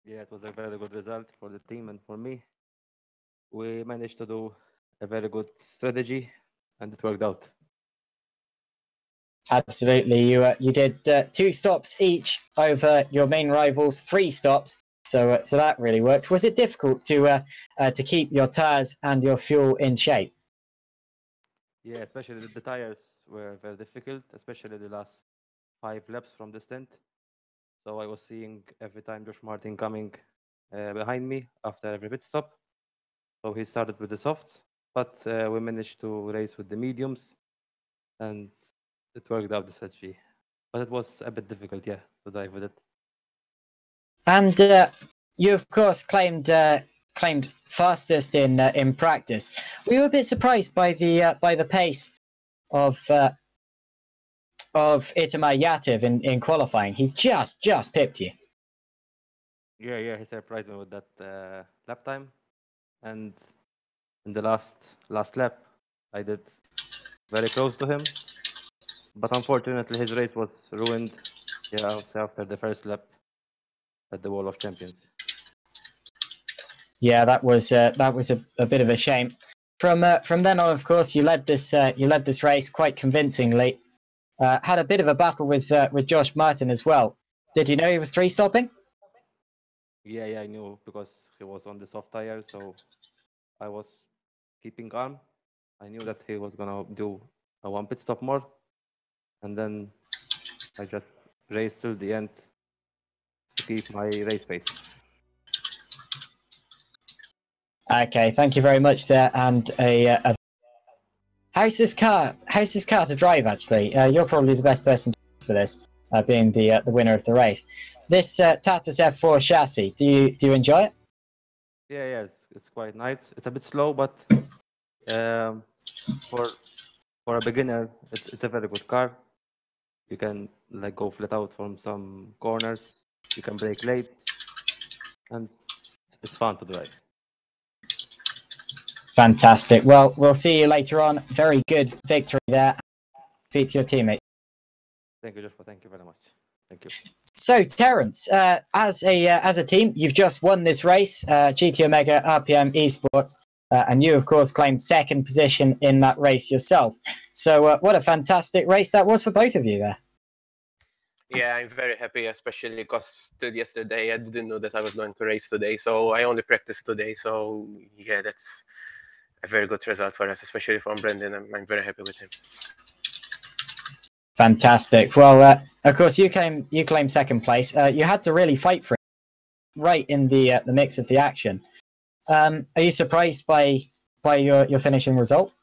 Yeah, it was a very good result for the team and for me. We managed to do a very good strategy, and it worked out. Absolutely. You did 2 stops each over your main rivals, 3 stops. So that really worked. Was it difficult to keep your tires and your fuel in shape? Yeah, especially the tires were very difficult, especially the last 5 laps from the stint. So I was seeing every time Josh Martin coming behind me after every pit stop. So he started with the softs, but we managed to race with the mediums, and it worked out the strategy. But it was a bit difficult, yeah, to drive with it. And you, of course, claimed fastest in practice. Were you a bit surprised by the pace of Itamar Yativ in qualifying? He just pipped you. Yeah, he surprised me with that lap time, and in the last lap, I did very close to him, but unfortunately his race was ruined. Yeah, after the first lap at the Wall of Champions. Yeah, that was a bit of a shame. From then on, of course, you led this race quite convincingly. Had a bit of a battle with Josh Martin as well. Did you know he was 3-stopping? Yeah, I knew because he was on the soft tire, so I was keeping calm. I knew that he was gonna do a 1 pit stop more, and then I just raced till the end to keep my race pace. Okay, thank you very much there. And how's this car to drive? Actually, you're probably the best person for this, being the winner of the race. This Tatuus F4 chassis. Do you enjoy it? Yeah, it's quite nice. It's a bit slow, but um, for a beginner, it's a very good car. You can like go flat out from some corners. You can brake late, and it's fun to drive. Fantastic. Well, we'll see you later on. Very good victory there. Defeat your teammate. Thank you, Joshua. Thank you very much. Thank you. So, Terence, as a team, you've just won this race, GT Omega RPM Esports, and you, of course, claimed second position in that race yourself. So, what a fantastic race that was for both of you there. Yeah, I'm very happy, especially because till yesterday I didn't know that I was going to race today, so I only practiced today. So yeah, that's a very good result for us, especially from Brendan. I'm very happy with him. Fantastic. Well, of course, you claimed second place. You had to really fight for it, right in the mix of the action. Are you surprised by your finishing result?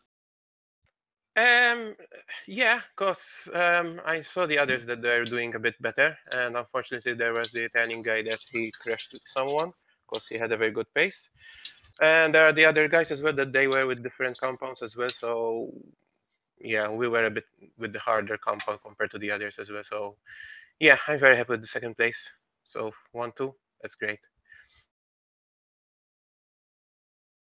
Yeah, because I saw the others that they're doing a bit better, and unfortunately there was the Italian guy that he crashed with someone because he had a very good pace, and there are the other guys as well that they were with different compounds as well. So yeah, we were a bit with the harder compound compared to the others as well. So yeah, I'm very happy with the second place. So 1-2, that's great.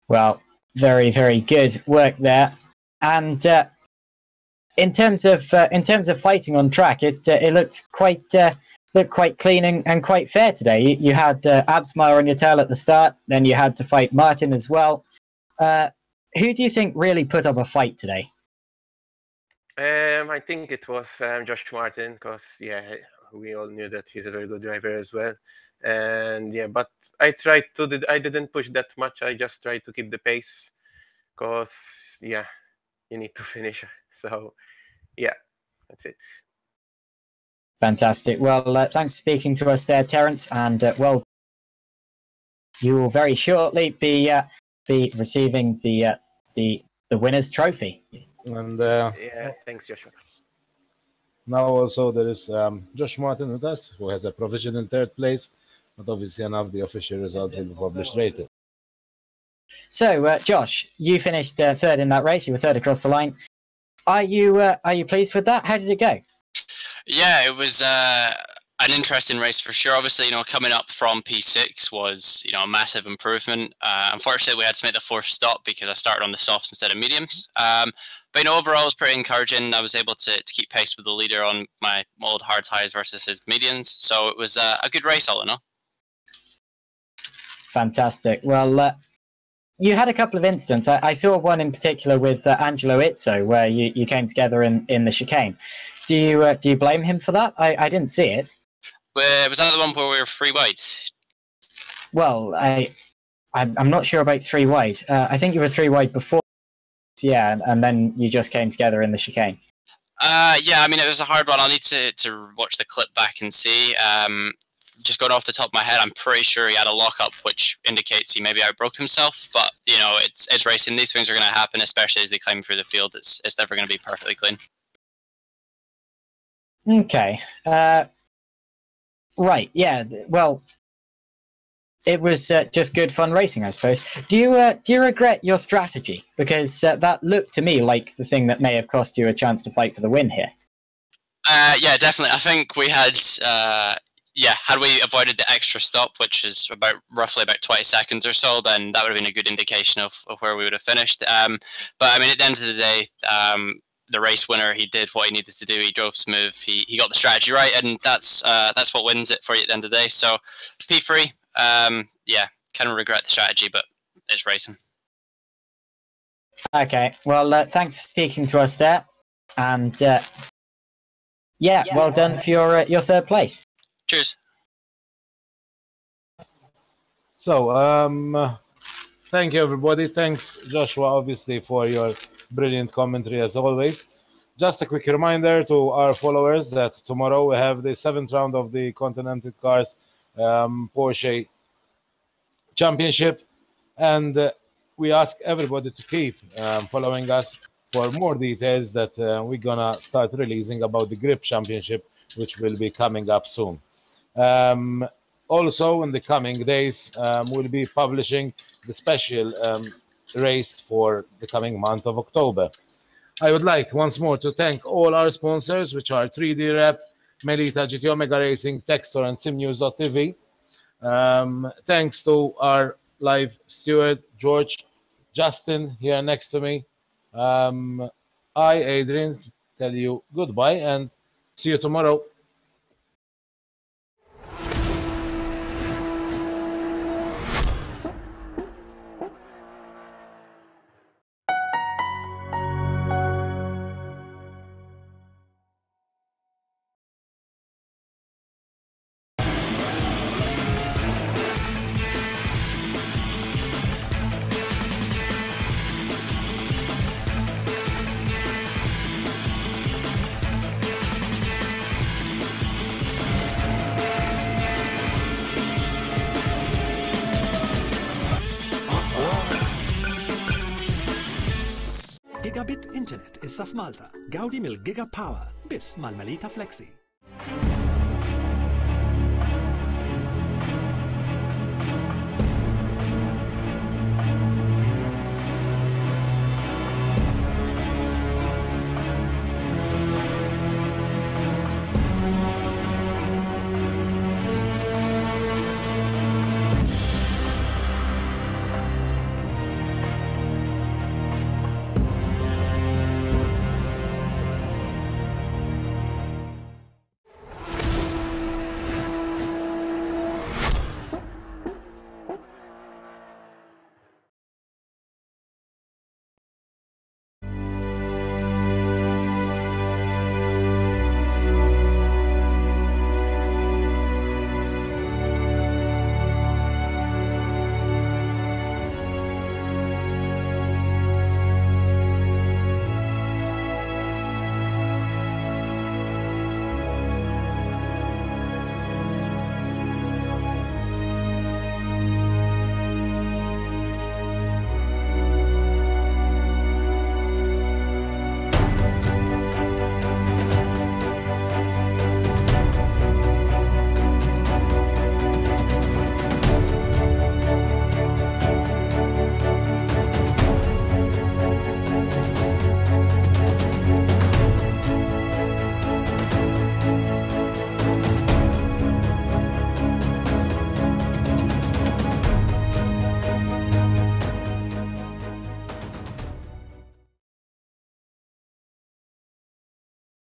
Well, very good work there. And in terms of fighting on track, it looked quite clean and quite fair today. You had Absmar on your tail at the start, then you had to fight Martin as well. Who do you think really put up a fight today? I think it was Josh Martin because yeah, we all knew that he's a very good driver as well, and yeah, but I didn't push that much. I just tried to keep the pace because yeah, you need to finish. So yeah, that's it. Fantastic. Well, thanks for speaking to us there, Terence, and well, you will very shortly be receiving the winner's trophy. And Yeah, thanks, Joshua. now also there is Josh Martin with us, who has a provisional third place, but obviously enough the official result will be published later. So, Josh, you finished third in that race. You were third across the line. Are you pleased with that? How did it go? Yeah, it was an interesting race for sure. Obviously, coming up from P6 was, a massive improvement. Unfortunately, we had to make the fourth stop because I started on the softs instead of mediums. But overall, it was pretty encouraging. I was able to keep pace with the leader on my old hard tires versus his mediums. So it was a good race all in all. Fantastic. Well, you had a couple of incidents. I saw one in particular with Angelo Izzo, where you came together in the chicane. Do you blame him for that? I didn't see it. Was that the one where we were 3 wide? Well, I'm not sure about 3 wide. I think you were 3 wide before, yeah, and then you just came together in the chicane. Yeah, I mean, it was a hard one. I'll need to watch the clip back and see. Just going off the top of my head, I'm pretty sure he had a lockup, which indicates he maybe outbroke himself. But you know, it's racing. These things are going to happen, especially as they climb through the field. It's never going to be perfectly clean. Okay. Right. Yeah. Well, it was just good fun racing, I suppose. Do you regret your strategy? Because that looked to me like the thing that may have cost you a chance to fight for the win here. Yeah, definitely. I think we had, had we avoided the extra stop, which is roughly about 20 seconds or so, then that would have been a good indication of where we would have finished. But I mean, at the end of the day, the race winner, he did what he needed to do. He drove smooth. He got the strategy right, and that's what wins it for you at the end of the day. So P3, yeah, kind of regret the strategy, but it's racing. Okay. Well, thanks for speaking to us there, and yeah, well done for your 3rd place. Cheers. So, thank you, everybody. Thanks, Joshua, obviously, for your brilliant commentary, as always. Just a quick reminder to our followers that tomorrow we have the 7th round of the Continental Cars Porsche Championship, and we ask everybody to keep following us for more details that we're gonna start releasing about the Grip Championship, which will be coming up soon. Also, in the coming days, we'll be publishing the special race for the coming month of October. I would like once more to thank all our sponsors, which are 3D Rep, Melita, GT Omega Racing, Textor, and SimNews.tv. Thanks to our live steward, George, Justin, here next to me. I, Adrian, tell you goodbye and see you tomorrow. Gigabit Internet issa f'Malta. Gawdi mill-Giga Power. Biss mal-Melita Flexi.